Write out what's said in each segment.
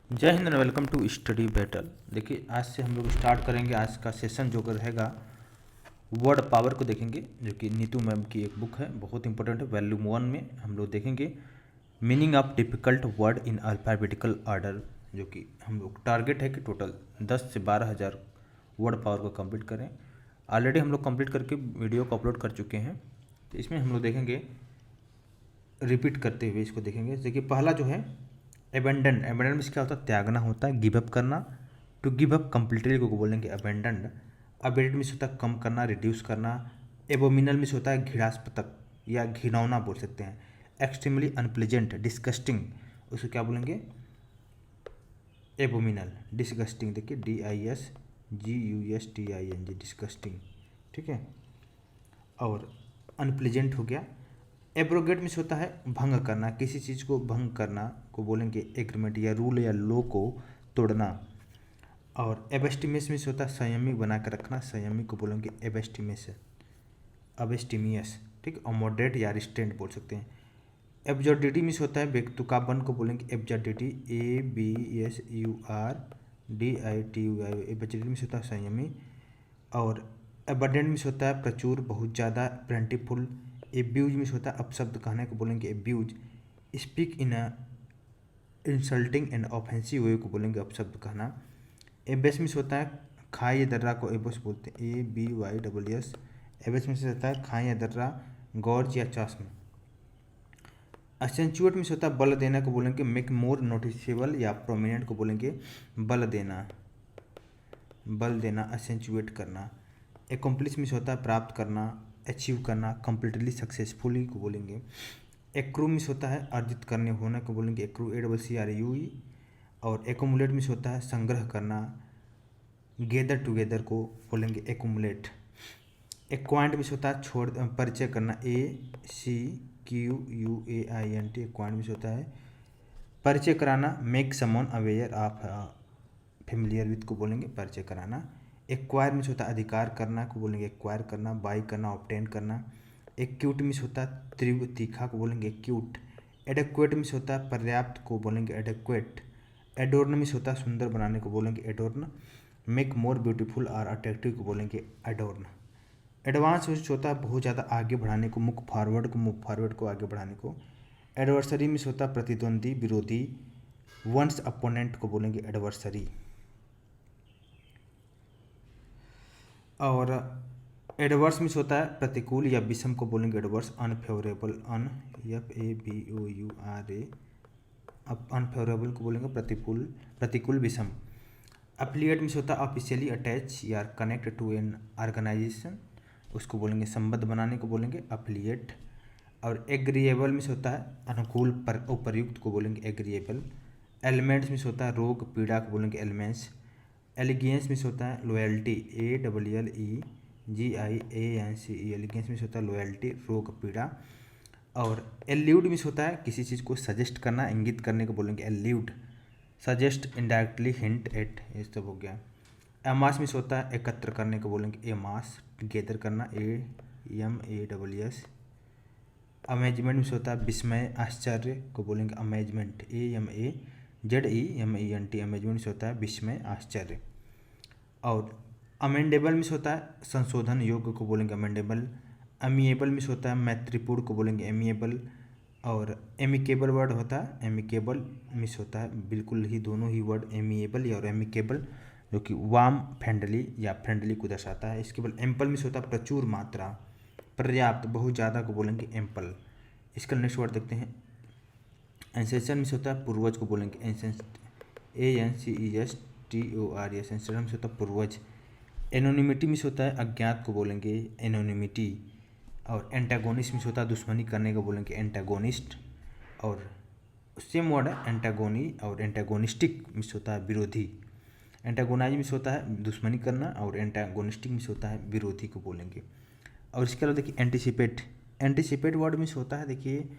जय Hind and welcome to study battle. देखिए आज से हम लोग स्टार्ट करेंगे आज का सेशन जो रहेगा वर्ड पावर को देखेंगे, जो कि नीतू मैम की एक बुक है, बहुत इंपॉर्टेंट है। वॉल्यूम 1 में हम लोग देखेंगे meaning of difficult word in alphabetical order, जो कि हम लोग टारगेट है कि टोटल 10 से 12,000 वर्ड पावर को कंप्लीट करें। ऑलरेडी हम लोग कंप्लीट करके वीडियो को अपलोड कर चुके हैं, तो इसमें हम लोग देखेंगे रिपीट करते हुए इसको देखेंगे। देखिए पहला जो है एबेंडन। एबेंडन में क्या होता है? त्यागना होता है, गिव अप करना। टू गिव अप कंप्लीटली को बोलेंगे एबेंडन। अबेडेड में होता है कम करना, रिड्यूस करना। एबोमिनल में होता है घृणास्पद या घिनौना बोल सकते हैं। एक्सट्रीमली अनप्लेजेंट, डिस्गस्टिंग, उसको क्या बोलेंगे? एबोमिनल। डिस्गस्टिंग देखिए DISGUSTING, डिस्गस्टिंग, ठीक है। और अनप्लेजेंट हो गया। एब्रोगेट में होता है भंग करना, किसी चीज़ को भंग करना को बोलेंगे एग्रीमेंट या रूल या लॉ को तोड़ना। और एबस्टिमियस में होता है संयमी बना कर रखना, संयमी को बोलेंगे एबस्टिमियस, ठीक। और मॉडरेट या रिस्ट्रेंट बोल सकते हैं। एब्जर्डिटी में होता है बेतुकापन को बोलेंगे एब्जर्डिटी, ABSURDITUI। एब्जर्डिटी में होता है संयमी। और एबंडेंट में होता है प्रचुर, बहुत ज़्यादा, प्लेंटीफुल। एब्यूज में होता है अपशब्द कहने को बोलेंगे abuse. Speak in a insulting and offensive way को बोलेंगे अपशब्द कहना। एबेस में होता है खाई या दर्रा को एबस बोलते हैं, ABYSS। एबेस में होता है खाई या दर्रा, गॉर्ज या चश्म। असेंचुएट में होता है बल देना को बोलेंगे मेक मोर नोटिसेबल या प्रोमिनेंट को बोलेंगे बल देना, बल देना, असेंचुएट करना। एकम्प्लिश में होता है प्राप्त करना, अचीव करना, कंप्लीटली सक्सेसफुली को बोलेंगे। एक्रू में होता है अर्जित करने होने को बोलेंगे एक्रू, ACCRUE। और एकुमुलेट में होता है संग्रह करना, गेदर टुगेदर को बोलेंगे एकुमुलेट। एक्वाइंट में होता है छोड़ परिचय करना, ACQUAINT। एक्वाइंट में होता है परिचय कराना, make someone aware of familiar with को बोलेंगे परिचय कराना। एक्वायर में होता है अधिकार करना को बोलेंगे एक्वायर करना, बाई करना, ऑब्टेन करना। एक्यूट में होता है तीव्र तीखा को बोलेंगे एक्यूट। एडेक्वेट में होता है पर्याप्त को बोलेंगे एडेक्वेट। एडोर्न में होता है सुंदर बनाने को बोलेंगे एडोर्न। मेक मोर ब्यूटीफुल और अट्रैक्टिव को बोलेंगे एडोर्न। एडवांस में होता है बहुत ज़्यादा आगे बढ़ाने को, मुख फॉरवर्ड को आगे बढ़ाने को। एडवर्सरी में होता है प्रतिद्वंदी, विरोधी। वंस अपोनेंट को बोलेंगे एडवर्सरी। और एडवर्स में होता है प्रतिकूल या विषम को बोलेंगे एडवर्स। अनफेवरेबल, FAVOUR, अनफेवरेबल को बोलेंगे प्रतिकूल विषम। अफिलिएट में होता है ऑफिशियली अटैच या कनेक्ट टू एन ऑर्गेनाइजेशन, उसको बोलेंगे संबद्ध बनाने को बोलेंगे अफिलिएट। और एग्रीएबल में होता है अनुकूल पर उपयुक्त को बोलेंगे एग्रीएबल। एलिमेंट्स में होता है रोग पीड़ा को बोलेंगे एलिमेंट्स। एलिगेंस में होता है लॉयल्टी, ALLEGIANCE, एलिगेंस में होता है लॉयल्टी, रोग पीड़ा। और एल्यूड में होता है किसी चीज़ को सजेस्ट करना, इंगित करने को बोलेंगे allude. Suggest, indirectly, hint eight, ये सब हो गया। एमास में होता है एकत्र करने को बोलेंगे एमास, टुगेदर करना, AMASS। अमेजमेंट में होता है विस्मय, आश्चर्य को बोलेंगे अमेजमेंट, AMAZEMENT। अमेजमेंट होता है विस्मय, आश्चर्य। और अमेंडेबल में होता है संशोधन योग्य को बोलेंगे अमेंडेबल। अमिएबल में होता है मैत्रीपूर्ण को बोलेंगे एमिएबल। और एमिकेबल वर्ड होता है, एमिकेबल मिस होता है बिल्कुल ही दोनों ही वर्ड एमिएबल और एमिकेबल, जो कि वार्म, फ्रेंडली या फ्रेंडली को दर्शाता है। इसके बाद एम्पल मिस होता है प्रचुर मात्रा, पर्याप्त, बहुत ज़्यादा को बोलेंगे एम्पल। इसका नेक्स्ट वर्ड देखते हैं। एंसेस्टर मिस होता है पूर्वज को बोलेंगे एंसेस्टर, ANCESTOR। एंसेस्टर मिस होता है पूर्वज। एनोनिमिटी मिस होता है अज्ञात को बोलेंगे एनोनिमिटी। और एंटागोनिस्ट मिस होता है दुश्मनी करने को बोलेंगे एंटागोनिस्ट। और सेम वर्ड है एंटागोनी और एंटागोनिस्टिक मिस होता है विरोधी। एंटागोनाइज मिस होता है दुश्मनी करना और एंटागोनिस्टिक मिस होता है विरोधी को बोलेंगे। और इसके अलावा देखिए एंटिसिपेट। एंटिसिपेट वर्ड मिस होता है देखिए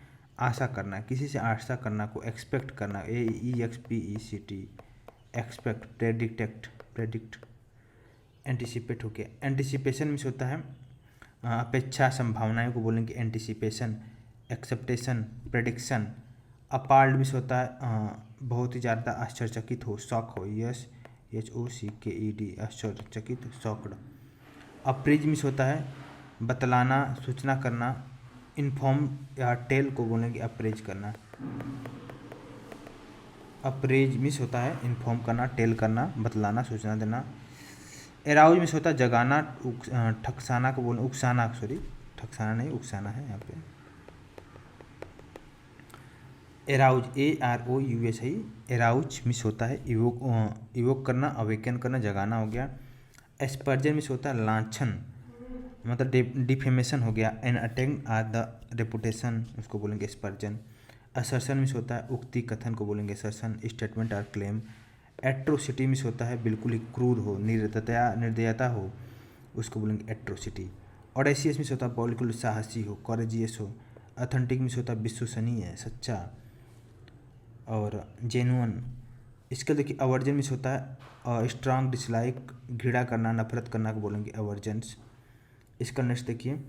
आशा करना, किसी से आशा करना को एक्सपेक्ट करना, AEXPECT, एक्सपेक्ट, प्रेडिक्ट। एंटिसिपेट हो गया। एंटिसिपेशन मिस होता है अपेक्षा, संभावनाएं को बोलेंगे एंटिसिपेशन। Expectation, prediction. अपार्ड मिस होता है बहुत ही ज़्यादा आश्चर्यचकित हो, शॉक हो, SHOCKED, आश्चर्यचकित, शॉक्ड। अप्रीज मिस होता है बतलाना, सूचना करना, इन्फॉर्म या टेल को बोलेंगे अप्रेज करना। अप्रेज मिस होता है इन्फॉर्म करना, टेल करना, बतलाना, सूचना देना। एराउज मिस होता है जगाना, ठकसाना को बोले, उकसाना, सॉरी ठकसाना नहीं उकसाना है यहाँ पे। एराउज, AROUS है, एराउज मिस होता है इवोक करना, अवेकन करना, जगाना हो गया। एस्पर्जन मिस होता है लांछन, मतलब डिफेमेशन हो गया। An attack or the reputation, उसको बोलेंगे एस्पर्जन। असर्शन मिस होता है उक्ति कथन को बोलेंगे असर्शन, स्टेटमेंट और क्लेम। एट्रोसिटी मिस होता है बिल्कुल ही क्रूर हो, निर्दयता हो, उसको बोलेंगे एट्रोसिटी। ऑडेसियस मिस होता है बिल्कुल साहसी हो, कॉरेजियस हो। ऑथेंटिक मिस होता है विश्वसनीय, सच्चा। और जेन्युइन, इसका देखिए अवर्जन मिस होता है स्ट्रांग डिसलाइक, घृणा करना, नफरत करना को बोलेंगे अवर्जेंस। इसका नेक्स्ट देखिए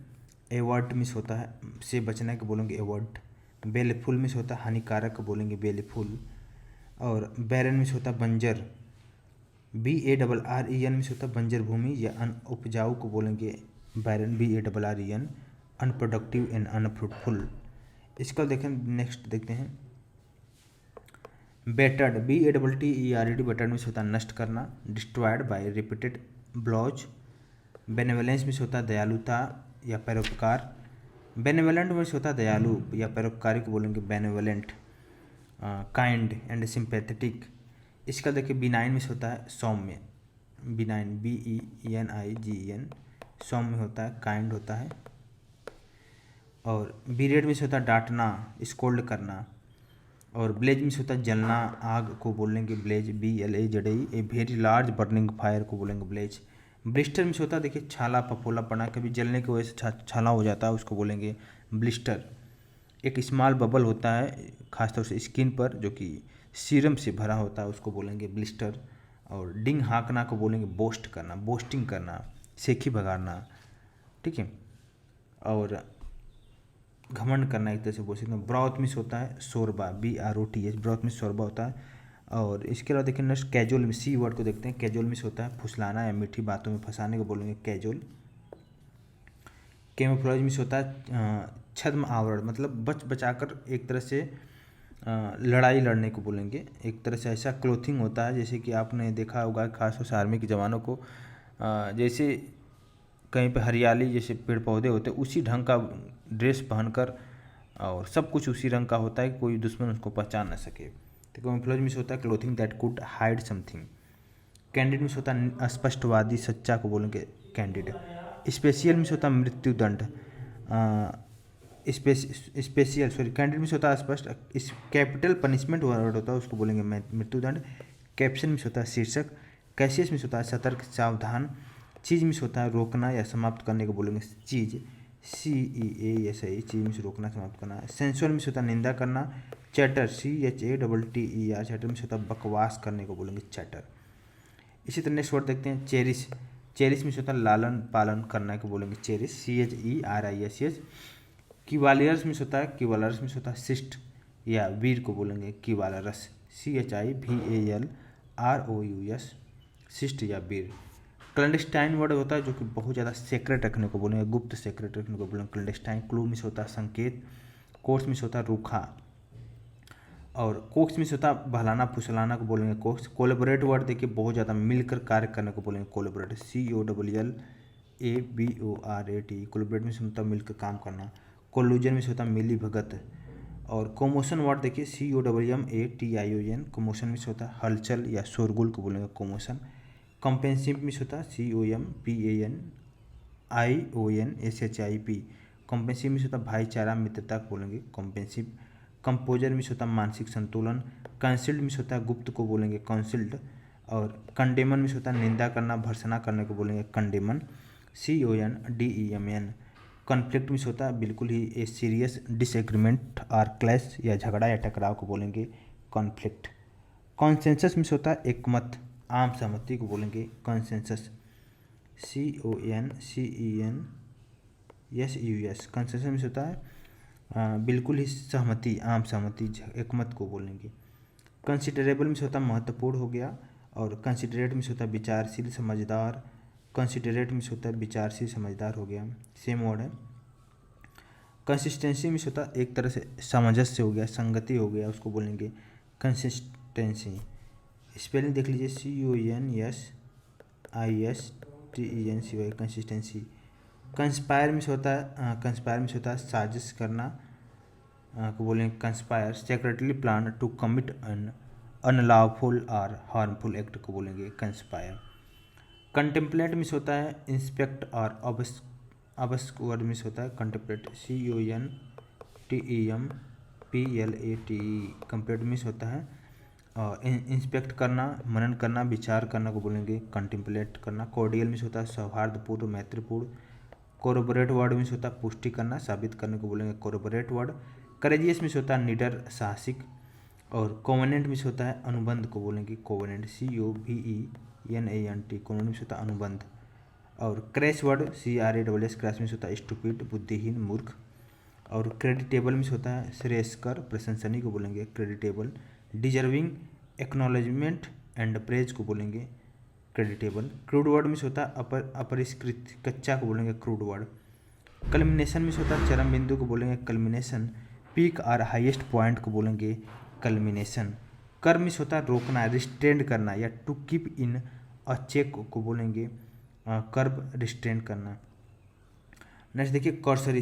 एवर्ट मिस होता है से बचने को बोलेंगे एवर्ट। बेलफुल मिस होता है हानिकारक को बोलेंगे बेलफुल। और बैरन मिस होता है बंजर, BARREN मिस होता है बंजर भूमि या उपजाऊ को बोलेंगे बैरन, BARREN। Unproductive and unfruitful. इसका देखें नेक्स्ट देखते हैं बेटर्ड, BATTERED, बेटर्ड मिस होता है नष्ट करना, destroyed by repeated blows. Benevolence means होता है दयालुता या परोपकार। बेनेवलेंट मिस होता है दयालु या परोपकारी को बोलेंगे बेनेवलेंट। Kind and sympathetic. इसका देखिए बिनाइन मिस होता है सौम्य, बिनाइन, BENIGEN, सौम्य होता है, काइंड होता है। और बीरेड मिस होता है डांटना, स्कोल्ड करना। और ब्लेज मिस होता है जलना, आग को बोलेंगे blaze, BLAZE। A very large burning fire को बोलेंगे ब्लेज। ब्लिस्टर मिस होता है देखिए छाला, फफोला पड़ा, कभी जलने की वजह से छाला हो जाता है, उसको बोलेंगे ब्लिस्टर। एक स्मॉल बबल होता है खासतौर से स्किन पर जो कि सीरम से भरा होता है, उसको बोलेंगे ब्लिस्टर। और डिंग हाँकना को बोलेंगे बोस्ट करना, बोस्टिंग करना, सेखी भगाना, ठीक है। और घमंड करना एक तरह से बोल सकते हैं। ब्रॉथ मिस होता है शोरबा, BROTH, ब्रॉथ मिस शोरबा होता है। और इसके अलावा देखिए next casual miss, C word को देखते हैं। कैजुअल मिस होता है फुसलाना या मीठी बातों में फंसाने को बोलेंगे कैजुअल। कैमोफ्लेज मिस होता है छद्म आवरण, मतलब बच बचाकर एक तरह से लड़ाई लड़ने को बोलेंगे। एक तरह से ऐसा क्लोथिंग होता है जैसे कि आपने देखा होगा खासतौर से आर्मी के जवानों को, जैसे कहीं पे हरियाली जैसे पेड़ पौधे होते हैं उसी ढंग का ड्रेस पहनकर, और सब कुछ उसी रंग का होता है कि कोई दुश्मन उसको पहचान ना सके। तो कैमोफ्लेज मिस होता है clothing that could hide something. Candid miss होता है स्पष्टवादी, सच्चा को बोलेंगे कैंडिड। स्पेशियल मिस होता है मृत्युदंड, स्पेशियल सॉरी कैंडिड मिस होता है स्पष्ट। इस कैपिटल पनिशमेंट वर्ड होता है उसको बोलेंगे मृत्युदंड। कैप्शन मिस होता है शीर्षक। कैशियस मिस होता है सतर्क, सावधान। चीज मिस होता है रोकना या समाप्त करने को बोलेंगे चीज, CEASI, चीज मिस रोकना, समाप्त करना। सेंसुअल मिस होता है निंदा करना। चैटर, CHATTER, चैटर मिस होता है बकवास करने को बोलेंगे चैटर। इसी तरह नेक्स्ट वर्ड देखते हैं चेरिश। चेरिश मिस होता है लालन पालन करना को बोलेंगे चेरिश, CHERISH। किवालियर्स मिस होता है, किवालरस मिस होता है शिष्ट या वीर को बोलेंगे किवालरस, CHIVALROUS, शिष्ट या वीर। क्लैंडस्टाइन वर्ड होता है जो कि बहुत ज़्यादा सेक्रेट रखने को बोलेंगे, गुप्त सेक्रेट रखने को बोलेंगे क्लैंडस्टाइन। क्लू मिस होता है संकेत। कोर्स मिस होता है रूखा। और कोक्स मिस होता है बहलाना फुसलाना को बोलेंगे कोक्स। कोलेबोरेट वर्ड देखिए बहुत ज़्यादा मिलकर कार्य करने को बोलेंगे कोलेबोरेट, COLLABORAT। कोलेबोरेट मिस होता है मिलकर काम करना। कोलूजन मिस होता है मिली भगत। और कोमोशन वर्ड देखिए COMMATION, कोमोशन मिस होता है हलचल या शोरगुल को बोलेंगे कोमोशन। कॉम्पेंसिव मिस होता है COMPANIONSHIP, कॉम्पेंसिव मिस होता है भाईचारा मित्रता को बोलेंगे कॉम्पेंसिव। कंपोजर मिस होता है मानसिक संतुलन। कंसिल्ड मिस होता है गुप्त को बोलेंगे कंसिल्ड। और कंडेमन मिस होता है निंदा करना भर्सना करने को बोलेंगे कंडेमन, CONDEMN। कॉन्फ्लिक्ट मिस होता है बिल्कुल ही ए सीरियस डिसएग्रीमेंट और क्लैश या झगड़ा या टकराव को बोलेंगे कॉन्फ्लिक्ट। कॉन्सेंसस मिस होता है एकमत, आम सहमति को बोलेंगे कॉन्सेंसस, CONCENSUS। कंसेंसस मिस होता है बिल्कुल ही सहमति, आम सहमति, एकमत को बोलेंगे। कंसिडरेबल में से होता महत्वपूर्ण हो गया, और कंसिडरेट में से होता विचारशील समझदार, कंसिडरेट में से होता विचारशील समझदार हो गया, सेम वर्ड है। कंसिस्टेंसी में से होता एक तरह से सामंजस्य हो गया, संगति हो गया, उसको बोलेंगे कंसिस्टेंसी। स्पेलिंग देख लीजिए, CONSISTENCY, कंसिस्टेंसी। कंस्पायर में से होता है, कंस्पायर में से होता है साजिश करना, को बोलेंगे conspire. Secretly plan to commit an unlawful or harmful act को बोलेंगे कंस्पायर। कंटेम्पलेट में से होता है इंस्पेक्ट और अबस्क वर्ड में से होता है कंटेम्पलेट, CONTEMPLATE। कंप्लेट में से होता है इंस्पेक्ट करना, मनन करना, विचार करना को बोलेंगे कंटेम्पलेट करना। कॉर्डियल में से होता है सौहार्दपूर्ण, मैत्रीपूर्ण। कोरोबोरेट वर्ड में से होता है पुष्टि करना, साबित करने को बोलेंगे कोरोबोरेट वर्ड। करेजियस में से होता है निडर, साहसिक। और कोवेनेंट में से होता है अनुबंध को बोलेंगे कोवेनेंट, COVENANT, कोवेनेंट में से होता है अनुबंध। और क्रैश वर्ड, CRASS, क्रैश में से होता है स्टूपिड, बुद्धिहीन, मूर्ख। और क्रेडिटेबल में से होता है श्रेयस्कर, प्रशंसनीय को बोलेंगे creditable. Deserving acknowledgement and praise को बोलेंगे क्रेडिटेबल। क्रूड वर्ड में से होता है अपरिष्कृत, कच्चा को बोलेंगे क्रूड वर्ड। कल्मिनेशन में से होता है चरम बिंदु को बोलेंगे कल्मिनेशन। पीक और हाईएस्ट पॉइंट को बोलेंगे कल्मिनेशन। कर्म में से होता है रोकना, रिस्ट्रेंड करना, या to keep in a check को बोलेंगे कर्ब, रिस्ट्रेंड करना। नेक्स्ट देखिए कर्सरी,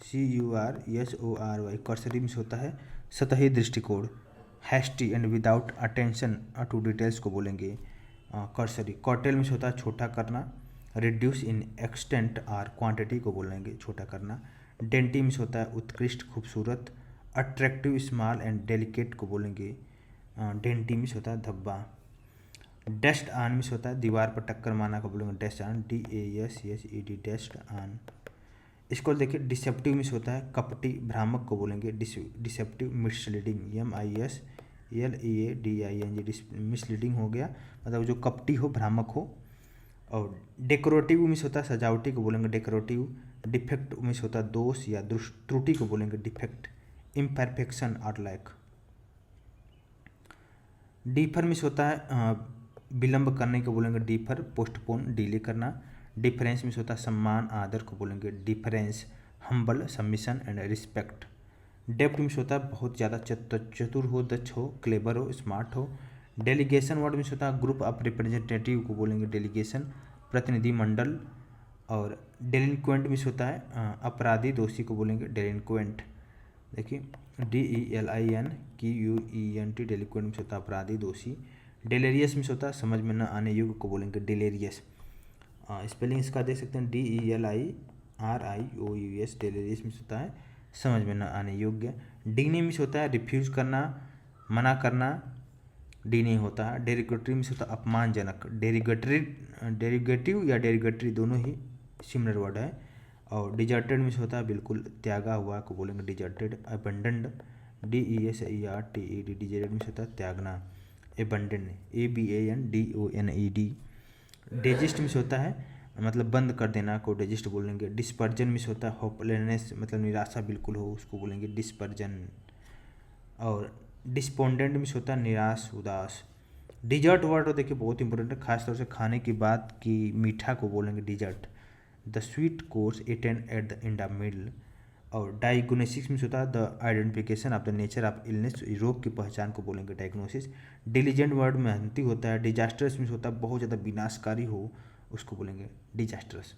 CURSORY, कर्सरी में से होता है सतही दृष्टिकोण। Hasty and without attention to details को बोलेंगे कर्सरी। कॉटेल में से होता है छोटा करना, रिड्यूस इन एक्सटेंट और क्वांटिटी को बोलेंगे छोटा करना। डेंटी में से होता है उत्कृष्ट, खूबसूरत। अट्रैक्टिव, स्मॉल एंड डेलिकेट को बोलेंगे डेंटी में से होता है धब्बा। डस्ट ऑन में से होता है दीवार पर टक्कर मारना को बोलेंगे dust on, DASHED, dust on. इसको देखिए डिसेप्टिव में से होता है कपटी, भ्रामक को बोलेंगे डिसेप्टिव। मिसलीडिंग, MISLEADING, मिसलीडिंग हो गया, मतलब जो कपटी हो, भ्रामक हो। और डेकोरेटिव में से होता है सजावटी को बोलेंगे डेकोरेटिव। डिफेक्ट में से होता है दोष या त्रुटि को बोलेंगे डिफेक्ट। इम्परफेक्शन और लैक। डिफर में से होता है विलंब करने को बोलेंगे डिफर, पोस्टपोन, डिले करना। डिफरेंस में से होता है सम्मान, आदर को बोलेंगे difference. Humble, submission and respect. Depth में से होता है बहुत ज़्यादा चतुर हो, दक्ष हो, क्लेवर हो, स्मार्ट हो। डेलीगेशन वर्ड में से होता है ग्रुप ऑफ रिप्रेजेंटेटिव को बोलेंगे डेलीगेशन, प्रतिनिधि मंडल। और डेलिंक्वेंट में से होता है अपराधी, दोषी को बोलेंगे डेलिंक्वेंट। देखिए DELINQUENT, डेलिक्वेंट में से होता है अपराधी, दोषी। डेलेरियस में से होता है समझ में न आने योग्य को बोलेंगे डेलेरियस। स्पेलिंग इसका देख सकते हैं DELIRIOUS, डेलेरियस में से होता है समझ में न आने योग्य। डिने में से होता है रिफ्यूज करना, मना करना, डिने होता है। डेरिगेटरी में से होता है अपमानजनक, डेरिगेटिव या डेरिगेटरी दोनों ही सिमिलर वर्ड है। और डिजर्टेड में से होता है बिल्कुल त्यागा हुआ को बोलेंगे डिजर्टेड। अबंडन्ड, DESERTED, डिजर्टेड में से होता है त्यागना। Abandon, ABANDONED। डेजिस्ट में से होता है मतलब बंद कर देना को डेजिस्ट बोलेंगे। डिस्पर्जन में से होता है होपलेसनेस, मतलब निराशा बिल्कुल हो, उसको बोलेंगे डिस्पर्जन। और डिस्पोंडेंट में से होता है निराश, उदास। डिजर्ट वर्ड देखिए बहुत इंपॉर्टेंट है, खासतौर से खाने की बात की मीठा को बोलेंगे dessert. The sweet course eaten at the end of meal. और डायग्नोसिस में होता है the identification of the nature of illness, रोग की पहचान को बोलेंगे डायग्नोसिस। डिलीजेंट वर्ड मेहनती होता है। डिजास्टर्स में होता है बहुत ज़्यादा विनाशकारी हो, उसको बोलेंगे डिजास्टर्स।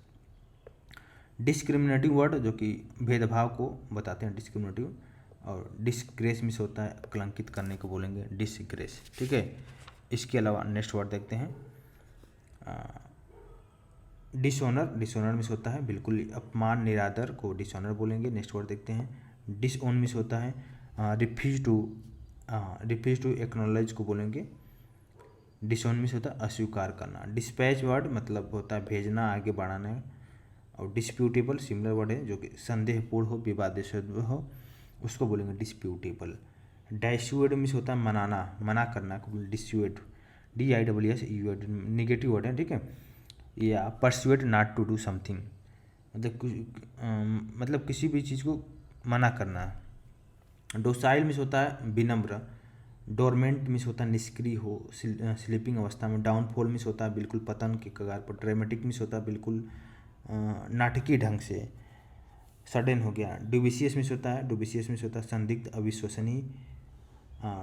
डिस्क्रिमिनेटिव वर्ड जो कि भेदभाव को बताते हैं डिस्क्रिमिनेटिव। और डिसग्रेस में से होता है कलंकित करने को बोलेंगे डिसग्रेस, ठीक है। इसके अलावा नेक्स्ट वर्ड देखते हैं डिसऑनर। डिसऑनर में से होता है बिल्कुल अपमान, निरादर को डिसऑनर बोलेंगे। नेक्स्ट वर्ड देखते हैं डिसओन में से होता है रिफ्यूज टू एक्नॉलेज को बोलेंगे डिसओन में से होता है अस्वीकार करना। डिस्पैच वर्ड मतलब होता है भेजना, आगे बढ़ाना। और डिस्प्यूटेबल सिमिलर वर्ड है जो कि संदेहपूर्ण हो, विवादास्पद हो, उसको बोलेंगे डिस्प्यूटेबल। डाइस्यूड में से होता है मनाना, मना करना को बोलेंगे डिस्यूड, DISSUD, निगेटिव वर्ड है, ठीक है। या persuade not to do something, मतलब किसी भी चीज़ को मना करना। डोसाइल मीन्स होता है विनम्र। डोरमेंट मीन्स होता है निष्क्रिय हो, स्लीपिंग अवस्था में। डाउनफॉल मीन्स होता है बिल्कुल पतन के कगार पर। ड्रामेटिक मीन्स होता है बिल्कुल नाटकीय ढंग से। सडन हो गया। ड्यूबिशियस मीन्स होता है, ड्यूबिशियस मीन्स होता है संदिग्ध, अविश्वसनीय,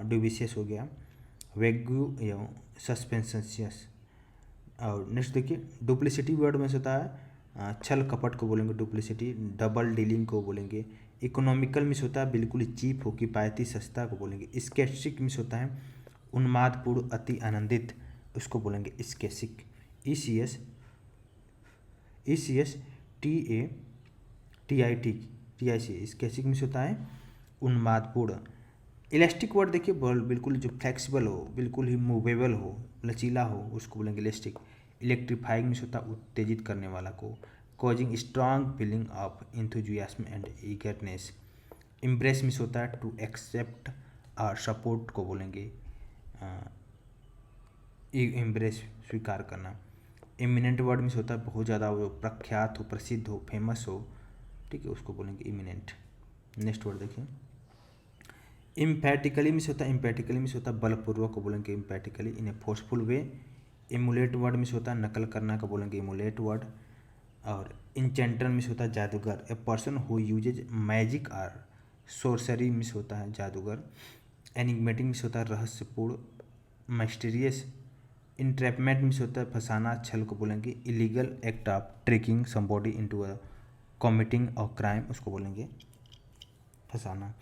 ड्यूबिशियस हो गया। वेग्यू एवं सस्पेंसियस। और नेक्स्ट देखिए डुप्लिसिटी वर्ड में होता है छल कपट को बोलेंगे डुप्लिसिटी। डबल डीलिंग को बोलेंगे। इकोनॉमिकल मिस होता है बिल्कुल चीप हो, किफ़ायती सस्ता को बोलेंगे। स्केसिक मिस होता है उन्मादपूर्ण, अति आनंदित, उसको बोलेंगे स्केसिक। ECS TATIC स्केसिक मिस होता है उन्मादपूर्ण। इलास्टिक वर्ड देखिए बिल्कुल जो फ्लेक्सिबल हो, बिल्कुल ही मूवेबल हो, लचीला हो, उसको बोलेंगे इलास्टिक। इलेक्ट्रीफाइंग मिस होता है उत्तेजित करने वाला को। Causing strong feeling of enthusiasm and eagerness. Impress miss होता है टू एक्सेप्ट और सपोर्ट को बोलेंगे इम्प्रेस, स्वीकार करना। इमिनेंट वर्ड मिस होता है बहुत ज़्यादा वो प्रख्यात हो, प्रसिद्ध हो, फेमस हो, ठीक है, उसको बोलेंगे इमिनेंट। नेक्स्ट वर्ड देखिए इम्पैटिकली मिस होता है, इम्पैटिकली मिस होता है बलपूर्वक को बोलेंगे इम्पैटिकली, इन ए फोर्सफुल वे। इमुलेट वर्ड मिस होता है नकल करना को बोलेंगे इमुलेट वर्ड। और इंचेंटर मिस होता है जादूगर। A person who uses magic or sorcery means होता है जादूगर। एनिग्मेटिक मिस होता है रहस्यपूर्ण, मिस्टीरियस। इंट्रैपमेंट मिस होता है फंसाना, छल को बोलेंगे। Illegal act of tricking somebody into a committing a crime, उसको बोलेंगे फंसाना।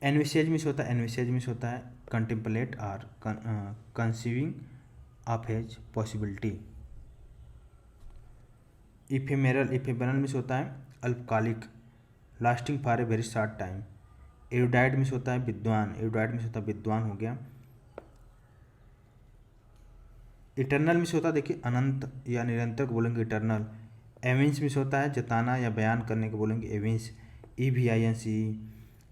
एनविसेज मिस होता है, एनविसेज मिस होता है कंटेम्पलेट और conceiving of as possibility. Ephemeral, ephemeral means होता है अल्पकालिक, lasting for a very short time. Erudite means होता है विद्वान, एरुडाइट मिस होता है विद्वान हो गया। इटर्नल मिस होता है देखिए अनंत या निरंतर को बोलेंगे इटर्नल। एविंस मिस होता है जताना या बयान करने को बोलेंगे एविंस, EVINCE।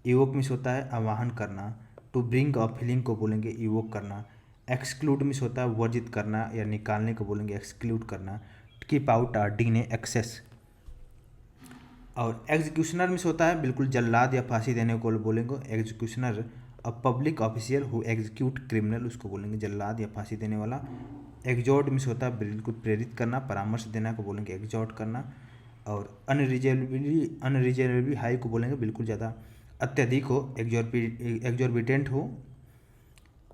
इवोक मिस होता है आवाहन करना। टू ब्रिंग अ फीलिंग को बोलेंगे इवोक करना। एक्सक्लूड मिस होता है वर्जित करना या निकालने को बोलेंगे एक्सक्लूड करना। कीप आउट और डिने एक्सेस। और एग्जीक्यूशनर मिस होता है बिल्कुल जल्लाद या फांसी देने को बोलेंगे executioner. A public official who execute criminal, उसको बोलेंगे जल्लाद या फांसी देने वाला। एग्जॉर्ट मिस होता है बिल्कुल प्रेरित करना, परामर्श देना को बोलेंगे एग्जॉर्ट करना। और अनरिजनेबली हाई को बोलेंगे बिल्कुल ज़्यादा अत्यधिक हो, एग्जॉर्बिटेंट हो।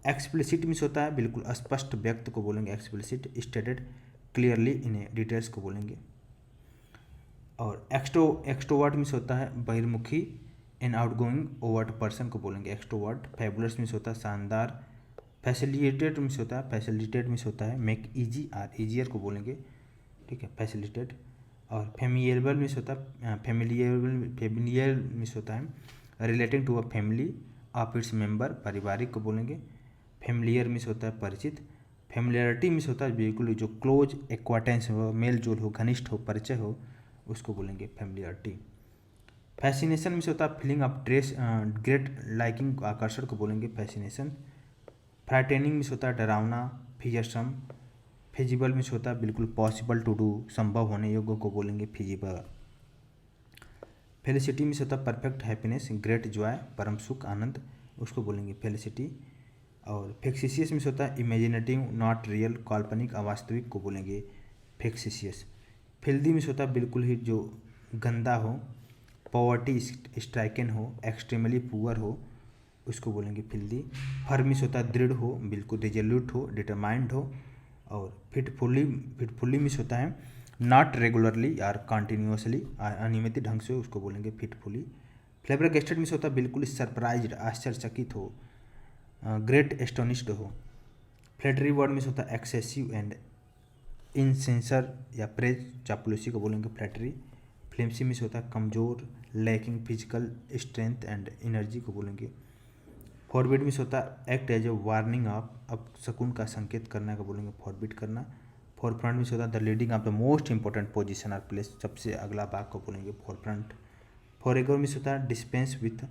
एक्सप्लिसिट मिस होता है बिल्कुल अस्पष्ट, व्यक्त को बोलेंगे explicit. Stated clearly in details को बोलेंगे। और एक्सट्रोवर्ट मिस होता है बहिर्मुखी, इन आउटगोइंग ओवर्ट पर्सन को बोलेंगे एक्सट्रोवर्ट। फैबुलस मिस होता है शानदार। फैसिलिटेट मिस होता है, फैसिलिटेट मिस होता है मेक ईजी और ईजियर को बोलेंगे, ठीक है, फैसिलिटेट। और फेमिलियरबल मिस होता है फेमिलियर मिस होता है relating to a family of its member, पारिवारिक को बोलेंगे। फेमिलियर मिस होता है परिचित। फेमिलियरिटी मिस होता है बिल्कुल जो क्लोज एक्वाटेंस हो, मेल जोल हो, घनिष्ठ हो, परिचय हो, उसको बोलेंगे फेमिलियरिटी। फैसिनेशन मिस होता है फीलिंग ऑफ ग्रेट लाइकिंग, आकर्षण को बोलेंगे फैसिनेशन। फ्राइटेनिंग मिस होता है डरावना, फियरसम। फिजिबल मिस होता है बिल्कुल पॉसिबल टू डू, संभव होने योग्य को बोलेंगे फिजिबल। फेलिसिटी मिस होता है परफेक्ट हैप्पीनेस, ग्रेट जॉय, परम सुख, आनंद, उसको बोलेंगे फेलिसिटी। और फेक्सिशियस मिस होता है इमेजिनेटिव, नॉट रियल, काल्पनिक, अवास्तविक को बोलेंगे फेक्सिशियस। फिल्दी मिस होता है बिल्कुल ही जो गंदा हो, पॉवर्टी स्ट्राइकन हो, एक्सट्रीमली पुअर हो, उसको बोलेंगे फिल्दी। फर्म मिस होता है दृढ़ हो, बिल्कुल रिजोल्यूट हो, डिटरमाइंड हो। और फिटफुली मिस होता है नॉट रेगुलरली और कंटिन्यूसली, अनियमित ढंग से, उसको बोलेंगे फिटफुली। फ्लेबरगेस्टेड मिस होता है बिल्कुल सरप्राइज्ड, आश्चर्यचकित हो, ग्रेट एस्टोनिश्ड हो। फ्लैटरी वर्ड मिस होता है एक्सेसिव एंड इनसेंसर या प्रेज, चापलूसी को बोलेंगे फ्लैटरी। फ्लेम्सी मिस होता है कमज़ोर, lacking physical strength and energy को बोलेंगे। फॉरबिड मिस होता है act as a warning of, अब शकुन का संकेत करना का बोलेंगे फॉरबिड करना। फॉरफ्रंट मिस होता है the leading of the most important position और प्लेस, सबसे अगला भाग को बोलेंगे फॉरफ्रंट। फॉरएवर मिस होता है डिस्पेंस विथ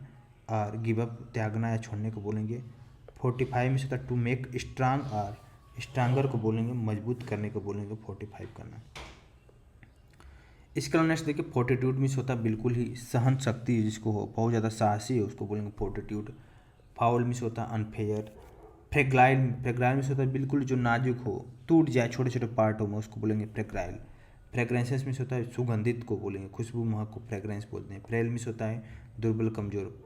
और गिव अप, त्यागना या छोड़ने को बोलेंगे। 45 मिस होता है टू मेक स्ट्रांग और स्ट्रांगर को बोलेंगे मजबूत करने को बोलेंगे 45 करना। इसके अलावा नेक्स्ट देखिए फोर्टिट्यूड मीन्स होता है बिल्कुल ही सहन शक्ति जिसको हो, बहुत ज़्यादा साहसी है उसको बोलेंगे फोर्टिट्यूड। फाउल मीन्स होता है अनफेयर। फ्रेग्राइल, फ्रेग्राइल मीन्स होता है बिल्कुल जो नाजुक हो, टूट जाए छोटे छोटे पार्टों में, उसको बोलेंगे फ्रेग्राइल। फ्रेग्रेंसेस मीन्स होता है सुगंधित को बोलेंगे, खुशबू महक को फ्रेग्रेंस बोलते हैं। फ्रेल मीन्स होता है दुर्बल कमजोर।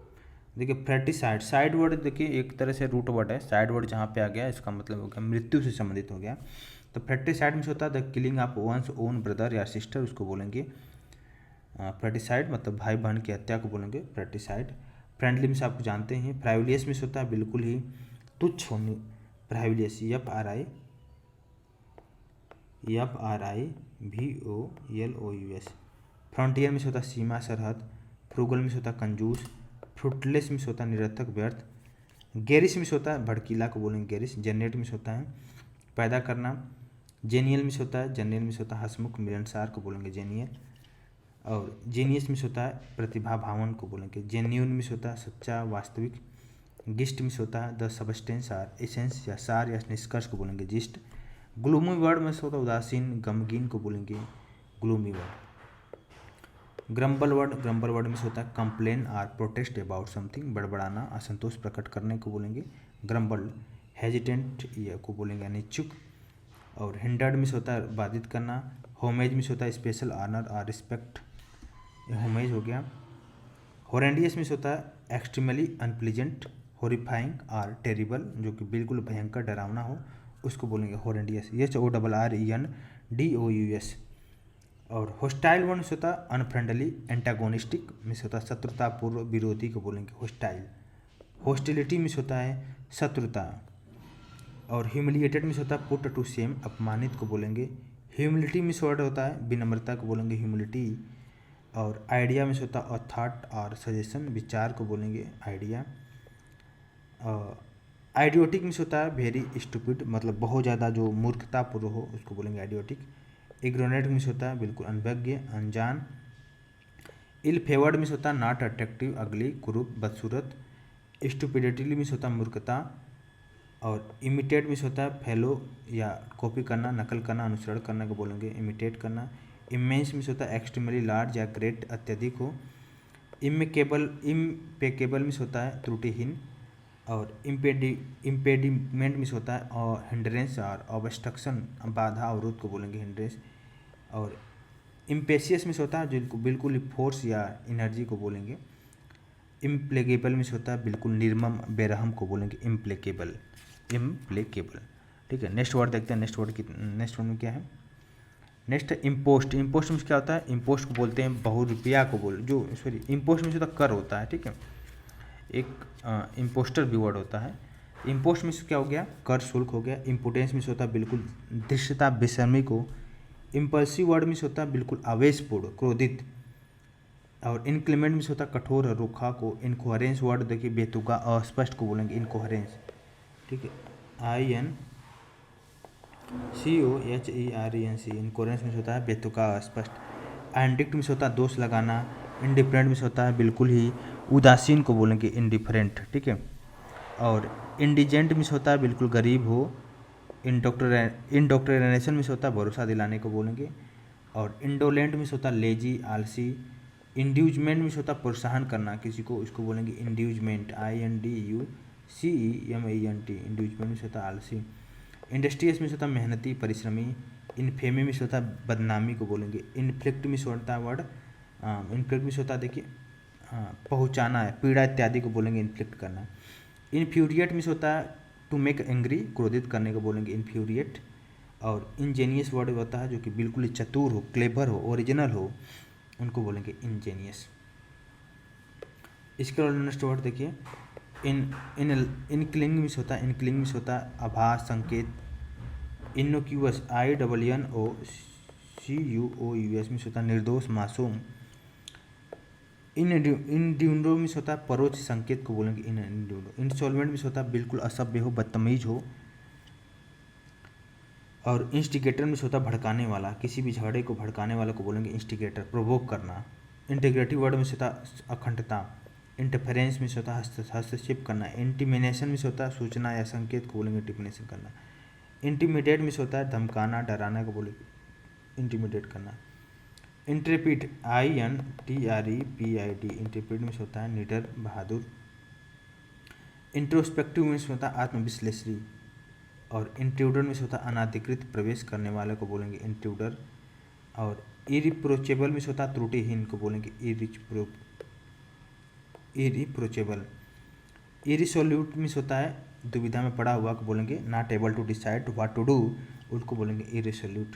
देखिए फ्रेटिसाइड, साइड वर्ड देखिए एक तरह से रूट वर्ड है, साइड वर्ड जहाँ पे आ गया इसका मतलब हो गया मृत्यु से संबंधित हो गया। तो फ्रेटिसाइड मीन्स होता है the killing of one's own brother या सिस्टर, उसको बोलेंगे फ्रेटिसाइड, मतलब भाई बहन की हत्या को बोलेंगे फ्रेटिसाइड। फ्रेंडली मीन्स आप जानते हैं। फ्राइवलियस मीन्स होता है बिल्कुल ही तुच्छ होने, फ्राइवलियस FRIVOLOUS। फ्रंटियर मीन्स होता है सीमा सरहद। फ्रूगल मीन्स होता है कंजूस। फ्रूटलेस मीन्स होता है निरर्थक व्यर्थ। गेरिश मीन्स होता है भड़कीला को बोलेंगे गेरिश। जनरेट मीन्स होता है पैदा करना। जेनियल मीन्स होता है, जेनियल मीन्स होता है हसमुख मिलनसार को बोलेंगे जेनियल। और जीनियस मीन्स होता है प्रतिभा भावन को बोलेंगे। जेन्यून मीन्स होता है सच्चा वास्तविक। गिस्ट मीन्स होता है द सबस्टेंस आर एसेंस या सार या निष्कर्ष को बोलेंगे जिस्ट। ग्लूमी वर्ड में होता है उदासीन गमगीन को बोलेंगे ग्लूमी वर्ड। ग्रम्बल वर्ड में होता है complain or protest about something, बड़बड़ाना असंतोष प्रकट करने को बोलेंगे ग्रम्बल। हेजिटेंट ये को बोलेंगे अनिच्छुक। और हिंडर्ड मीन्स होता है बाधित करना। होमेज मीन्स होता है स्पेशल ऑनर और रिस्पेक्ट, होमेज हो गया। होरेंडियस मीन्स होता है एक्सट्रीमली अनप्लीजेंट, हॉरिफाइंग और टेरिबल, जो कि बिल्कुल भयंकर डरावना हो, उसको बोलेंगे होरेंडियस। HORRENDOUS। और होस्टाइल मीन्स होता है अनफ्रेंडली, एंटागोनिस्टिक मीन्स होता है शत्रुतापूर्व विरोधी को बोलेंगे होस्टाइल। होस्टिलिटी मीन्स होता है शत्रुता। और ह्यूमिलिएटेड मीन्स होता है पुट टू शेम, अपमानित को बोलेंगे। ह्यूमिलिटी मीन्स वर्ड होता है विनम्रता को बोलेंगे ह्यूमिलिटी। और आइडिया मीन्स होता है थॉट और सजेशन, विचार को बोलेंगे आइडिया। आइडियोटिक मीन्स होता है वेरी स्टूपिड, मतलब बहुत ज़्यादा जो मूर्खतापूर्व हो उसको बोलेंगे आइडियोटिक। इग्नोरेंट मीन्स होता है बिल्कुल अनभिज्ञ अनजान। इल फेवर्ड मीन्स होता है नॉट अट्रैक्टिव अगली, कुरूप बदसूरत। स्टूपिडिटी मीन्स होता है मूर्खता। और इमिटेट मीन्स होता है फैलो या कॉपी करना, नकल करना, अनुसरण करना को बोलेंगे इमिटेट करना। इमेंस मीन्स होता है एक्सट्रीमली लार्ज या ग्रेट, अत्यधिक हो। इम्पेकेबल मीन्स होता है त्रुटिहीन। और इम्पेडिमेंट मीन्स होता है और हिंड्रेंस और ऑब्स्ट्रक्शन, बाधा अवरोध को बोलेंगे हिंड्रेंस। और इम्पेशियस मीन्स होता है जिनको बिल्कुल फोर्स या एनर्जी को बोलेंगे। इम्प्लेकेबल मीन्स होता है बिल्कुल निर्मम बेरहम को बोलेंगे इम्प्लेकेबल। ठीक है, नेक्स्ट वर्ड देखते हैं। नेक्स्ट वर्ड में क्या है। नेक्स्ट है इम्पोस्ट। इम्पोस्ट मीन्स क्या होता है, इम्पोस्ट को बोलते हैं बहुरुपया को इम्पोस्ट मीन्स होता है कर होता है, ठीक है। एक इम्पोस्टर भी वर्ड होता है। इम्पोस्ट मीन्स क्या हो गया, कर शुल्क हो गया। इम्पोर्टेंस मीन्स होता है बिल्कुल दृश्यता बेशर्मी को। इम्पल्सिव वर्ड मीन्स होता है बिल्कुल आवेशपूर्ण क्रोधित। और इनक्लीमेंट मीन्स होता है कठोर रुखा को। इनकोहरेंस वर्ड देखिए बेतुका अस्पष्ट को बोलेंगे इनकोहरेंस, ठीक है। INCOHERENC इनकोहरेंस मीन्स होता है बेतुका अस्पष्ट। एंडिक्ट मीन्स होता है दोष लगाना। इंडिफरेंट मीन्स होता है बिल्कुल ही उदासीन को बोलेंगे इंडिफरेंट, ठीक है। और इंडिजेंट मीन्स होता है बिल्कुल गरीब हो। इंडोक्ट्रिनेशन मीन्स होता है भरोसा दिलाने को बोलेंगे। और इंडोलेंट मीन्स होता है लेजी आलसी। इंड्यूजमेंट मीन्स होता है प्रोत्साहन करना किसी को, इसको बोलेंगे इंड्यूजमेंट INDUCEMENT। इंड्यूजमेंट मीन्स होता है आलसी। इंडस्ट्रियस मीन्स होता है मेहनती परिश्रमी। इनफेमी मीन्स होता है बदनामी को बोलेंगे। इन्फ्लिक्ट मीन्स होता है वर्ड इन्फ्लिक्ट मीन्स होता है देखिए पहुँचाना है, पीड़ा इत्यादि को बोलेंगे इन्फ्लिक्ट करना। इन्फ्यूरिएट मीन्स होता है टू मेक एंग्री, क्रोधित करने को बोलेंगे इन्फ्यूरिएट। और इंजेनियस वर्ड होता है जो कि बिल्कुल चतुर हो, क्लेवर हो, ओरिजिनल हो, उनको बोलेंगे इंजेनियस। इसके और नेक्स्ट वर्ड देखिए इनक्लिंग मीन्स होता है इनक्लिंग मीन्स होता है आभास संकेत। इनोक्यूअस INNOCUOUS मीन्स होता है निर्दोष मासूम। इंड्यूरो मीन्स होता है परोक्ष संकेत को बोलेंगे इंड्यूरो। इंसॉल्वेंट मीन्स होता है बिल्कुल असभ्य हो, बदतमीज हो। और इंस्टिगेटर मीन्स होता है भड़काने वाला, किसी भी झगड़े को भड़काने वाले को बोलेंगे इंस्टिगेटर, प्रोवोक करना। इंटीग्रिटी वर्ड मीन्स होता है अखंडता। इंटरफेरेंस मीन्स होता है हस्तक्षेप करना। इंटीमिनेशन मीन्स होता है सूचना या संकेत को बोलेंगे इंटीमिनेशन करना। इंटीमिडेट मीन्स होता है धमकाना डराना को बोलेंगे इंटीमिडेट करना। इंट्रेपिड INTREPID इंट्रेपिड मीन्स होता है निडर बहादुर। इंट्रोस्पेक्टिव मीन्स होता है आत्मविश्लेषी। और इंट्रूडर मीन्स होता है अनाधिकृत प्रवेश करने वाले को बोलेंगे इंट्रूडर। और इरिप्रोचेबल मीन्स होता है त्रुटिहीन को बोलेंगे इरिप्रोचेबल। इरिसोल्यूट मीन्स होता है दुविधा में पड़ा हुआ को बोलेंगे not able to decide what to do, उसको बोलेंगे इरिसोल्यूट।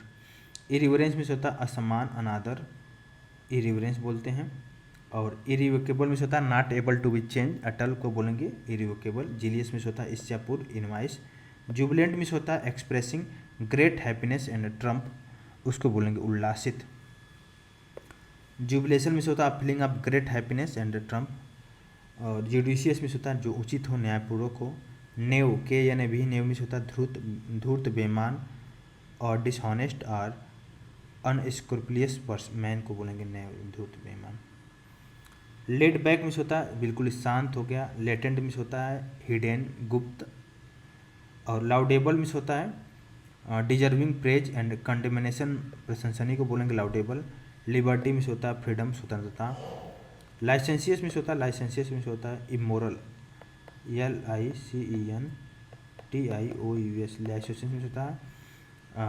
इरिवरेंस मीन्स होता है असम्मान अनादर, इरिवरेंस बोलते हैं। और इरिवोकेबल मीन्स होता है not able to be change, अटल को बोलेंगे इरिवोकेबल। जीलियस मीन्स होता है ईर्ष्यापूर्ण इनवाइस। जुबिलेंट मीन्स होता है expressing great happiness and Trump, उसको बोलेंगे उल्लासित। जुबिलेशन मीन्स होता है feeling of great happiness and Trump. और जुडिशियस मीन्स होता है जो उचित हो न्यायपूर्वक हो। नेव KNAV नेव मीन्स होता है धूर्त बेईमान। और डिसऑनेस्ट और अनस्क्रूपुलियस मैन को बोलेंगे नेव धूर्त बेईमान। लेड बैक मीन्स होता है बिल्कुल शांत हो गया। लेटेंट मीन्स होता है हिडन गुप्त। और लाउडेबल मीन्स होता है डिजर्विंग प्रेज एंड कंडेमनेशन प्रशंसनीय को बोलेंगे लाउडेबल। लिबर्टी मीन्स होता है फ्रीडम स्वतंत्रता। लाइसेंसियस मीन्स होता है इमोरल LICENTIOUS। लाइसेंसियस मीन्स होता है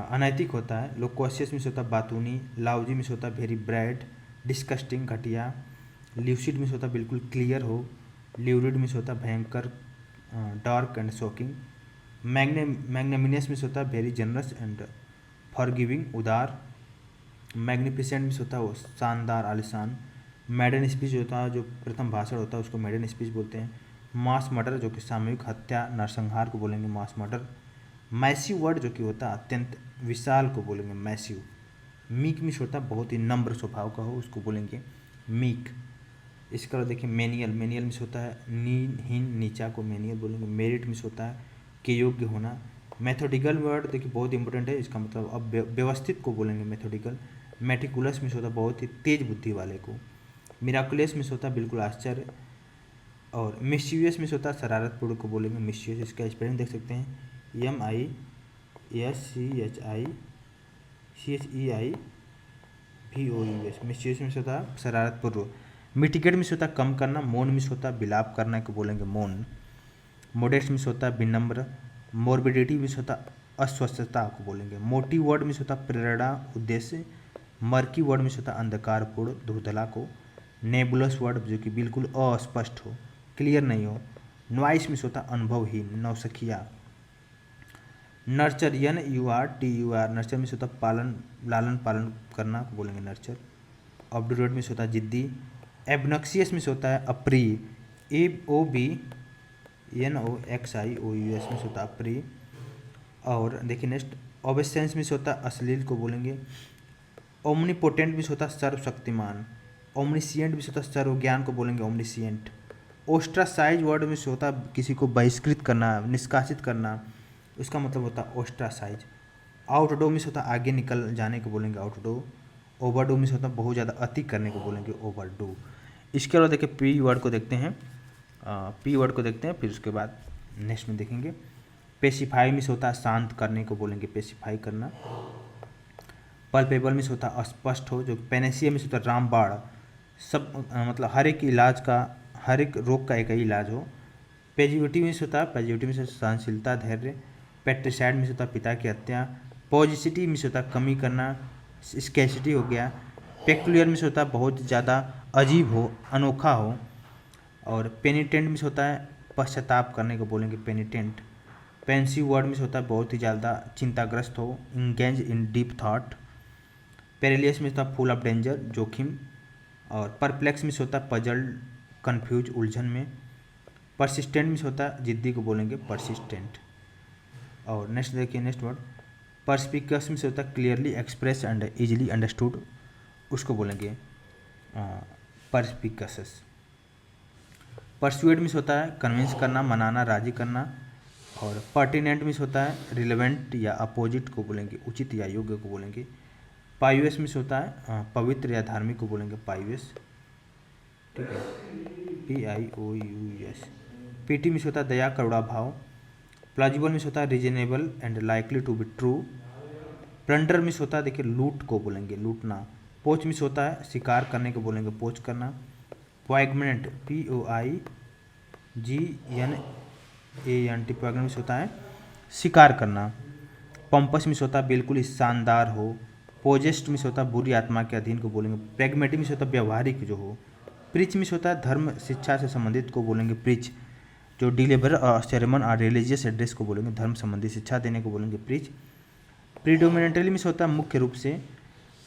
अनैतिक होता है। लोक्वासियस मीन्स होता है बातूनी। लाउजी मीन्स होता है वेरी ब्राइट डिस्कस्टिंग घटिया। ल्यूसिड मीन्स होता है बिल्कुल क्लियर हो। ल्यूरिड मीन्स होता है भयंकर डार्क एंड शॉकिंग। मैग्नामिनियस मीन्स होता है वेरी जनरस एंड फॉरगिविंग उदार। मैग्निफिसेंट मीन्स होता है शानदार आलिशान। मैडन स्पीच होता है जो प्रथम भाषण होता है उसको मैडन स्पीच बोलते हैं। मास मर्डर जो कि सामूहिक हत्या नरसंहार को बोलेंगे मास मर्डर। मैसिव वर्ड जो कि होता है अत्यंत विशाल को बोलेंगे मैसिव। मीक मीन्स होता है बहुत ही नम्र स्वभाव का हो, उसको बोलेंगे मीक। इसके बाद देखिए मेनियल मीन्स होता है हीन नीचा को मेनियल बोलेंगे। मेरिट मीन्स होता है के योग्य होना। मेथोडिकल वर्ड देखिए बहुत इंपॉर्टेंट है, इसका मतलब अब व्यवस्थित को बोलेंगे मेथोडिकल। मेटिकुलस मीन्स होता है बहुत ही तेज बुद्धि वाले को। मिराकुलस मीन्स होता है बिल्कुल आश्चर्य। और मिस्चीवियस मीन्स होता है शरारतपूर्ण को बोलेंगे मिस्चीवियस। इसका स्पेलिंग देख सकते हैं MISCHEIVOUS। मिस्चीवियस मीन्स होता है शरारतपूर्ण। मिटिगेट मीन्स होता है कम करना। मौन मीन्स होता है विलाप करना को बोलेंगे मौन। मोडेस्ट मीन्स होता है विनम्र। मोर्बिडिटी मीन्स होता है अस्वस्थता को बोलेंगे। मोटिव वर्ड मीन्स होता है प्रेरणा उद्देश्य। मर्की वर्ड मीन्स होता है अंधकारपूर्ण धुंधला को। नेबुलस वर्ड जो कि बिल्कुल अस्पष्ट हो क्लियर नहीं हो। नॉइस मीन्स होता है अनुभवहीन नौसखिया। नर्चर NURTUR नर्चर मीन्स होता है लालन पालन करना को बोलेंगे नर्चर। ऑब्डुरेट मीन्स होता है जिद्दी। एबनक्सियस मीन्स होता है अप्रिय AOBNOXIOUS मीन्स होता है अप्रिय। और देखिए नेक्स्ट ओबेसेंस मीन्स होता है अश्लील को बोलेंगे। ओमनीपोटेंट मीन्स होता है सर्वशक्तिमान। ओमनीसिएंट मीन्स होता है सर्वज्ञान को बोलेंगे ओमनीसिएंट। ओस्ट्रासाइज वर्ड मीन्स होता है किसी को बहिष्कृत करना निष्कासित करना, उसका मतलब होता है ओस्ट्रासाइज। आउटडो मीन्स होता है आगे निकल जाने को बोलेंगे आउटडो। ओवरडो मीन्स होता है बहुत ज़्यादा अति करने को बोलेंगे ओवरडो। इसके अलावा देखिए पी वर्ड को देखते हैं फिर उसके बाद नेक्स्ट में देखेंगे। पेसिफाई मीन्स होता है शांत करने को बोलेंगे पेसिफाई करना। पल्पेबल मीन्स होता है स्पष्ट हो। जो पेनेसिया मीन्स होता है रामबाण सब मतलब हर एक रोग का एक ही इलाज हो। पॉजिटिव मीन्स होता है सहनशीलता धैर्य। पेट्रिसाइड मीन्स होता है पिता की हत्या। पॉजिटिव मीन्स होता है कमी करना स्कैसिटी हो गया। पेक्युलियर मीन्स होता है बहुत ज़्यादा अजीब हो अनोखा हो। और पेनिटेंट मीन्स होता है पश्चाताप करने को बोलेंगे पेनिटेंट। पेंसिव वर्ड मीन्स होता है बहुत ही ज़्यादा चिंताग्रस्त हो engage in deep thought. Perilous means होता है फुल ऑफ डेंजर जोखिम। और परप्लेक्स मीन्स होता है पजल्ड कन्फ्यूज उलझन में। परसिस्टेंट मीन्स होता है जिद्दी को बोलेंगे परसिस्टेंट। और नेक्स्ट देखिए नेक्स्ट वर्ड परस्पिकस मीन्स होता है clearly express and easily understood, उसको बोलेंगे परस्पिकस। परसुएड मीन्स होता है कन्विंस करना मनाना राजी करना। और पर्टिनेंट मीन्स होता है रिलेवेंट या अपोजिट को बोलेंगे उचित या योग्य को बोलेंगे। पाइवस मीन्स होता है पवित्र या धार्मिक को बोलेंगे पाइवस, ठीक है PIOUS। पीटी मीन्स होता है दया करुणा भाव। प्लाजिबल मीन्स होता है reasonable and likely to be true. Plunder means होता है देखिए लूट को बोलेंगे लूटना। पोच मिस होता है शिकार करने को बोलेंगे पोच करना। पॉइगनेंट POIGNANT पॉइगनेंट मिस होता है शिकार करना। पंपस मिस होता है बिल्कुल ही शानदार हो। पोजेस्ट मिस होता है बुरी आत्मा के अधीन को बोलेंगे। प्रेगमेटिक मिस होता है व्यवहारिक जो हो। प्रीच मिस होता है धर्म शिक्षा से संबंधित को बोलेंगे प्रीच। जो डिलीवर सेरेमन और रिलीजियस एड्रेस को बोलेंगे धर्म संबंधी शिक्षा देने को बोलेंगे प्रीच। प्रीडोमिनेंटली मिस होता है मुख्य रूप से।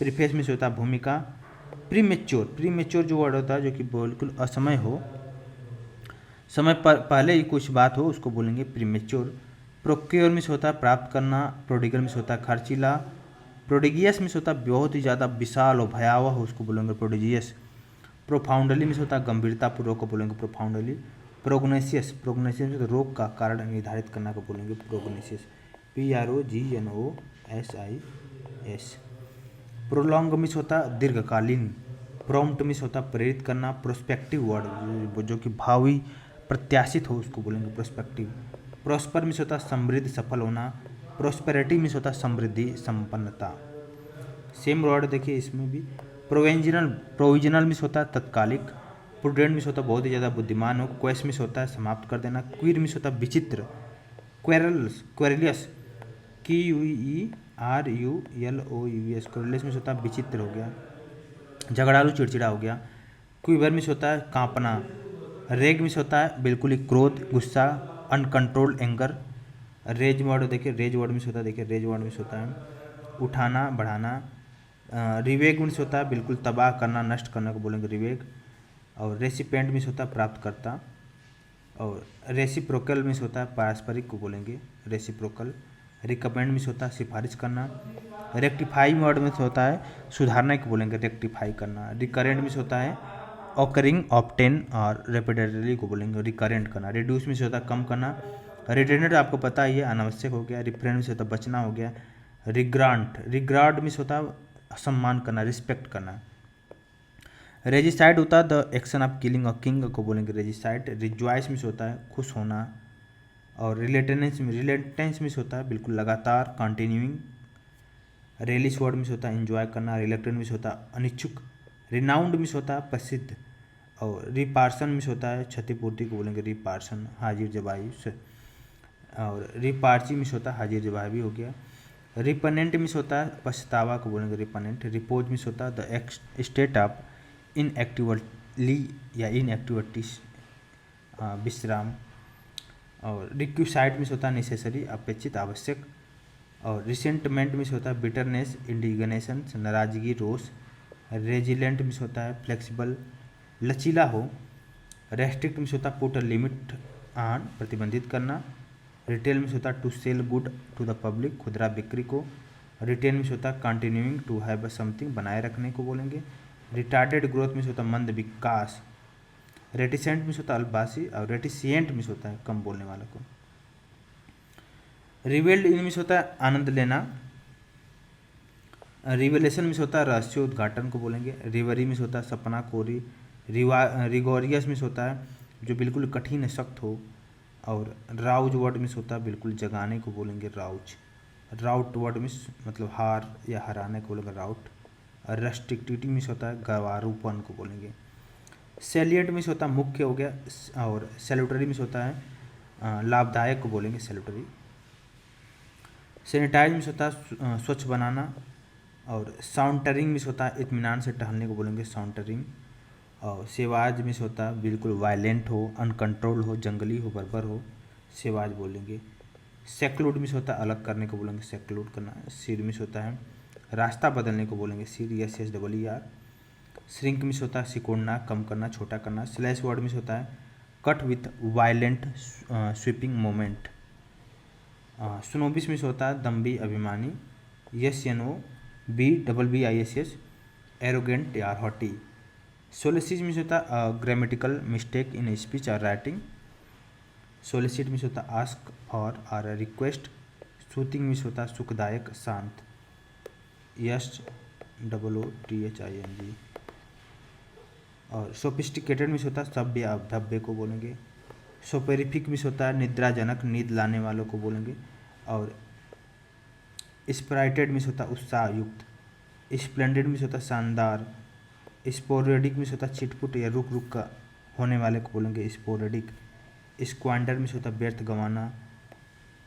प्रीफेस मिस होता है भूमिका। प्रीमेच्योर जो वर्ड होता है जो कि बिल्कुल असमय हो, समय पर पहले ही कुछ बात हो उसको बोलेंगे प्रीमेच्योर। प्रोक्योर मिस होता है प्राप्त करना। प्रोडिगल मिस होता है खर्चीला। प्रोडिगियस मिस होता है बहुत ही ज़्यादा विशाल हो भयावह हो उसको बोलेंगे प्रोडिजियस। प्रोफाउंडली मिस होता है गंभीरतापूर्वक को बोलेंगे प्रोफाउंडली। प्रोग्नोसियस मिस होता है रोग का कारण निर्धारित करना को बोलेंगे प्रोग्नोसियस। PROGNOSIS। प्रोलॉन्ग मिस होता है दीर्घकालीन। प्रॉम्प्ट मिस होता है प्रेरित करना। प्रोस्पेक्टिव वर्ड जो कि भावी प्रत्याशित हो उसको बोलेंगे प्रोस्पेक्टिव। प्रॉस्पर मिस होता है समृद्ध सफल होना। प्रोस्पेरिटी मिस होता है समृद्धि संपन्नता। सेम वर्ड देखिए इसमें भी। प्रोविजनल मिस होता है तत्कालिक। प्रूडेंट मिस होता है बहुत ही ज़्यादा बुद्धिमान हो। क्वेस मिस होता है समाप्त कर देना। क्वीर मिस होता है विचित्र। क्वेरलियस QUERULOUS क्वेरलियस मिस होता है विचित्र हो गया, झगड़ालू चिड़चिड़ा हो गया। क्विवर मिस होता है कांपना। रेग मिस होता है बिल्कुल ही क्रोध गुस्सा अनकंट्रोल्ड एंगर। रेज वर्ड देखिए रेज वर्ड मिस होता है उठाना बढ़ाना। रिवेग मिस होता है बिल्कुल तबाह करना नष्ट करना को बोलेंगे रिवेग। और रेसिपेंट मिस होता है प्राप्तकर्ता। और रेसिप्रोकल मिस होता है पारस्परिक को बोलेंगे रेसिप्रोकल। रिकमेंड मिस होता है सिफारिश करना। रेक्टिफाई वर्ड मिस होता है सुधारने को बोलेंगे रेक्टिफाई करना। रिकरेंट मिस होता है ऑकरिंग ऑप्टेन और रेपिडेटली को बोलेंगे रिकरेंट करना। रिड्यूस मिस होता है कम करना। रिटेनेड आपको पता ही है अनावश्यक हो गया। रिफ्रेन मिस होता है बचना हो गया। रिग्रार्ड मिस होता है सम्मान करना रिस्पेक्ट करना। रेजिसाइड होता है the action of killing a king को बोलेंगे रेजिसाइड। रिजॉइस मिस होता है खुश होना। और रिलेटेंस मिस होता है बिल्कुल लगातार कंटिन्यूइंग। रेलिस वर्ड मिस होता है एंजॉय करना। रिलेक्टेंट मिस होता है अनिच्छुक। रिनाउंड मिस होता है प्रसिद्ध। और रिपार्सन मिस होता है क्षतिपूर्ति को बोलेंगे रिपार्सन हाजिर जवाबी से। और रिपार्ची मिस होता है हाजिर जवाबी हो गया। रिपनेंट मिस होता है पछतावा को बोलेंगे रिपनेंट। रिपोज मिस होता है द स्टेट ऑफ इनएक्टिवली या इनएक्टिविटीज विश्राम। और रिक्विसाइड मिस होता है नेसेसरी अपेक्षित आवश्यक। और रिसेंटमेंट मिस होता है बिटरनेस इंडिग्नेशन नाराजगी रोष। रेजिलेंट मिस होता है फ्लेक्सिबल लचीला हो। रेस्ट्रिक्ट मिस होता है पुट लिमिट ऑन प्रतिबंधित करना। रिटेल मिस होता है to sell good to the public खुदरा बिक्री को। रिटेन मिस होता है कंटिन्यूइंग टू हैव समथिंग बनाए रखने को बोलेंगे। रिटार्डेड ग्रोथ मिस होता है मंद विकास। रेटिसेंट मिस होता है अल्पभाषी। और रेटिसिएंट मिस होता है कम बोलने वालों को। रिवेल्ड इन मिस होता है आनंद लेना। रिवेलेशन मिस होता है रहस्य उद्घाटन को बोलेंगे। रिवरी मिस होता है सपना कोरी। रिगोरियस मिस होता है जो बिल्कुल कठिन सख्त हो। और राउज वर्ड मिस होता है बिल्कुल जगाने को बोलेंगे राउज। राउट वर्ड मिस मतलब हार या हराने को बोलेंगे राउट। और रेस्ट्रिक्टिविटी मिस होता है गवारूपन को बोलेंगे। सेलिएंट मिस होता है मुख्य हो गया। और सैल्यूटरी मिस होता है लाभदायक को बोलेंगे सैल्यूटरी। सैनिटाइज मिस होता है स्वच्छ बनाना। और साउंटरिंग मिस होता है इत्मीनान से टहलने को बोलेंगे साउंटरिंग। और सेवाज मिस होता है बिल्कुल वायलेंट हो अनकंट्रोल हो जंगली हो बर्बर हो सेवाज बोलेंगे। सेक्लूड मिस होता है अलग करने को बोलेंगे सेक्लूड करना। सिर मिस होता है रास्ता बदलने को बोलेंगे सिर SSER। श्रिंक मिस होता है सिकोड़ना कम करना छोटा करना। स्लैश वर्ड मिस होता है cut with violent sweeping moment. Snobbish means होता है दम्भी अभिमानी SNOBBISS एरोगेंट या हॉटी। सोलिसिट मिस होता है ग्रामेटिकल मिस्टेक इन स्पीच और राइटिंग। सोलिसिट मिस होता है आस्क फॉर और रिक्वेस्ट। सूथिंग मिस होता है सुखदायक शांत SOOTHING। और सोफिस्टिकेटेड मिस होता है सभ्य अभव्य को बोलेंगे। सोपेरिफिक मिस होता है निद्राजनक नींद लाने वालों को बोलेंगे। और स्प्राइटेड मिस होता है उत्साह युक्त। स्प्लेंडेड मीन्स होता है शानदार। स्पोरेडिक मीन्स होता है छिटपुट या रुक रुक का होने वाले को बोलेंगे स्पोरेडिक। स्क्वांडर मीन्स होता है व्यर्थ गंवाना।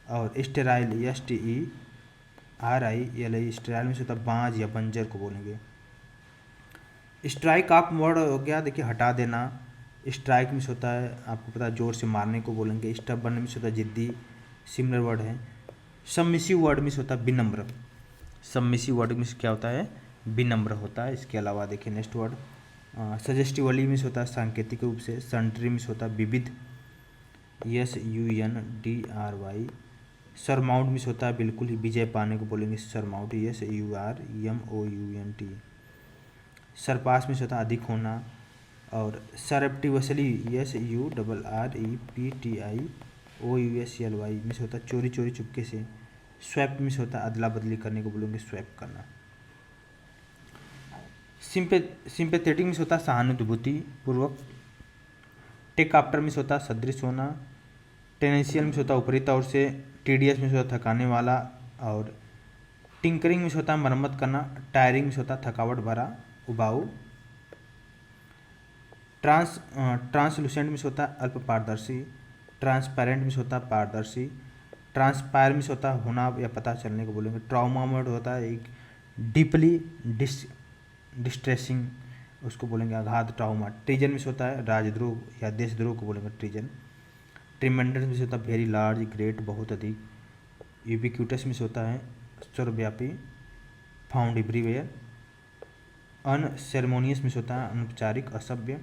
और स्टेराइल STERILE स्टेराइल मीन्स होता है बांझ या बंजर को बोलेंगे। स्ट्राइक ऑफ वर्ड हो गया, देखिए हटा देना। स्ट्राइक मीन्स होता है आपको पता है जोर से मारने को बोलेंगे। स्टबर्न मीन्स होता है जिद्दी, सिमिलर वर्ड है। सबमिसिव वर्ड मीन्स होता है विनम्र। सबमिसिव वर्ड मीन्स क्या होता है, विनम्र होता है। इसके अलावा देखिए नेक्स्ट वर्ड सजेस्टिवली मीन्स होता है सांकेतिक रूप से। सन्ट्री मीन्स होता है विविध, SUNDRY। सरमाउंट मीन्स होता है बिल्कुल ही विजय पाने को बोलेंगे सरमाउंट, SURMOUNT। सरपास मीन्स होता है अधिक होना। और सरप्टिवसली SURREPTIOUSLY मीन्स होता है चोरी चोरी चुपके से। स्वैप मीन्स होता है अदला बदली करने को बोलेंगे स्वैप करना। सिंपैथेटिक मीन्स होता है सहानुभूति पूर्वक। टेक आफ्टर मीन्स होता है सदृश होना। टेनेंशियल मीन्स होता है ऊपरी तौर से। टीडियस मीन्स होता है थकाने वाला। और टिंकरिंग मीन्स होता है मरम्मत करना। टायरिंग मीन्स होता है थकावट भरा, उबाऊ। ट्रांसलूसेंट मीन्स होता है अल्प पारदर्शी। ट्रांसपेरेंट मीन्स होता है पारदर्शी। ट्रांसपायर मीन्स होता है होना या पता चलने को बोलेंगे। ट्रॉमा वर्ड होता है एक डीपली डिस्ट्रेसिंग, उसको बोलेंगे आघात, ट्राउमा। ट्रीजन मीन्स होता है राजद्रोह या देशद्रोह को बोलेंगे ट्रीजन। ट्रिमेंडस मीन्स होता है वेरी लार्ज, ग्रेट, बहुत अधिक। यूबिक्यूटस मीन्स होता है सर्वव्यापी, फाउंड एवरीवेयर। अनसेरेमोनियस मीन्स होता है अनौपचारिक, असभ्य।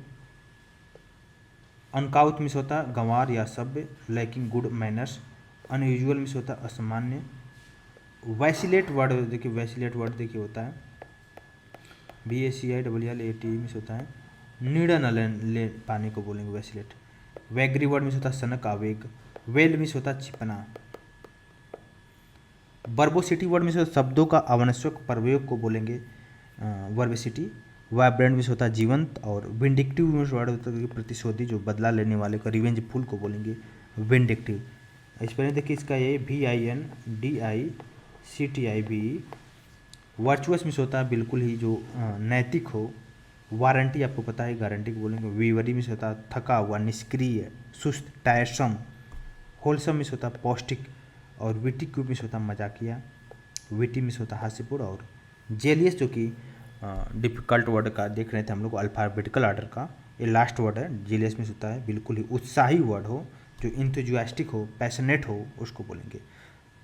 अनकाउथ मीन्स होता है गंवार या सभ्य, lacking good manners. Unusual means होता है असामान्य। वैसिलेट वर्ड देखिए, वैसिलेट वर्ड देखिए होता है VACILLATE मीन्स होता है निर्णय न ले पाने को बोलेंगे वैसिलेट। वैग्री वर्ड मीन्स होता है सनक, आवेग। वेल मीन्स होता है छिपना। वर्बोसिटी वर्ड मीन्स होता है शब्दों का अनावश्यक प्रयोग को बोलेंगे वर्बोसिटी। वाइब्रेंट मीन्स होता है जीवंत। और विंडिक्टिव मीन्स वर्ड होता है प्रतिशोधी, जो बदला लेने वाले को, रिवेंजफुल को बोलेंगे विंडिक्टिव। इस पर देखिए इसका ये VINDICTIVE। वर्चुअस मीन्स होता है बिल्कुल ही जो नैतिक हो। वारंटी आपको पता है गारंटी को बोलेंगे। वीवरी मीन्स होता है थका हुआ, निष्क्रिय, सुस्त, टायरसम। होलसम मीन्स होता है पौष्टिक। और विटी क्यूब मीन्स होता है मजाकिया। विटी मीन्स होता है हास्यपूर्ण। और जेलियस जो कि डिफिकल्ट वर्ड का देख रहे थे हम लोग अल्फ़ाबेटिकल ऑर्डर का, ये लास्ट वर्ड है। जेलियस मीन्स होता है बिल्कुल ही उत्साही वर्ड हो, जो इंथुजियास्टिक हो, पैशनेट हो, उसको बोलेंगे।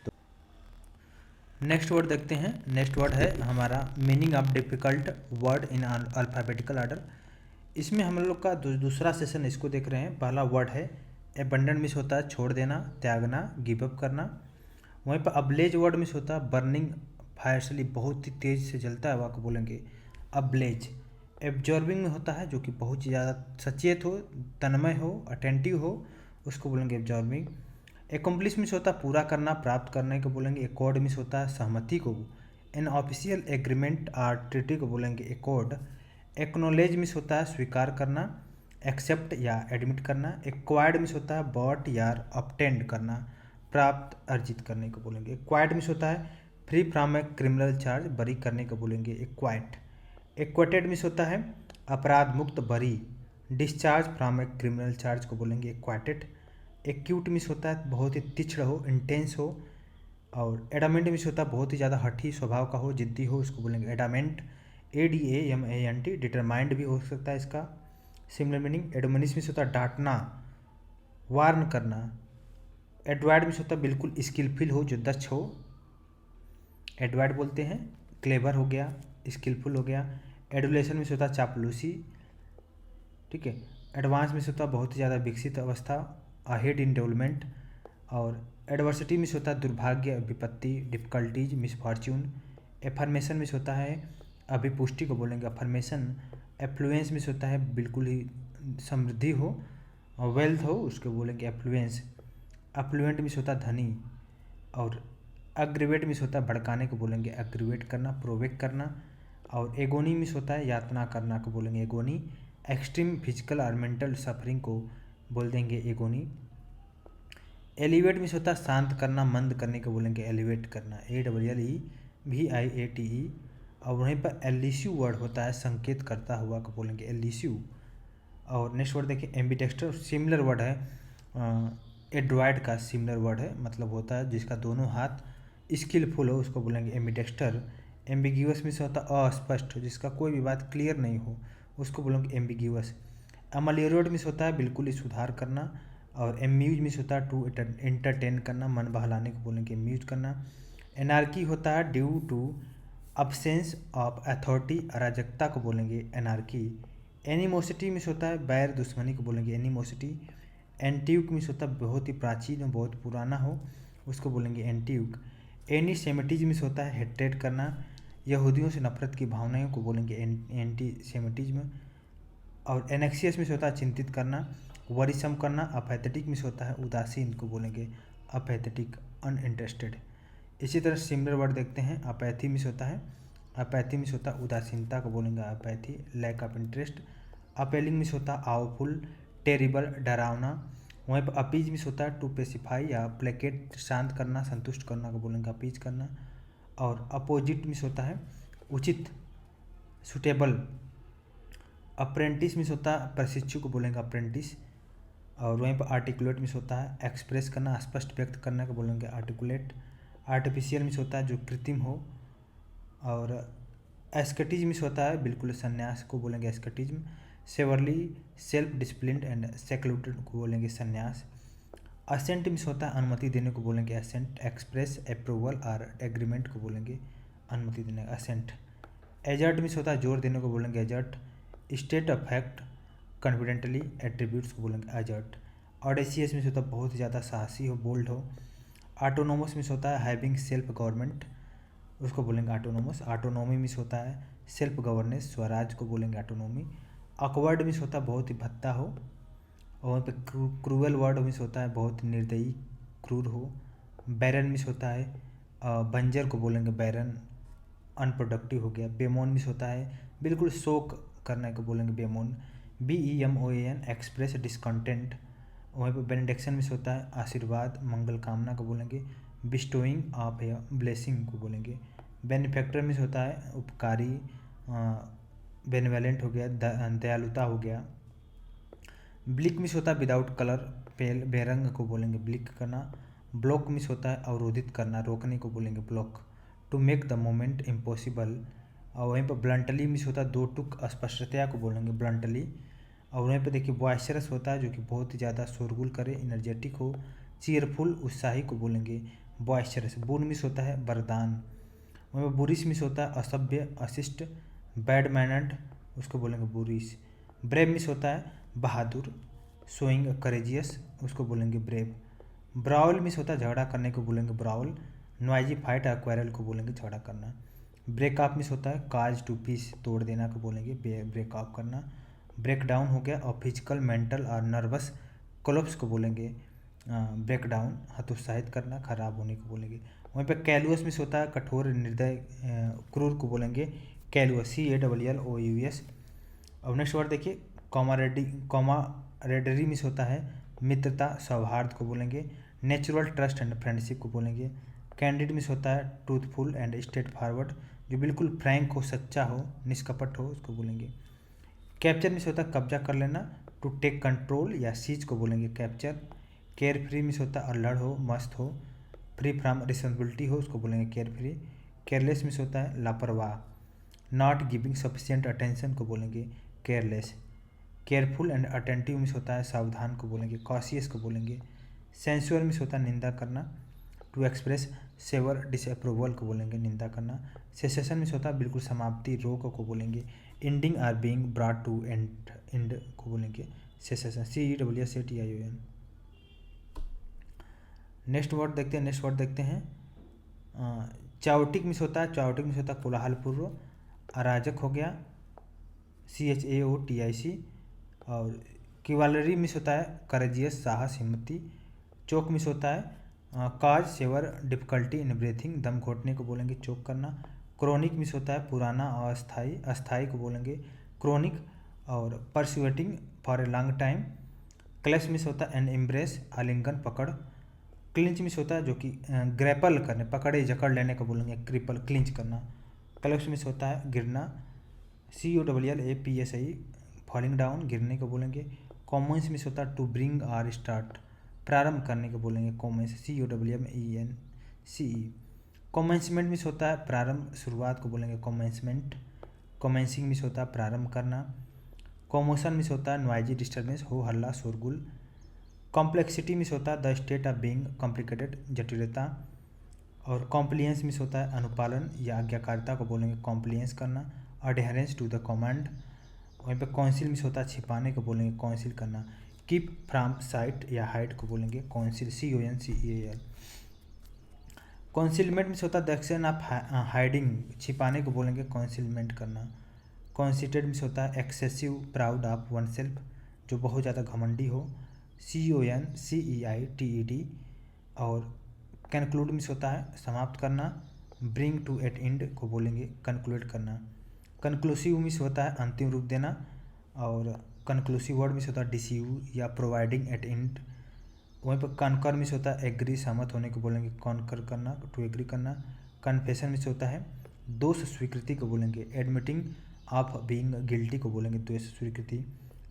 तो नेक्स्ट वर्ड देखते हैं। नेक्स्ट वर्ड है हमारा meaning of difficult word in alphabetical order. इसमें हम लोग का दूसरा सेशन इसको देख रहे हैं। पहला वर्ड है एबंडेंट मीन्स होता है छोड़ देना, त्यागना, गिव अप करना। वहीं पर अब्लेज वर्ड मीन्स होता है बर्निंग फायरसली, बहुत ही तेज़ से जलता है वह को बोलेंगे अब्लेज। एब्जॉर्बिंग में होता है जो कि बहुत ही ज़्यादा सचेत हो, तन्मय हो, अटेंटिव हो, उसको बोलेंगे एब्जॉर्बिंग। एकम्प्लिश मीन्स होता है पूरा करना, प्राप्त करने को बोलेंगे एकॉर्ड मीन्स होता है सहमति को। An official agreement or treaty को बोलेंगे एकॉर्ड। एक्नोलेज मीन्स होता है स्वीकार करना, एक्सेप्ट या एडमिट करना। एक्वायर्ड मीन्स होता है बॉट या ऑब्टेंड करना, प्राप्त अर्जित करने को बोलेंगे। एक्वायर्ड मीन्स होता है free from a criminal charge, बरी करने को बोलेंगे एक्वाइट। एक्वेटेड मीन्स होता है अपराध मुक्त, बरी। Discharge from a criminal charge को बोलेंगे एक्वाइटेड। एक्यूट मीन्स होता है बहुत ही तीक्ष्ण हो, इंटेंस हो। और एडामेंट मीन्स होता है बहुत ही ज़्यादा हठी स्वभाव का हो, जिद्दी हो, उसको बोलेंगे एडामेंट। ADAMANT डिटरमाइंड भी हो सकता है इसका सिमिलर मीनिंग। एडमोनिश मीन्स होता है डांटना, वार्न करना। एडवाइड मीन्स होता है बिल्कुल स्किलफुल हो, जो दक्ष हो, एडवाइड बोलते हैं। क्लेवर हो गया, स्किलफुल हो गया। एडुलेशन मीन्स होता है चापलूसी, ठीक है। एडवांस मीन्स होता है बहुत ही ज़्यादा विकसित अवस्था, अहेड इन डेवलपमेंट। और एडवर्सिटी मीन्स होता है दुर्भाग्य, विपत्ति, डिफिकल्टीज, मिसफॉर्च्यून। एफर्मेशन मीन्स होता है अभिपुष्टि को बोलेंगे अफर्मेशन। एफ्लुएंस मीन्स होता है बिल्कुल ही समृद्धि हो और वेल्थ हो, उसको बोलेंगे एफ्लुएंस। अफ्लुएंट मीन्स होता है धनी। और अग्रीवेट मीन्स होता है भड़काने को बोलेंगे अग्रीवेट करना, प्रोवेक करना। और एगोनी मीन्स होता है यातना करना को बोलेंगे एगोनी। एक्सट्रीम फिजिकल और मेंटल सफरिंग को बोल देंगे एगोनी। एलिवेट मीन्स होता है शांत करना, मंद करने को बोलेंगे एलिवेट करना, ALLEVIATE। और वहीं पर एलिसिव वर्ड होता है संकेत करता हुआ को बोलेंगे एलिसिव। और नेक्स्ट वर्ड देखिए एम्बीडेक्स्टर, सिमिलर वर्ड है एड्रॉयड का सिमिलर वर्ड है, मतलब होता है जिसका दोनों हाथ स्किलफुल हो उसको बोलेंगे एम्बीडेक्स्टर। एम्बिग्यूअस मीन्स होता है अस्पष्ट, जिसका कोई भी बात क्लियर नहीं हो उसको बोलेंगे एम्बिग्यूअस। अमेलियोरेट मीन्स होता है बिल्कुल ही सुधार करना। और एम्यूज मीन्स होता है टू एंटरटेन करना, मन बहलाने को बोलेंगे एम्यूज करना। एनार्की होता है due to absence of authority, अराजकता को बोलेंगे एनार्की। एनिमोसिटी मीन्स होता है बैर दुश्मनी को बोलेंगे एनिमोसिटी। एंटीक मीन्स होता है बहुत ही प्राचीन और बहुत पुराना हो उसको बोलेंगे एंटीक। एनी सेमेटिज्म मीन्स होता है हेट्रेट करना, यहूदियों से नफरत की भावनाओं को बोलेंगे एंटी सेमेटिज्म। और एनेक्सियस मीन्स होता है चिंतित करना, वरिसम करना। अपैथेटिक मीन्स होता है उदासीन को बोलेंगे अपैथेटिक, अनइंटरेस्टेड। इसी तरह सिमिलर वर्ड देखते हैं अपैथी मीन्स होता है, अपैथी मीन्स होता है उदासीनता को बोलेंगे apathy, lack of interest. Appalling means होता है आवफुल, टेरिबल, डरावना। वहीं पर अपीज मीन्स होता है टू पेसिफाई या प्लेकेट, शांत करना, संतुष्ट करना को बोलेंगे अपीज करना। और अपोजिट मीन्स होता है उचित, सुटेबल। अप्रेंटिस मीन्स होता है प्रशिक्षु को बोलेंगे अप्रेंटिस। और वहीं पर आर्टिकुलेट मीन्स होता है एक्सप्रेस करना, स्पष्ट व्यक्त करने को बोलेंगे आर्टिकुलेट। आर्टिफिशियल मीन्स होता है जो कृत्रिम हो। और एस्केटिज्म मीन्स होता है बिल्कुल संन्यास को बोलेंगे asceticism. Severely, self disciplined and secluded को बोलेंगे संन्यास। असेंट मीन्स होता है अनुमति देने को बोलेंगे असेंट। एक्सप्रेस अप्रूवल और एग्रीमेंट को बोलेंगे अनुमति देने का असेंट। एजर्ट मीन्स होता है जोर देने को बोलेंगे assert. State of fact confidently, attributes को बोलेंगे एजर्ट। ऑडेसियस मीन्स होता है बहुत ज़्यादा साहसी हो, बोल्ड हो। ऑटोनोमस मीन्स होता है हैविंग सेल्फ गवर्नमेंट, उसको बोलेंगे ऑटोनोमस। ऑटोनोमी मीन्स होता है सेल्फ गवर्नेंस, स्वराज को बोलेंगे ऑटोनोमी। अकवर्ड मीन्स होता है बहुत ही भद्दा हो। और वहाँ पे क्रूअल वर्ड मीन्स होता है बहुत निर्दयी, क्रूर हो। बैरन मीन्स होता है बंजर को बोलेंगे बैरन, अनप्रोडक्टिव हो गया। बेमोन मीन्स होता है बिल्कुल शोक करने को बोलेंगे बेमोन। BEMOAN express discontent. वहीं पर बेनेडिक्शन मीन्स होता है आशीर्वाद, मंगल कामना को बोलेंगे। बिस्टोइंग ऑफ या ब्लेसिंग को बोलेंगे। बेनिफैक्टर मीन्स होता है उपकारी, बेनिवलेंट हो गया, दयालुता हो गया। ब्लिक मीन्स होता है विदाउट कलर, पेल, बेरंग को बोलेंगे ब्लिक करना। ब्लॉक मीन्स होता है अवरोधित करना, रोकने को बोलेंगे block. To make the moment impossible. और वहीं पर ब्लंटली मीन्स होता है दो टुक स्पष्टता को बोलेंगे ब्लंटली। और वहीं पर देखिए बॉयस्चरस होता है जो कि बहुत ही ज़्यादा शोरगुल करे, एनर्जेटिक हो। चीयरफुल, उत्साही को बोलेंगे बॉयस्चरस। बुन मीन्स होता है वरदान। वहीं पर बुरिश मीन्स होता है असभ्य, अशिष्ट, बैड मैनर्ड, उसको बोलेंगे बुरिश। ब्रेव मीन्स होता है बहादुर, शोइंग करेजियस, उसको बोलेंगे ब्रेव। ब्राउल मीन्स होता है झगड़ा करने को बोलेंगे ब्राउल। नॉइजी फाइट और क्वेरल को बोलेंगे झगड़ा करना। ब्रेक ऑफ मीन्स होता है काज टू पीस, तोड़ देना को बोलेंगे ब्रेक ऑफ करना। ब्रेक डाउन हो गया। और फिजिकल, मेंटल और नर्वस कोलप्स को बोलेंगे ब्रेक डाउन, हतोत्साहित करना, खराब होने को बोलेंगे। वहीं पर कैलुअस मीन्स होता है कठोर, निर्दय, क्रूर को बोलेंगे कैलुअस, CALLOUS। अब नेक्स्ट वर्ड देखिए कॉमारेडरी मीन्स होता है मित्रता, सौहार्द को बोलेंगे। नेचुरल, ट्रस्ट एंड फ्रेंडशिप को बोलेंगे। कैंडिड मीन्स होता है ट्रूथफुल एंड स्ट्रेट फॉरवर्ड, जो बिल्कुल फ्रैंक हो, सच्चा हो, निष्कपट हो, उसको बोलेंगे। कैप्चर मीन्स होता है कब्जा कर लेना, टू टेक कंट्रोल या सीज को बोलेंगे कैप्चर। केयर फ्री मीन्स होता है अल्हड़ हो, मस्त हो, फ्री फ्रॉम रिस्पॉन्सिबिलिटी हो, उसको बोलेंगे केयर फ्री। केयरलेस मीन्स होता है लापरवाह, नॉट गिविंग सफिशिएंट अटेंशन को बोलेंगे careless. Careful and attentive means होता है सावधान को बोलेंगे कॉशियस को बोलेंगे। सेंसुअल मीन्स होता है निंदा करना, टू एक्सप्रेस सेवर डिसअप्रूवल को बोलेंगे निंदा करना। सेसेशन मीन्स होता है बिल्कुल समाप्ति, रोक को बोलेंगे। Ending or being brought to end को बोलेंगे सेसेशन, CEWSATION। नेक्स्ट वर्ड देखते हैं चाउटिक मीन्स होता है, चाउटिक मीन्स होता है कोलाहलपूर्व, अराजक हो गया, CHAOTIC। और किवालरी मीन्स होता है करेजियस, साहस, हिम्मती। चोक मीन्स होता है काज, सेवर, डिफिकल्टी इन ब्रीथिंग, दम घोटने को बोलेंगे चोक करना। क्रोनिक मीन्स होता है पुराना, अस्थाई, अस्थाई को बोलेंगे क्रोनिक। और persisting for a long time. Clutch means होता है एन एम्ब्रेस, आलिंगन, पकड़। क्लिंच मीन्स होता है जो कि ग्रैपल करने, पकड़े जकड़ लेने को बोलेंगे क्रिपल, क्लिंच करना। कलेप्स मिस होता है गिरना, COLLAPSI फॉलिंग डाउन, गिरने को बोलेंगे। कॉमेंस मिस होता है टू ब्रिंग आर स्टार्ट, प्रारंभ करने को बोलेंगे कॉमेंस, COMMENCE। कॉमेंसमेंट मिस होता है प्रारंभ, शुरुआत को बोलेंगे कॉमेंसमेंट। कॉमेंसिंग मिस होता है प्रारंभ करना। कॉमोशन मिस होता है नॉइजी डिस्टर्बेंस, हो हल्ला शोरगुल। कॉम्प्लेक्सिटी मिस होता है the state of being complicated, जटिलता। और कॉम्प्लियंस मिस होता है अनुपालन या आज्ञाकारिता को बोलेंगे कॉम्प्लियंस करना। अडेहरेंस टू द कमांड। वहीं पे काउंसिल मिस होता है छिपाने को बोलेंगे काउंसिल करना। कीप फ्रॉम साइट या हाइड को बोलेंगे काउंसिल, CONCEAL। कॉन्सिलमेंट मिस होता है द एक्शन ऑफ हाइडिंग, छिपाने को बोलेंगे कॉन्सिलमेंट करना। कॉन्सिटेड मिस होता है excessive proud of one self, जो बहुत ज़्यादा घमंडी हो, CONCEITED। और कंक्लूड मिस होता है समाप्त करना, ब्रिंग टू एट एंड को बोलेंगे कंक्लूड करना। कंक्लूसिव मिस होता है अंतिम रूप देना। और कंक्लूसिव वर्ड मिस होता है डिसीव या प्रोवाइडिंग एट एंड। वहीं पर कॉन्कर मिस होता है एग्री, सहमत होने को बोलेंगे कॉन्कर करना, टू एग्री करना। कन्फेशन मिस होता है दोष स्वीकृति को बोलेंगे एडमिटिंग ऑफ बीइंग गिल्टी को बोलेंगे दोष स्वीकृति।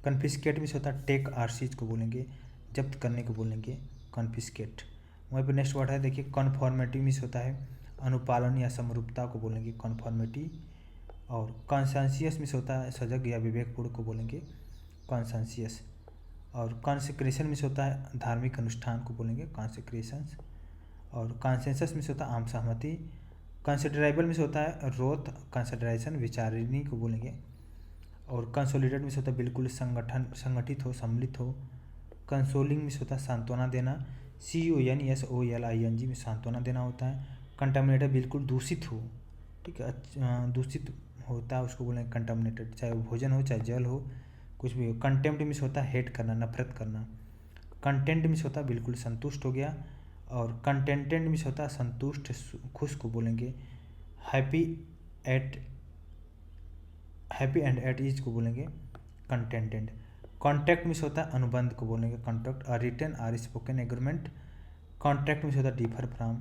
कन्फिस्केट मिस होता है टेक आर सीज को बोलेंगे जब्त करने को बोलेंगे कन्फिस्केट। वहीं पर नेक्स्ट वर्ड है देखिए कॉन्फॉर्मिटी मिस होता है अनुपालन या समरूपता को बोलेंगे कॉन्फॉर्मिटी। और कॉन्सेंसियस मिस होता है सजग या विवेकपूर्ण को बोलेंगे कॉन्सेंसियस। और कॉन्सेक्रेशन मिस होता है धार्मिक अनुष्ठान को बोलेंगे कॉन्सेक्रेशंस। और कॉन्सेंसस मिस होता है आम सहमति। कंसिडरेबल मिस होता है रोथ कंसिडरेशन, विचारणीय को बोलेंगे। और कंसोलिडेट मिस होता है बिल्कुल संगठित हो, सम्मिलित हो। कंसोलिंग मिस होता है सांत्वना देना, CONSOLING में सांत्वना देना होता है। कंटामिनेटेड बिल्कुल दूषित हो, ठीक है, दूषित होता है उसको बोलेंगे कंटामिनेटेड, चाहे वो भोजन हो चाहे जल हो कुछ भी हो। कंटेम्प्ट मिस होता है हेट करना, नफरत करना। कंटेंट मिस होता है बिल्कुल संतुष्ट हो गया। और कंटेंटेड मिस होता है संतुष्ट खुश को बोलेंगे हैप्पी एंड एट ईज को बोलेंगे कंटेंटेड। कॉन्ट्रैक्ट मिस होता है अनुबंध को बोलेंगे कॉन्ट्रैक्ट। और रिटन और स्पोकन एग्रीमेंट। कॉन्ट्रैक्ट मिस होता है डिफर फ्रॉम,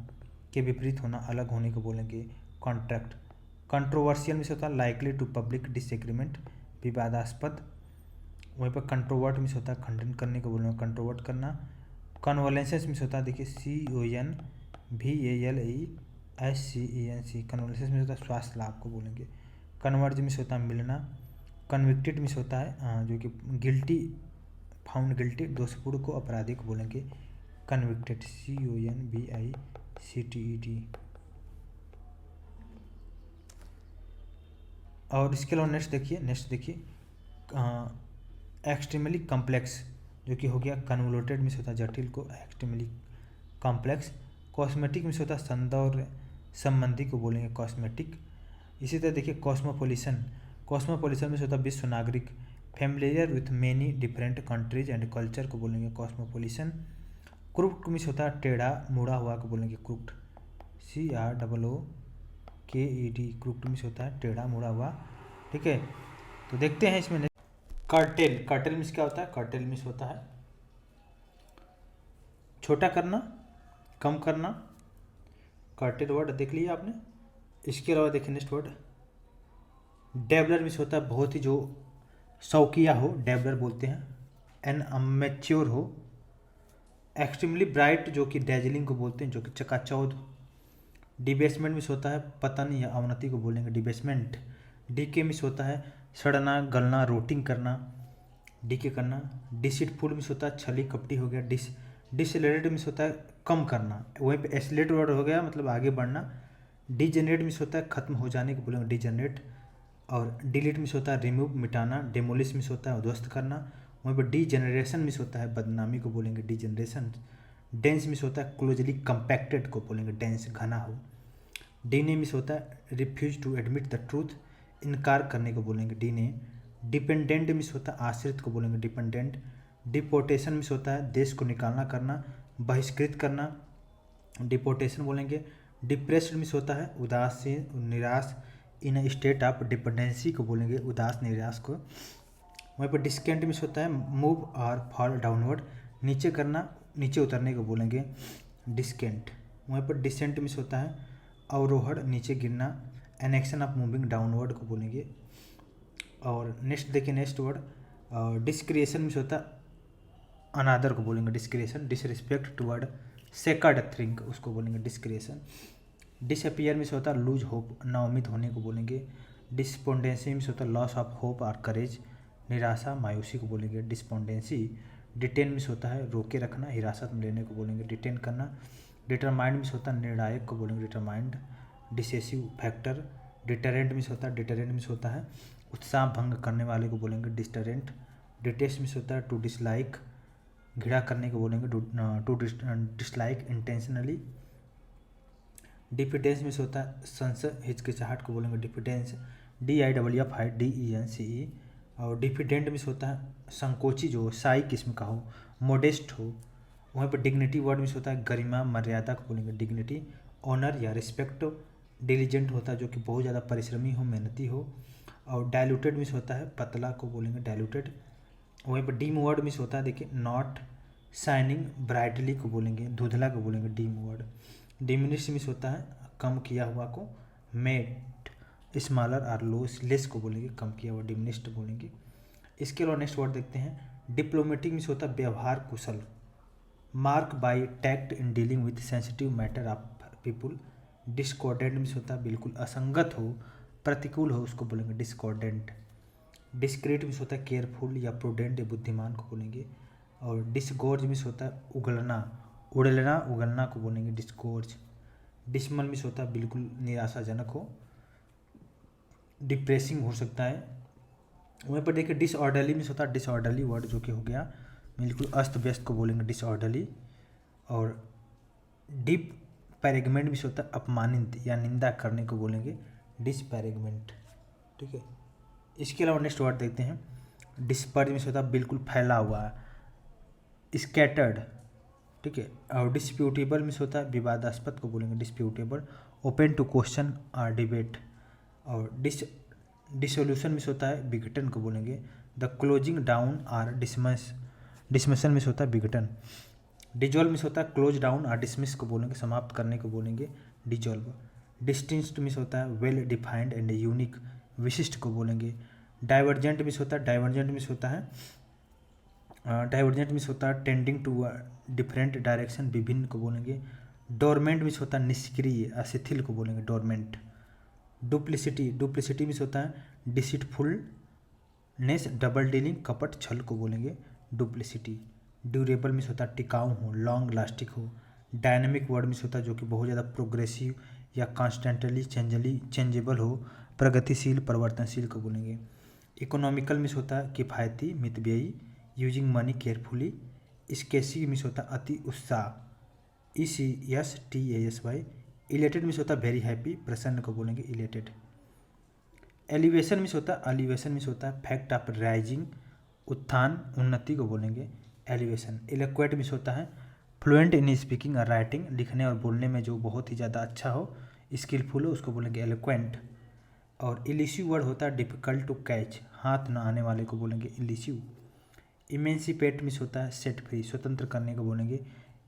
के विपरीत होना, अलग होने को बोलेंगे कॉन्ट्रैक्ट। कंट्रोवर्शियल मिस होता है लाइकली टू पब्लिक डिसएग्रीमेंट, विवादास्पद। वहीं पर कंट्रोवर्ट मिस होता है खंडन करने को बोलेंगे कंट्रोवर्ट करना। कन्वोलेंसेस मिस होता है देखिए CONVALESCENC, कन्वोलेंसेस मिस होता है स्वास्थ्य लाभ को बोलेंगे। कन्वर्ज मिस होता है मिलना। कन्विक्टेड मिस होता है जो कि गिल्टी, फाउंड गिल्टी, दोषपूर्ण को, अपराधी को बोलेंगे कन्विक्टेड, CONVICTED। और इसके अलावा नेक्स्ट देखिए एक्सट्रीमली कॉम्प्लेक्स जो कि हो गया कन्वोल्यूटेड मिस होता है जटिल को एक्सट्रीमली कॉम्प्लेक्स। कॉस्मेटिक मिस होता है सौंदर्य संबंधी को बोलेंगे कॉस्मेटिक। इसी तरह देखिए कॉस्मोपोलिटन मिस होता है विश्व नागरिक। Familiar with many different countries and culture को बोलेंगे कॉस्मोपोलिटन। क्रुक्ड मिस होता है टेढ़ा मुड़ा हुआ को बोलेंगे क्रुक्ड, CROOKED। क्रुक्ड मिस होता है टेढ़ा मुड़ा हुआ, ठीक है। तो देखते हैं इसमें कर्टेल मिस क्या होता है। कर्टेल मिस होता है छोटा करना, कम करना, कर्टेल वर्ड देख लिया आपने। इसके अलावा देखिए नेक्स्ट वर्ड डेबलर मिस होता है बहुत ही जो शौकिया हो, डेबलर बोलते हैं। एन अमेच्योर हो। एक्सट्रीमली ब्राइट जो कि डेजलिंग को बोलते हैं, जो कि चकाचौंध। डिबेसमेंट मिस होता है पतन या अवनति को बोलेंगे डिबेसमेंट। डीके मिस होता है सड़ना, गलना, रोटिंग करना, डीके करना। डिसीटफुल मिस होता है छली कपटी हो गया। डिसलेटेड मिस होता है कम करना, वहीं पे एसलेट वर्ड हो गया मतलब आगे बढ़ना। डिजेनरेट मिस होता है खत्म हो जाने को बोलेंगे डिजेनरेट। और डिलीट मिस होता है रिमूव, मिटाना। डेमोलिश मिस होता है ध्वस्त करना। वहीं पर डीजेनरेशन मिस होता है बदनामी को बोलेंगे डीजेनरेशन। डेंस मिस होता है क्लोजली कंपैक्टेड को बोलेंगे डेंस, घना हो। डीने मिस होता है refuse to admit the truth, इनकार करने को बोलेंगे डीने। डिपेंडेंट मिस होता है आश्रित को बोलेंगे डिपेंडेंट। डिपोर्टेशन मिस होता है देश को निकालना करना, बहिष्कृत करना, डिपोर्टेशन बोलेंगे। डिप्रेस्ड मिस होता है उदास से निराश, इन अ स्टेट ऑफ डिपेंडेंसी को बोलेंगे उदास निराश को। वहीं पर डिस्केंट मिस होता है मूव और फॉल डाउनवर्ड, नीचे करना, नीचे उतरने को बोलेंगे डिस्केंट। वहीं पर डिसेंट मिस होता है अवरोहण, नीचे गिरना। An action of moving downward को बोलेंगे। और नेक्स्ट देखिए नेक्स्ट वर्ड डिस्क्रिएशन मीन्स होता है अनादर को बोलेंगे डिस्क्रिएशन। डिसरिस्पेक्ट टुवर्ड सेकर्ड थिंग उसको बोलेंगे डिस्क्रिएशन। डिसअपियर मीन्स होता है लूज होप, नाउम्मीद होने को बोलेंगे। डिस्पोंडेंसी मीन्स होता है लॉस ऑफ होप और करेज, निराशा मायूसी को बोलेंगे डिस्पोंडेंसी। डिटेन मीन्स होता है रोके रखना, हिरासत में लेने को बोलेंगे डिटेन करना। डिटरमाइंड मीन्स होता है निर्णायक को बोलेंगे determined. Decisive factor. Deterrent means होता है डिटरेंट मीन्स होता है उत्साह भंग करने वाले को बोलेंगे डिस्टरेंट। डिटेस्ट मीन्स होता है टू डिसलाइक, घृणा करने को बोलेंगे to dislike intentionally. Diffidence means होता है संशय हिचकिचाहट को बोलेंगे डिफिडेंस, DIFFIDENCE। और डिफिडेंट मीन्स होता है संकोची जो शाही किस्म का हो, मोडेस्ट हो। वहीं पर डिग्निटी वर्ड मीन्स होता है गरिमा मर्यादा को बोलेंगे डिग्निटी। ऑनर या रिस्पेक्ट। डिलीजेंट होता है जो कि बहुत ज़्यादा परिश्रमी हो, मेहनती हो। और डायलूटेड मीन्स होता है पतला को बोलेंगे डायलूटेड। वहीं पर डीम वर्ड मीन्स होता है देखिए नॉट शाइनिंग ब्राइटली को बोलेंगे धुंधला को बोलेंगे डीम वर्ड। डिमिनिश मीन्स होता है कम किया हुआ को, मेड स्मॉलर और लेस को बोलेंगे कम किया हुआ डिमिनिश्ड बोलेंगे। इसके अलावा नेक्स्ट वर्ड देखते हैं डिप्लोमेटिक मीन्स होता है व्यवहार कुशल। Mark by tact in dealing with sensitive matter of people. Discordant means होता है बिल्कुल असंगत हो, प्रतिकूल हो उसको बोलेंगे डिस्कॉर्डेंट। डिस्क्रीट मीन्स होता है केयरफुल या प्रूडेंट या बुद्धिमान को बोलेंगे। और डिसगोर्ज मीन्स होता है उगलना, उड़लना उगलना को बोलेंगे डिस्गोर्ज। डिसमल मीन्स होता है बिल्कुल निराशाजनक हो, डिप्रेसिंग हो सकता है। वहीं पर देखिए डिसऑर्डरली मीन्स होता है डिसऑर्डरली वर्ड जो कि हो गया बिल्कुल अस्त व्यस्त को बोलेंगे डिसऑर्डरली। और डिप पैरेगमेंट मीन्स होता है अपमानित या निंदा करने को बोलेंगे डिसपैरेगमेंट। ठीक है, इसके अलावा नेक्स्ट वर्ड देखते हैं डिस्पर्ज मीन्स होता है बिल्कुल फैला हुआ है, स्कैटर्ड। ठीक है, और डिस्प्यूटेबल मीन्स होता है विवादास्पद को बोलेंगे डिस्प्यूटेबल। ओपन टू क्वेश्चन और डिबेट। और डिसोल्यूशन मीन्स होता है विघटन को बोलेंगे द क्लोजिंग डाउन और डिसमिशन मीन्स होता है विघटन। डिजॉल्व मीन्स होता है क्लोज डाउन और डिसमिस को बोलेंगे समाप्त करने को बोलेंगे डिजॉल्व। डिस्टिंक्ट मीन्स होता है वेल डिफाइंड एंड यूनिक, विशिष्ट को बोलेंगे। डाइवर्जेंट मीन्स होता है डाइवर्जेंट मीन्स होता है टेंडिंग टू डिफरेंट डायरेक्शन, विभिन्न को बोलेंगे। डोरमेंट मीन्स होता है निष्क्रिय अशिथिल को बोलेंगे डोरमेंट। डुप्लिसिटी मीन्स होता है डिसीटफुलनेस, डबल डीलिंग, कपट, छल को बोलेंगे डुप्लिसिटी। ड्यूरेबल मीन्स होता है टिकाऊ हो, लॉन्ग लास्टिक हो। डायनेमिक वर्ड मीन्स होता है जो कि बहुत ज़्यादा प्रोग्रेसिव या कॉन्स्टेंटली चेंजेबल हो, प्रगतिशील परिवर्तनशील को बोलेंगे। इकोनॉमिकल मीन्स होता है किफ़ायती मितव्ययी, यूजिंग मनी केयरफुली। स्केसी मीन्स होता है अति उत्साह, ECSTASY। इलेटेड मीन्स होता है वेरी हैप्पी, प्रसन्न को बोलेंगे इलेटेड। एलिवेशन मीन्स होता है फैक्ट ऑफ राइजिंग, उत्थान उन्नति को बोलेंगे एलिवेशन। इलेक्वेट मीन्स होता है फ्लुएंट इन स्पीकिंग और राइटिंग, लिखने और बोलने में जो बहुत ही ज़्यादा अच्छा हो, स्किलफुल हो उसको बोलेंगे एलोक्वेंट। और इलिसिव वर्ड होता है डिफ़िकल्ट टू कैच, हाथ न आने वाले को बोलेंगे इलिसिव। इमेंसिपेट मीन्स होता है सेट फ्री, स्वतंत्र करने को बोलेंगे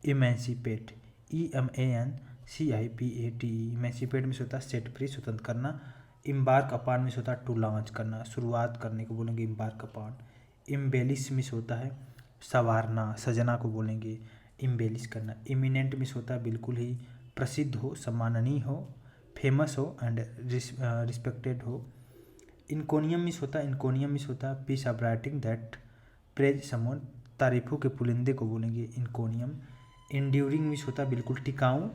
इमेंसिपेट, EMANCIPATE। इमेंसिपेट मीन्स होता है सेट फ्री, स्वतंत्र करना। इम्बार्क अपॉन मीन्स होता है टू लॉन्च करना, शुरुआत करने को बोलेंगे इम्बार्क अपॉन। इम्बेलिश मीन्स होता है संवारना, सजना को बोलेंगे इम्बेलिश करना। इमिनेंट मीन्स होता है बिल्कुल ही प्रसिद्ध हो, सम्माननीय हो, फेमस हो एंड रिस्पेक्टेड हो। इनकोनियम मीन्स होता है piece of writing that praise someone, तारीफों के पुलिंदे को बोलेंगे इनकोनियम। इंड्यूरिंग मीन्स होता है बिल्कुल टिकाऊ,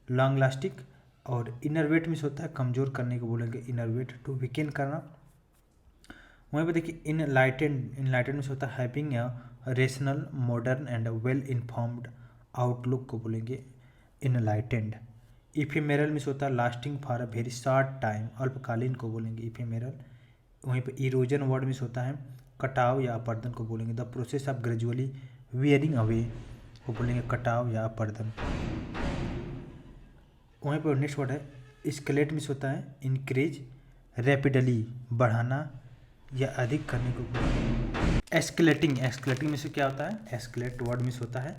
लॉन्ग लास्टिक। और इनरवेट मीन्स होता है कमज़ोर करने को बोलेंगे इनरवेट, टू वीकेन करना। वहीं पर देखिए इनलाइटेंड मीन्स होता है having a rational, modern and well informed outlook को बोलेंगे इनलाइटेंड। इफेमेरल मीन्स होता है lasting for a very short time, अल्पकालीन को बोलेंगे इफेमेरल। वहीं पर इरोजन वर्ड मीन्स होता है कटाव या अपर्दन को बोलेंगे the process of gradually wearing away को बोलेंगे कटाव या अपर्दन। वहीं पर नेक्स्ट वर्ड है स्केलेट मीन्स होता है इंक्रीज रैपिडली, बढ़ाना या अधिक करने को बोलेंगे एस्केलेटिंग में से क्या होता है एस्केलेट वर्ड मीन्स होता है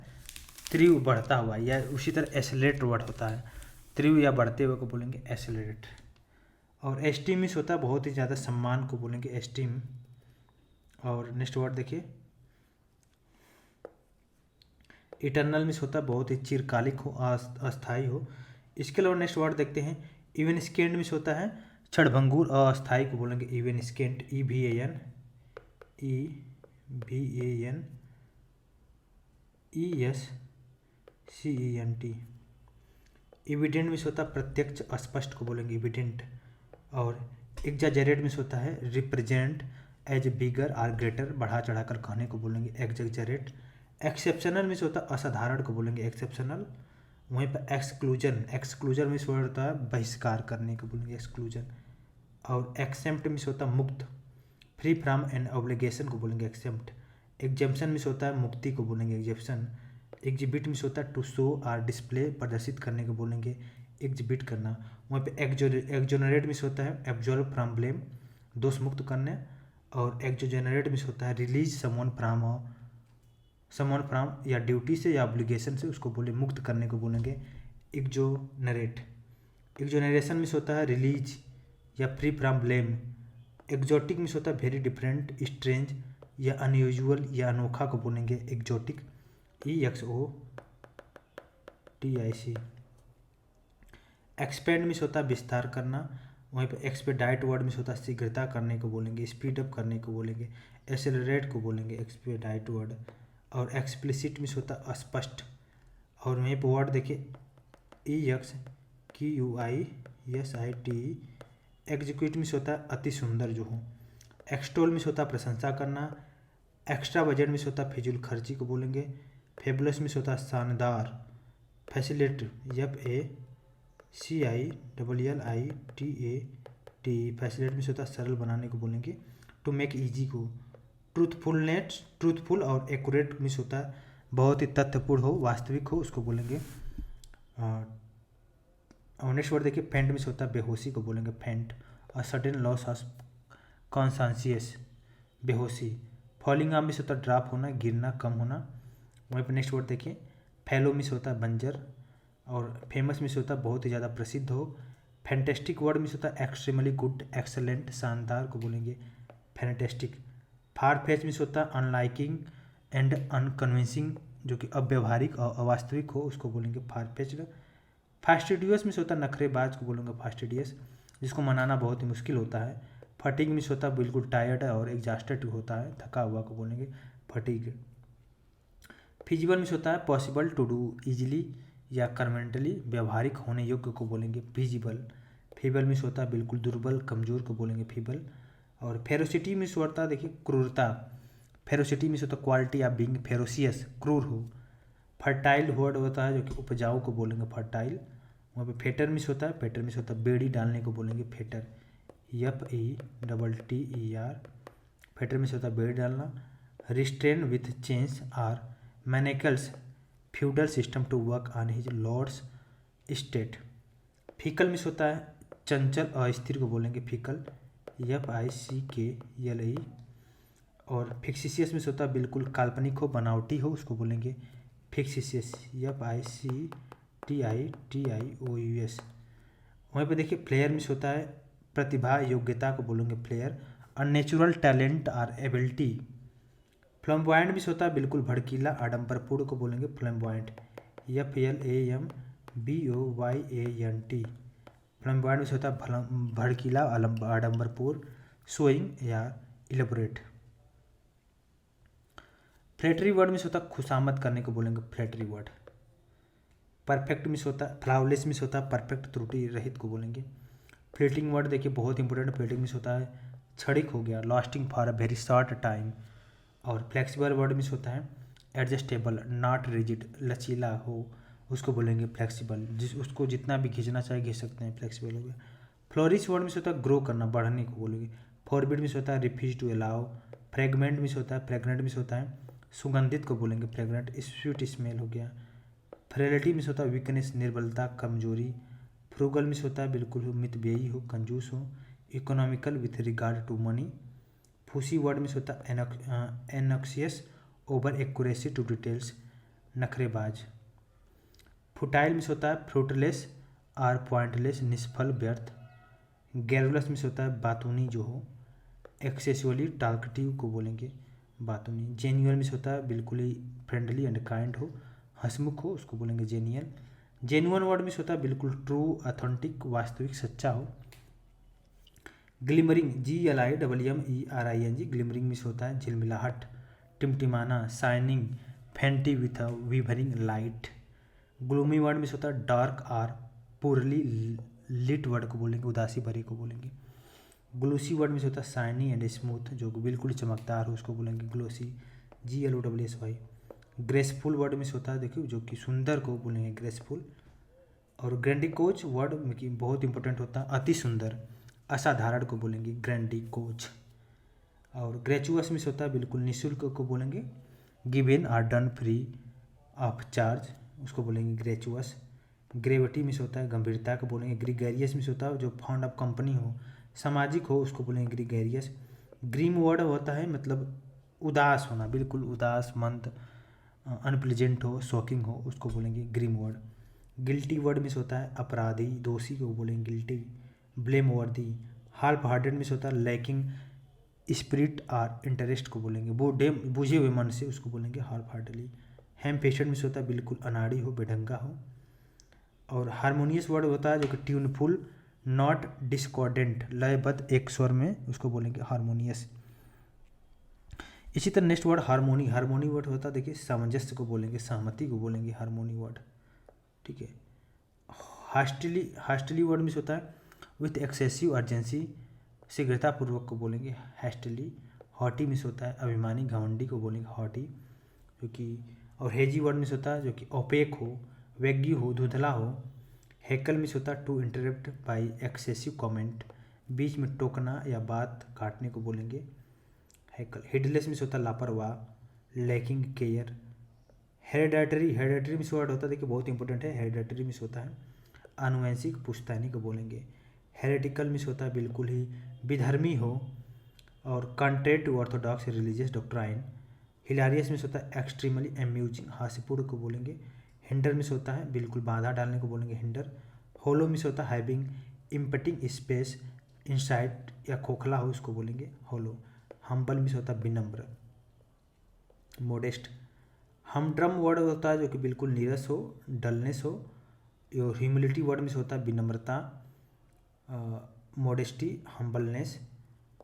तीव्र बढ़ता हुआ, या उसी तरह एसलेट वर्ड होता है तीव्र या बढ़ते हुए को बोलेंगे एसलेट। और एस्टीम मिस होता है बहुत ही ज़्यादा सम्मान को बोलेंगे एस्टीम। और नेक्स्ट वर्ड देखिए इटर्नल मिस होता है बहुत ही चिरकालिक हो, अस्थायी हो। इसके अलावा नेक्स्ट वर्ड देखते हैं इवन स्केंड मिस होता है क्षणभंगुर अस्थायी को बोलेंगे evanescent EVAN ESCENT। Evident means होता है प्रत्यक्ष अस्पष्ट को बोलेंगे इविडेंट। और एग्जाजरेट मिस होता है represent as bigger or greater बढ़ा चढ़ाकर कहने को बोलेंगे एग्जाजरेट। एक्सेप्शनल मिस होता है असाधारण को बोलेंगे एक्सेप्शनल। वहीं पर एक्सक्लूजन मिस होता है बहिष्कार करने को बोलेंगे एक्सक्लूजन। और एक्सेप्ट मिस होता है मुक्त फ्री फ्रॉम एन ऑब्लिगेशन को बोलेंगे एक्सेप्ट। एग्जेम्पशन मिस होता है मुक्ति को बोलेंगे एग्जेप्शन। एग्जिबिट मिस होता है टू शो आर डिस्प्ले प्रदर्शित करने को बोलेंगे एग्जिबिट करना। वहीं पे एक्जोनरेट मिस होता है एब्जॉल्व फ्रॉम ब्लेम दोष मुक्त करने। और एक्जोजेनरेट मिस होता है रिलीज समवन फ्रॉम या ड्यूटी से या ऑब्लिगेशन से उसको बोले मुक्त करने को बोलेंगे एक्जोनरेट। एक्जोनरेशन मिस होता है रिलीज या free from blame. Exotic miss होता है वेरी डिफरेंट स्ट्रेंज या अनयूजुअल या अनोखा को बोलेंगे एक्जोटिक EXOTIC। एक्सपेंड मिस होता है विस्तार करना। वहीं पर एक्सपेडाइट वर्ड मिस होता है शीघ्रता करने को बोलेंगे स्पीड अप करने को बोलेंगे एसेलरेट को बोलेंगे एक्सपेडाइट वर्ड। और एक्सप्लिसिट मिस होता है अस्पष्ट। और वहीं पर वर्ड देखिए EXQUISIT एग्जीक्यूट मिस होता है अति सुंदर जो हो। एक्सटोल मिस होता है प्रशंसा करना। एक्स्ट्रा बजट मिस होता है फिजूल खर्ची को बोलेंगे। फेबुलस मिस होता है शानदार। फैसिलिट FACILLITAT फैसिलिट मिस होता है सरल बनाने को बोलेंगे टू मेक ईजी को। ट्रूथफुल और एक्यूरेट मिस होता है बहुत ही तथ्यपूर्ण हो वास्तविक हो उसको बोलेंगे। और नेक्स्ट वर्ड देखिए फेंट मिस होता है बेहोशी को बोलेंगे फेंट। अ सडन लॉस ऑफ कॉन्सांसियस बेहोशी। फॉलिंग ऑफ मिस होता है ड्रॉप होना गिरना कम होना। वहीं पर नेक्स्ट वर्ड देखिए फैलो मिस होता है बंजर। और फेमस मिस होता है बहुत ही ज़्यादा प्रसिद्ध हो। फैंटेस्टिक वर्ड मिस होता है एक्सट्रीमली गुड एक्सेलेंट शानदार को बोलेंगे फैंटेस्टिक। फार फेच मिस होता है अनलाइकिंग एंड अनकन्विंसिंग जो कि अव्यवहारिक और अवास्तविक हो उसको बोलेंगे फार फेच्ड। फास्टिडियस मिस होता है नखरेबाज को बोलेंगे फास्टिडियस जिसको मनाना बहुत ही मुश्किल होता है। फटीग मिस होता है बिल्कुल टायर्ड और एग्जॉस्टेड होता है थका हुआ को बोलेंगे फटीग। फिजिबल मिस होता है पॉसिबल टू डू इजीली या कन्वेंटली व्यवहारिक होने योग्य को बोलेंगे फिजिबल। फीबल मिस होता है बिल्कुल दुर्बल कमजोर को बोलेंगे फीबल। और फेरोसिटी मिस होता है देखिए क्रूरता। फेरोसिटी मिस होता है क्वालिटी ऑफ बीइंग फेरोसियस क्रूर हो। फर्टाइल वर्ड होता है जो कि उपजाऊ को बोलेंगे फर्टाइल। वहाँ पे फेटर मिस होता है फेटर मिस होता है बेड़ी डालने को बोलेंगे फेटर FETTER। फेटर मिस होता है बेड़ी डालना। Restrain with chains or manacles feudal system to work on his lord's state. Fickle means होता है चंचल अस्थिर को बोलेंगे फीकल FICKLE। और फिक्सिशियस मिस होता है बिल्कुल काल्पनिक हो बनावटी हो उसको बोलेंगे फिक्सिशियस FICTITIOUS। वहीं पर देखिए फ्लेयर मिस होता है प्रतिभा योग्यता को बोलेंगे flair. Unnatural talent or ability. Flamboyant means होता है बिल्कुल भड़कीला आडम्बरपूर्ण को बोलेंगे फ्लैम्बॉयंट FLAMBOYANT। फ्लैम्बॉयंट मिस होता है भड़कीला आडम्बरपूर्ण शोइंग या इलेबोरेट। फ्लैटरी वर्ड मिस होता है खुशामद करने को बोलेंगे फ्लैटरी वर्ड। परफेक्ट मिस होता है फ्लाउलेस मिस होता है परफेक्ट त्रुटि रहित को बोलेंगे। फ्लीटिंग वर्ड देखिए बहुत इंपॉर्टेंट फ्लीटिंग मिस होता है क्षणिक हो गया lasting for a very short time. और फ्लेक्सिबल वर्ड मिस होता है एडजस्टेबल नॉट रिजिड लचीला हो उसको बोलेंगे फ्लेक्सिबल उसको जितना भी खींचना चाहे खींच सकते हैं फ्लेक्सिबल हो गया। फ्लोरिश वर्ड मिस होता है ग्रो करना बढ़ने को बोलेंगे। फॉरबिड मिस होता है refuse to allow. Fragment means होता है फ्रेगनेंट मिस होता है सुगंधित को बोलेंगे फ्रेगनेंट स्वीट स्मेल हो गया। फ्रेलिटी मिस होता है वीकनेस निर्बलता कमजोरी। फ्रूगल मिस होता है बिल्कुल मितव्ययी हो कंजूस हो। Economical with regard to money. Fussy word means होता है anxious over accuracy to details नखरेबाज। फुटाइल मिस होता है फ्रूटलेस आर पॉइंटलेस निष्फल व्यर्थ। गैरुलस मीन्स होता है बातूनी जो हो, एक्सेसिवली टॉकटिव को बोलेंगे बातूनी। जेन्युइन मीन्स होता है बिल्कुल ही फ्रेंडली एंड काइंड हो, हंसमुख हो, उसको बोलेंगे जेन्युइन। जेन्युइन वर्ड मीन्स होता है बिल्कुल ट्रू, ऑथेंटिक, वास्तविक, सच्चा हो। ग्लिमरिंग, GLIMMERING, ग्लिमरिंग मीन्स होता है झिलमिलाहट, टिमटिमाना, shining, faintly with a wavering light. Gloomy word means होता है dark or poorly lit word को बोलेंगे, उदासी भरे को बोलेंगे। ग्लोसी वर्ड मीन्स होता है शाइनी एंड स्मूथ, जो बिल्कुल चमकदार हो, उसको बोलेंगे glossy, GLOSSY। Graceful word means होता है देखिए जो कि सुंदर को बोलेंगे ग्रेसफुल। और ग्रैंडिकोज वर्ड में कि बहुत इंपॉर्टेंट होता है अति सुंदर, असाधारण को बोलेंगे ग्रैंडिकोज। और ग्रेचुअस मीन्स होता है बिल्कुल निःशुल्क को बोलेंगे given or done free of charge, उसको बोलेंगे ग्रेचुअस। ग्रेविटी मीन्स होता है गंभीरता को बोलेंगे ग्रीगेरियस मीन्स होता है जो फाउंड ऑफ कंपनी हो, सामाजिक हो, उसको बोलेंगे ग्रीगेरियस। ग्रीम वर्ड होता है मतलब उदास होना, बिल्कुल उदास, मंद, अनप्लेजेंट हो, शॉकिंग हो, उसको बोलेंगे grim word. Guilty word means होता है अपराधी, दोषी को बोलेंगे guilty. Blameworthy, half hearted means होता है लैकिंग स्पिरिट आर इंटरेस्ट को बोलेंगे बुझे हुए मन से, उसको बोलेंगे हाल्फ हार्टेडली। हैम फेस्टेड मीन्स होता है बिल्कुल अनाड़ी हो, बेढंगा हो। और हारमोनियस वर्ड होता है जो कि ट्यूनफुल, नॉट डिस्कॉर्डेंट, लयबद्ध एक स्वर में, उसको बोलेंगे हारमोनियस। इसी तरह next word harmony, harmony word होता है देखिए सामंजस्य को बोलेंगे, सहमति को बोलेंगे हारमोनी वर्ड, ठीक है। हास्टली वर्ड मीन्स होता है विथ एक्सेसिव अर्जेंसी, शीघ्रतापूर्वक को बोलेंगे हैस्टली। हॉटी मीन्स होता है अभिमानी, घमंडी को बोलेंगे हॉटी, जो कि। और हेजी वर्ड मीन्स होता है जो कि ओपेक हो, वेगी हो, धुंधला हो। हैकल मीन्स होता है to interrupt by excessive comment, बीच में टोकना या बात काटने को बोलेंगे हैकल। हेडलेस मीन्स होता है लापरवाह, lacking care. Hereditary means word होता है देखिए बहुत इंपॉर्टेंट है, हेरेडिटरी मीन्स होता है आनुवंशिक, पुश्तैनी को बोलेंगे। हेरेटिकल मीन्स होता है बिल्कुल ही विधर्मी हो। और contrary to orthodox religious doctrine. Hilarious means होता है एक्सट्रीमली अम्यूजिंग, हास्यपूर्ण को बोलेंगे। हिंडर मीन्स होता है बिल्कुल बाधा डालने को बोलेंगे हिंडर। होलो मीन्स होता है हैविंग इम्पटिंग स्पेस इनसाइड, या खोखला हो, उसको बोलेंगे होलो। हम्बल मीन्स होता है विनम्र, मोडेस्ट। हमड्रम वर्ड होता है जो कि बिल्कुल नीरस हो, डलनेस हो। और ह्यूमिलिटी वर्ड मीन्स होता है विनम्रता, मोडेस्टी, हम्बलनेस।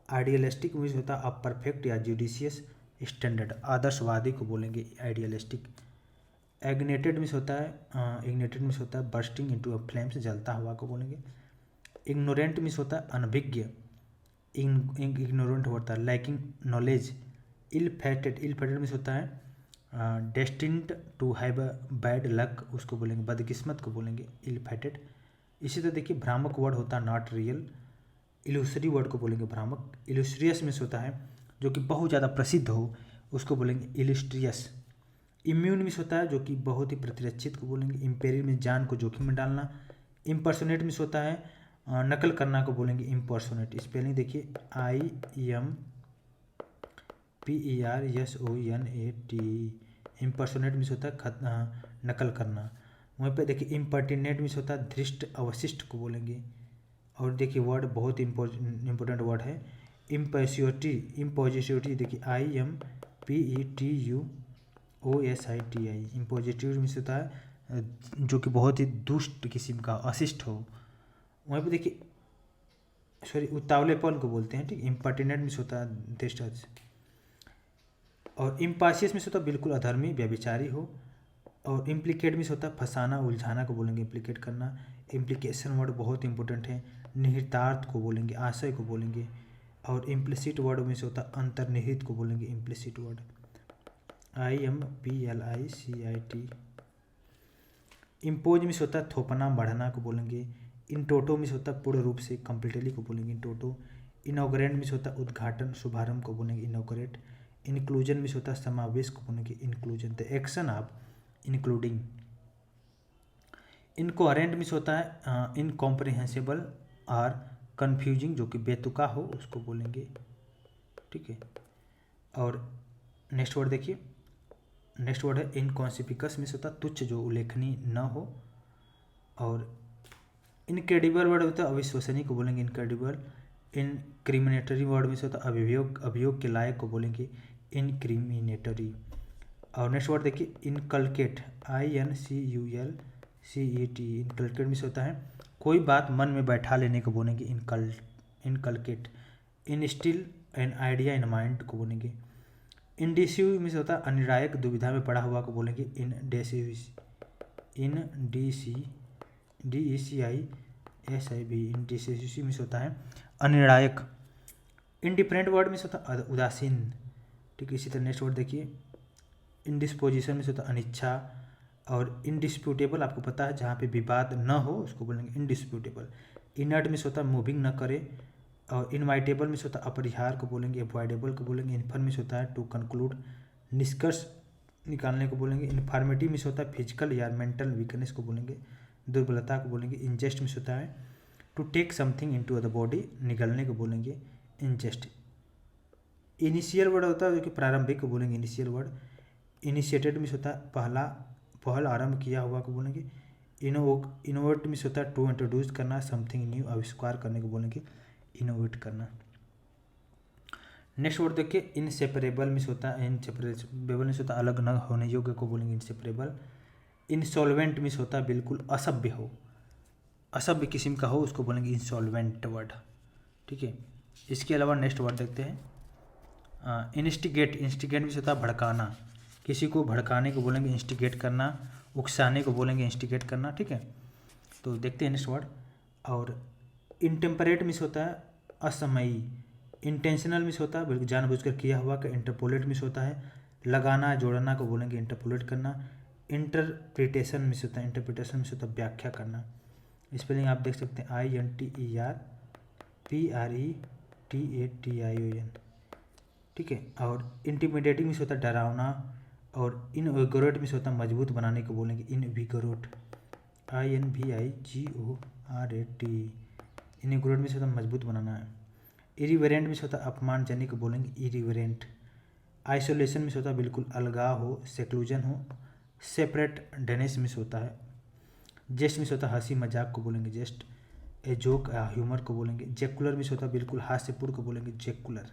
आइडियलिस्टिक मीन्स होता है अपरफेक्ट या जुडिशियस स्टैंडर्ड, आदर्शवादी को बोलेंगे आइडियलिस्टिक। इग्नेटेड मीन्स होता है बर्स्टिंग इनटू अ फ्लेम्स, जलता हुआ को बोलेंगे। इग्नोरेंट मीन्स होता है अनभिज्ञ, इग्नोरेंट होता है lacking knowledge. Ill fated means होता है destined to have a bad luck, उसको बोलेंगे बदकिस्मत को बोलेंगे इल फेटेड। इसी तरह देखिए भ्रामक वर्ड होता है नॉट रियल, इल्यूसरी वर्ड को बोलेंगे भ्रामक। इल्यूस्ट्रियस मीन्स होता है जो कि बहुत ज़्यादा प्रसिद्ध हो, उसको बोलेंगे इल्यूस्ट्रियस। इम्यून मीन्स होता है जो कि बहुत ही प्रतिरक्षित को बोलेंगे। इम्पेरियल मीन्स जान को जोखिम में डालना। इम्पर्सोनेट मीन्स होता है नकल करना को बोलेंगे इम्पर्सोनेट। स्पेलिंग देखिए IMPERSONATE, इम्पर्सोनेट मीन्स होता है नकल करना। वहीं पे देखिए इम्पर्टिनेट मीन्स होता है धृष्ट, अवशिष्ट को बोलेंगे। और देखिए वर्ड बहुत इंपॉर्टेंट वर्ड है इम्पोजिटिविटी, देखिए IMPETUOSITI, इम्पोजिटिव मीन्स होता है जो कि बहुत ही दुष्ट किस्म का, अशिष्ट हो। वहीं पे देखिए उतावलेपन को बोलते हैं, ठीक। इम्पर्टिनेंट मीन्स होता है धृष्ट। और इम्पासियस मीन्स होता है बिल्कुल अधर्मी, व्यभिचारी हो। और इम्प्लीकेट मीन्स होता है फंसाना, उलझाना को बोलेंगे इम्प्लीकेट करना। इम्प्लीकेशन वर्ड बहुत इंपॉर्टेंट है, निहितार्थ को बोलेंगे, आशय को बोलेंगे। और इम्प्लिसिट वर्ड मीन्स होता है अंतर्निहित को बोलेंगे implicit word, IMPLICIT। Impose means होता है थोपना, बढ़ना को बोलेंगे। इन टोटो मीन्स होता है पूर्ण रूप से, कंप्लीटली को बोलेंगे इन टोटो। इनॉग्रेंट मीन्स होता है उद्घाटन, शुभारंभ को बोलेंगे इनॉग्रेट। इंक्लूजन मीन्स होता है समावेश को बोलेंगे inclusion, the action of including. Incoherent means होता है इनकॉम्प्रिहेंसिबल और कन्फ्यूजिंग, जो कि बेतुका हो, उसको बोलेंगे, ठीक है। और नेक्स्ट वर्ड देखिए, नेक्स्ट वर्ड है इनकॉन्सिपिकस मीन्स होता है तुच्छ, जो उल्लेखनीय न हो। और इनक्रेडिबल वर्ड होता है अविश्वसनीय को बोलेंगे इनक्रेडिबल। इनक्रिमिनेटरी वर्ड में से होता है अभियोग के लायक को बोलेंगे इनक्रिमिनेटरी। और नेक्स्ट वर्ड देखिए इनकलकेट, INCULCET, इनकलकेट में से होता है कोई बात मन में बैठा लेने को बोलेंगे inculcate. Instil an idea in mind को बोलेंगे इंडिसिव में से होता है अनिर्णायक दुविधा में पड़ा हुआ को बोलेंगे DECISIV, इंडिसिव में से होता है अनिर्णायक। इंडिफरेंट वर्ड में से होता है उदासीन, ठीक है। इसी तरह नेक्स्ट वर्ड देखिए इंडिस्पोजिशन में से होता है अनिच्छा। और इंडिस्प्यूटेबल आपको पता है जहाँ पे विवाद न हो उसको बोलेंगे इंडिस्प्यूटेबल। इनर्ट में से होता है मूविंग न करे। और इनवाइटेबल में से होता है अपरिहार्य को बोलेंगे अवॉइडेबल को बोलेंगे। इन्फर्म में से होता है टू कंक्लूड, निष्कर्ष निकालने को बोलेंगे। इन्फॉर्मेटिव में से होता है फिजिकल या मेंटल वीकनेस को बोलेंगे, दुर्बलता को बोलेंगे। इंजेस्ट में से होता है to take something into the body, निगलने को बोलेंगे इंजेस्ट। इनिशियल वर्ड होता है जो कि प्रारंभिक को बोलेंगे इनिशियल वर्ड। इनिशिएटेड में से होता है पहल आरंभ किया हुआ को बोलेंगे। इनोवेट में से होता है टू इंट्रोड्यूस करना, समथिंग न्यू आविष्कार करने को बोलेंगे इनोवेट करना। नेक्स्ट वर्ड देखिए इनसेपरेबल में से होता है इनसेपरेबल में से होता है अलग न होने योग्य को बोलेंगे इनसेपरेबल। इंसॉल्वेंट में से होता है बिल्कुल असभ्य हो, असभ्य किस्म का हो उसको बोलेंगे इंसॉल्वेंट वर्ड, ठीक है। इसके अलावा नेक्स्ट वर्ड देखते हैं इंस्टिगेट। इंस्टिगेट में से होता है भड़काना, किसी को भड़काने को बोलेंगे इंस्टिगेट करना, उकसाने को बोलेंगे इंस्टिगेट करना, ठीक है। तो देखते हैं नेक्स्ट वर्ड। और इंटेम्परेट में से होता है असमयी। इंटेंशनल में से होता है बिल्कुल जानबूझकर किया हुआ का। इंटरपोलेट में से होता है लगाना जोड़ना को बोलेंगे इंटरपोलेट करना। इंटरप्रिटेशन में से होता है इंटरप्रिटेशन में से होता है व्याख्या करना। स्पेलिंग आप देख सकते हैं INTERPRETATION, ठीक है। और इंटिमिडेटिंग में से होता है डरावना। और इनविगोरेट में से होता है मजबूत बनाने को बोलेंगे इनविगोरेट, INVIGORAT। इनविगोरेट में से होता है मजबूत बनाना है। इरिवेरेंट में से होता है अपमानजनक को बोलेंगे इरिवेरेंट। आइसोलेशन में से होता है बिल्कुल अलगाव हो, सेक्लूजन हो। सेपरेट डेनिस में से होता है। जेस्ट में से होता है हंसी मजाक को बोलेंगे जेस्ट। ए जोक ह्यूमर को बोलेंगे। जेकुलर में से होता है बिल्कुल हास्यपूर्ण को बोलेंगे जेकुलर।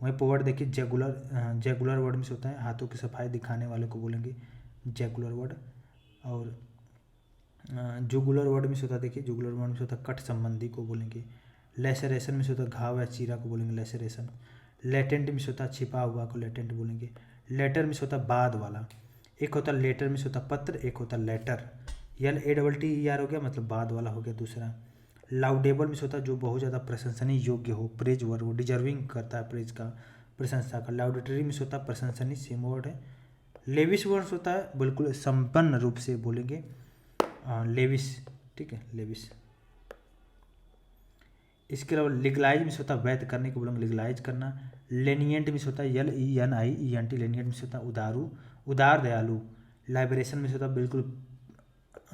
वहीं पर वर्ड देखिए जेगुलर वर्ड में से होता है हाथों की सफाई दिखाने वाले को बोलेंगे जेगुलर वर्ड। और जुगुलर वर्ड में से होता है देखिए जुगुलर वर्ड में से होता है कट संबंधी को बोलेंगे। लेसरेशन में से होता है घाव या चीरा को बोलेंगे लेसरेशन। लेटेंट में से होता है छिपा हुआ को लेटेंट बोलेंगे। लेटर में से होता है बाद वाला। एक होता है लेटर में से होता है पत्र, एक होता है लेटर। LATTER हो गया मतलब बाद वाला हो गया दूसरा। लाउडेबल में से होता है जो बहुत ज़्यादा प्रशंसनीय योग्य हो, प्रेज वर्ड, वो डिजर्विंग करता है प्रेज का, प्रशंसा का। लाउडेटरी में से होता है प्रशंसनीय, सेम वर्ड है। लेविस वर्ड होता है बिल्कुल संपन्न रूप से बोलेंगे लेविस, ठीक है लेविस। इसके अलावा लीगलाइज में से होता है वैध करने को बोलेंगे लीगलाइज करना। लेनियंट में से होता है LENIENT, लेनियंट में से होता है उदार दयालु। लाइबरेशन में से होता है बिल्कुल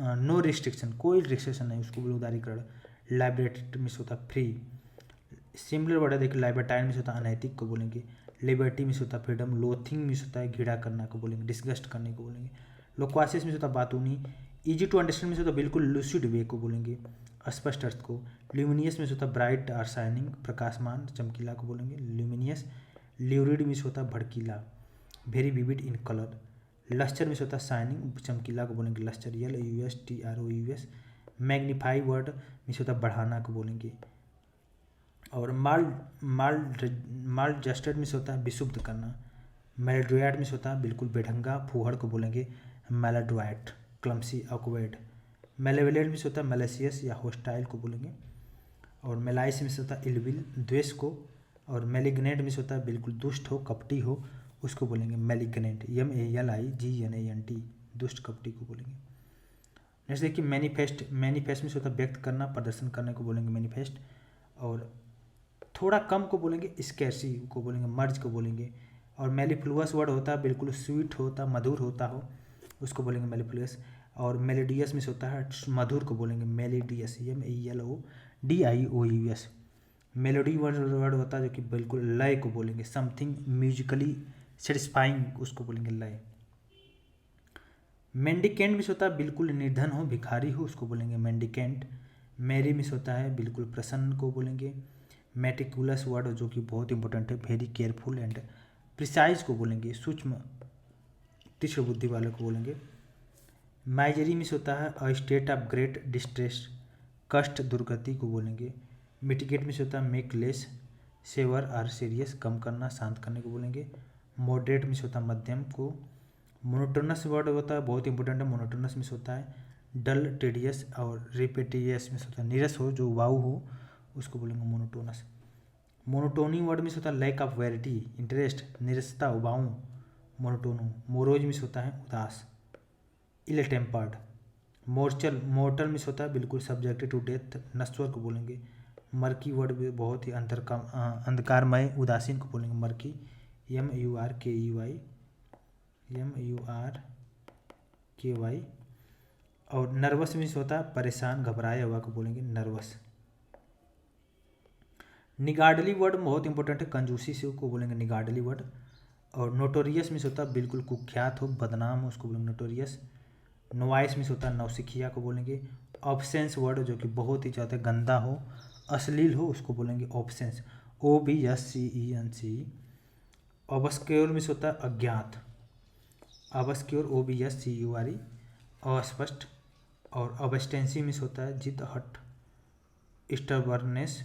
नो रिस्ट्रिक्शन, कोई रिस्ट्रिक्शन नहीं उसको बोले उदारीकरण। लाइब्रेटेड में से होता है फ्री। सिमिलर वर्ड है देखिए लाइबर्टाइन में से होता है अनैतिक को बोलेंगे। लिबर्टी में से होता है फ्रीडम। लोथिंग में से होता है घृणा करना को बोलेंगे, डिस्गस्ट करने को बोलेंगे। लोक्वासियस में से होता है बातूनी। इजी टू अंडरस्टैंड में से होता है बिल्कुल लूसिड वे को बोलेंगे, स्पष्ट अर्थ को। ल्यूमिनियस में से होता है ब्राइट और शाइनिंग, प्रकाशमान चमकीला को बोलेंगे ल्यूमिनियस। ल्यूरिड में से होता है भड़कीला, very vivid in colour. Lustre में से होता है शाइनिंग, चमकीला को बोलेंगे लस्टर, LUSTROUS। मैग्नीफाई वर्ड में से होता है बढ़ाना को बोलेंगे। और माल जस्टेड में से होता है विशुद्ध करना। मेलोड्रोइड में से होता है बिल्कुल बेढंगा, फूहड़ को बोलेंगे मेलोड्रोइड, क्लमसी, ऑकवर्ड। मेलेवलेंट में से होता है मैलिशियस या होस्टाइल को बोलेंगे। और मेलाइस में से होता है इलविल, द्वेष को। और मेलिग्नेंट में से होता है बिल्कुल दुष्ट हो, कपटी हो, उसको बोलेंगे मेलिग्नेंट, MALIGNANT, दुष्ट कपटी को बोलेंगे। नेक्स्ट देखिए मैनिफेस्ट। मैनिफेस्ट में से होता है व्यक्त करना, प्रदर्शन करने को बोलेंगे मैनिफेस्ट। और थोड़ा कम को बोलेंगे स्कैर्सी को बोलेंगे, मर्ज को बोलेंगे। और मेलिफ्लुअस वर्ड होता है बिल्कुल स्वीट होता, मधुर होता हो, उसको बोलेंगे मेलिफ्लुअस। और मेलोडियस में से होता है मधुर को बोलेंगे मेलोडियस, MELODIOUS। मेलोडी वर्ड होता है जो कि बिल्कुल लय को बोलेंगे, समथिंग म्यूजिकली सेटिस्फाइंग, उसको बोलेंगे लय। मेंडिकेंट में से होता है बिल्कुल निर्धन हो, भिखारी हो, उसको बोलेंगे मेंडिकेंट। मेरी मिस होता है बिल्कुल प्रसन्न को बोलेंगे। मेटिकुलस वर्ड जो कि बहुत इंपॉर्टेंट है, वेरी केयरफुल एंड प्रिसाइज को बोलेंगे, सूक्ष्म तीक्ष्ण बुद्धि वाले को बोलेंगे। माइजरी मिस होता है a state of great distress, कष्ट दुर्गति को बोलेंगे। मिटिगेट मिस होता है make less severe or serious, कम करना शांत करने को बोलेंगे। मॉडरेट मिस होता है मध्यम को। मोनोटोनस वर्ड होता है बहुत इंपॉर्टेंट है, मोनोटोनस मिस होता है डल टेडियस और रिपेटियस मिस होता है नीरस हो जो वाऊ हो उसको बोलेंगे मोनोटोनस। मोनोटोनी वर्ड मिस होता है लैक ऑफ वेरिटी इंटरेस्ट, निरसता उबाऊ मोनोटोनो। मोरोज मिस होता है उदास, इल टेम्पर्ड। मोर्टल मिस होता है बिल्कुल सब्जेक्टेड टू डेथ, नश्वर को बोलेंगे। मर्की वर्ड भी बहुत ही अंधकारमय उदासीन को बोलेंगे मर्की, MURKEY, MURKY। और नर्वस मिस होता है परेशान घबराया हुआ को बोलेंगे नर्वस। निगार्डली वर्ड बहुत इंपॉर्टेंट है, कंजूसी से को बोलेंगे निगार्डली वर्ड। और नोटोरियस मिस होता है बिल्कुल कुख्यात हो बदनाम हो उसको बोलेंगे नोटोरियस। नोवाइस मिस होता है नौसिखिया को बोलेंगे। ऑब्सेंस वर्ड जो कि बहुत ही ज़्यादा गंदा हो अश्लील हो उसको बोलेंगे ऑब्सेंस, OBSCENC। ऑब्सक्योर मिस होता है अज्ञात, ऑब्सक्योर OBSCURE अस्पष्ट। और ऑब्स्टेंसी मिस होता है जिद हट स्टबर्नेस।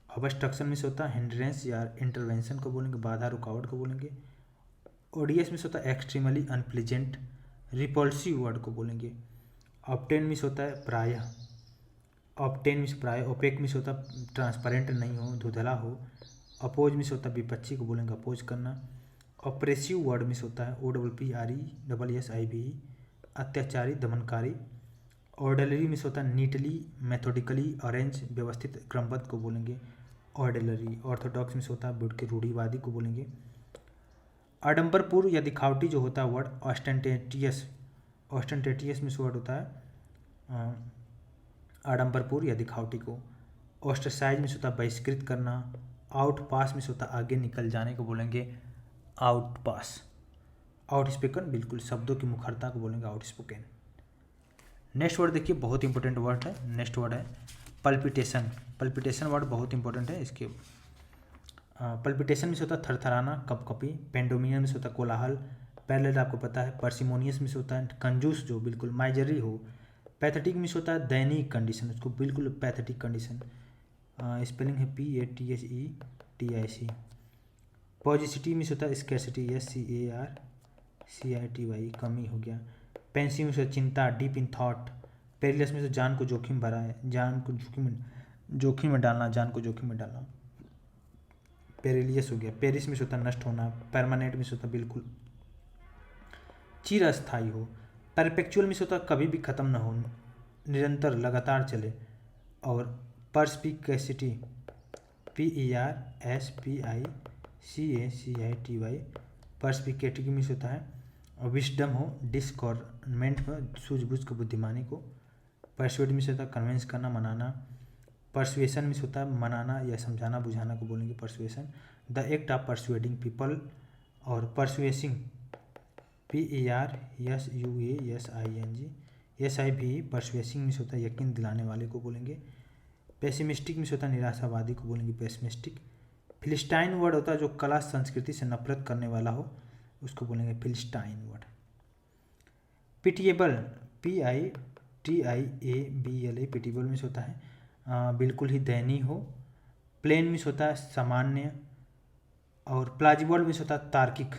ऑब्स्ट्रक्शन मिस होता है हिंड्रेंस या इंटरवेंशन को बोलेंगे, बाधा रुकावट को बोलेंगे। ओडियस मिस होता है एक्सट्रीमली अनप्लीजेंट, रिपल्सिव वर्ड को बोलेंगे। ऑब्टेन मिस होता है प्रायः, ऑब्टेन मिस प्रायः। ओपेक मिस होता है ट्रांसपेरेंट नहीं हो धुंधला हो। अपोज मिस होता है विपक्षी को बोलेंगे अपोज करना। ऑप्रेसिव वर्ड मिस होता है OPPRESSIVE, अत्याचारी दमनकारी। ऑर्डरली मिस होता है नीटली मेथोडिकली अरेंज, व्यवस्थित क्रमबद्ध को बोलेंगे ऑर्डरली। ऑर्थोडॉक्स मिस होता है बुढ़ के रूढ़िवादी को बोलेंगे। आडंबरपूर्ण या दिखावटी जो होता है वर्ड ऑस्टेंटेटियस, ऑस्टेंटेटियस मिस वर्ड होता है आडंबरपूर्ण या दिखावटी को। ऑस्ट्रसाइज मिस होता है बहिष्कृत करना। आउट पास मिस होता है आगे निकल जाने को बोलेंगे आउट पास। आउट स्पोकन बिल्कुल शब्दों की मुखरता को बोलेंगे आउट स्पोकन। नेक्स्ट वर्ड देखिए बहुत इंपॉर्टेंट वर्ड है, नेक्स्ट वर्ड है पल्पिटेशन। पल्पिटेशन वर्ड बहुत इंपॉर्टेंट है, इसके पल्पिटेशन में से होता है थरथराना कपकपी। पेंडोमिनियन में से होता है कोलाहल। पैरेलल आपको पता है। पार्सिमोनियस में से होता है कंजूस जो बिल्कुल माइजरी हो। पैथेटिक में से होता है दैनिक कंडीशन, उसको बिल्कुल पैथेटिक कंडीशन। स्पेलिंग है PATHETIC। पॉजिसिटी में से होता है स्कैर्सिटी, SCARCITY, कमी हो गया। पेंसिव में से चिंता, डीप इन थॉट। पेरिलस में से जान को जोखिम भरा है, जान को जोखिम में डालना, जान को जोखिम में डालना। पेरिलियस हो गया। पेरिस में से होता है नष्ट होना। परमानेंट में से होता है बिल्कुल चिर अस्थायी हो। परपेचुअल में से होता है कभी भी खत्म न हो, निरंतर लगातार चले। और परस्पिकेसिटी PERSPICACITY, परस्पिकेटिव में से होता है विस्डम हो, डिस्कॉर्नमेंट में सूझबूझ को बुद्धिमानी को। परसुएड में से होता है कन्विंस करना मनाना। परसुएशन में से होता है मनाना या समझाना बुझाना को बोलेंगे persuasion, the act of persuading people. और परसुएसिंग PERSUASING SIV, परसुएसिंग में से होता है यकीन दिलाने वाले को बोलेंगे। पेसिमिस्टिक में से होता है निराशावादी को बोलेंगे पेसिमिस्टिक। फिलिस्टाइन वर्ड होता है जो कला संस्कृति से नफरत करने वाला हो उसको बोलेंगे Philistine word. Pitiable PITIABLA, pitiable में से होता है बिल्कुल ही दयनीय हो। प्लेन में से होता है सामान्य। और प्लाजिबल में से होता है तार्किक,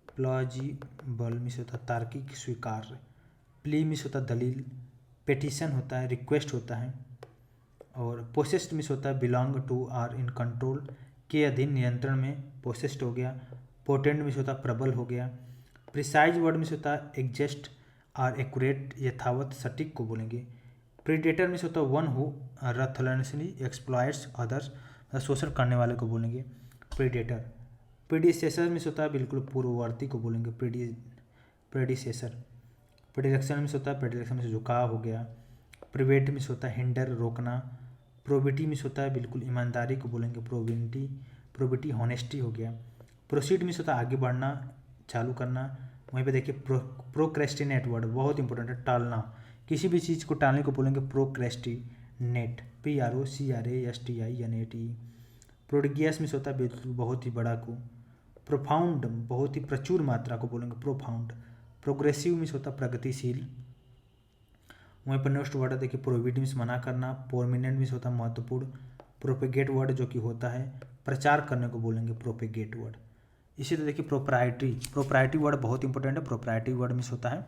प्लाजिबल में से होता है तार्किक स्वीकार्य। प्ली में से होता है दलील। पेटिशन होता है रिक्वेस्ट होता है। और पोसेस्ड में से होता है belong to or in control, के अधीन नियंत्रण में, पोसेस्ड हो गया। पोटेंट में से होता है प्रबल हो गया। प्रिसाइज वर्ड में से होता है एग्जैक्ट आर एक्यूरेट, यथावत सटीक को बोलेंगे। प्रीडेटर में से होता है वन हु रथलेसली एक्सप्लॉइट्स अदर्स, शोषण करने वाले को बोलेंगे प्रीडेटर। प्रीडिसेसर में से होता है बिल्कुल पूर्ववर्ती को बोलेंगे प्रीडिसेसर। प्रेडिक्शन में से होता है, प्रेडिक्शन में से झुकाव हो गया। प्रिवेट में से होता है हिंडर रोकना। प्रोबिटी में से होता है बिल्कुल ईमानदारी को बोलेंगे प्रोबिटी हॉनेस्टी हो गया। प्रोसीड में से होता है आगे बढ़ना चालू करना। वहीं पे देखिए प्रोक्रेस्टिनेट वर्ड बहुत इंपॉर्टेंट है टालना, किसी भी चीज़ को टालने को बोलेंगे प्रोक्रेस्टिनेट, PROCRASTINATE। प्रोडिगियस मीन्स होता है बिल्कुल बहुत ही बड़ा को। प्रोफाउंड बहुत ही प्रचुर मात्रा को बोलेंगे प्रोफाउंड। प्रोग्रेसिव मीन्स होता है प्रगतिशील। वहीं पर नेक्स्ट वर्ड है देखिए प्रोहिबिट मीन्स मना करना। प्रोमिनेंट मीन्स होता है महत्वपूर्ण। प्रोपेगेट वर्ड जो कि होता है प्रचार करने को बोलेंगे प्रोपेगेट वर्ड। इसी तरह देखिए प्रोप्राइटरी वर्ड बहुत इंपॉर्टेंट है। प्रोप्राइटरी वर्ड मीन्स होता है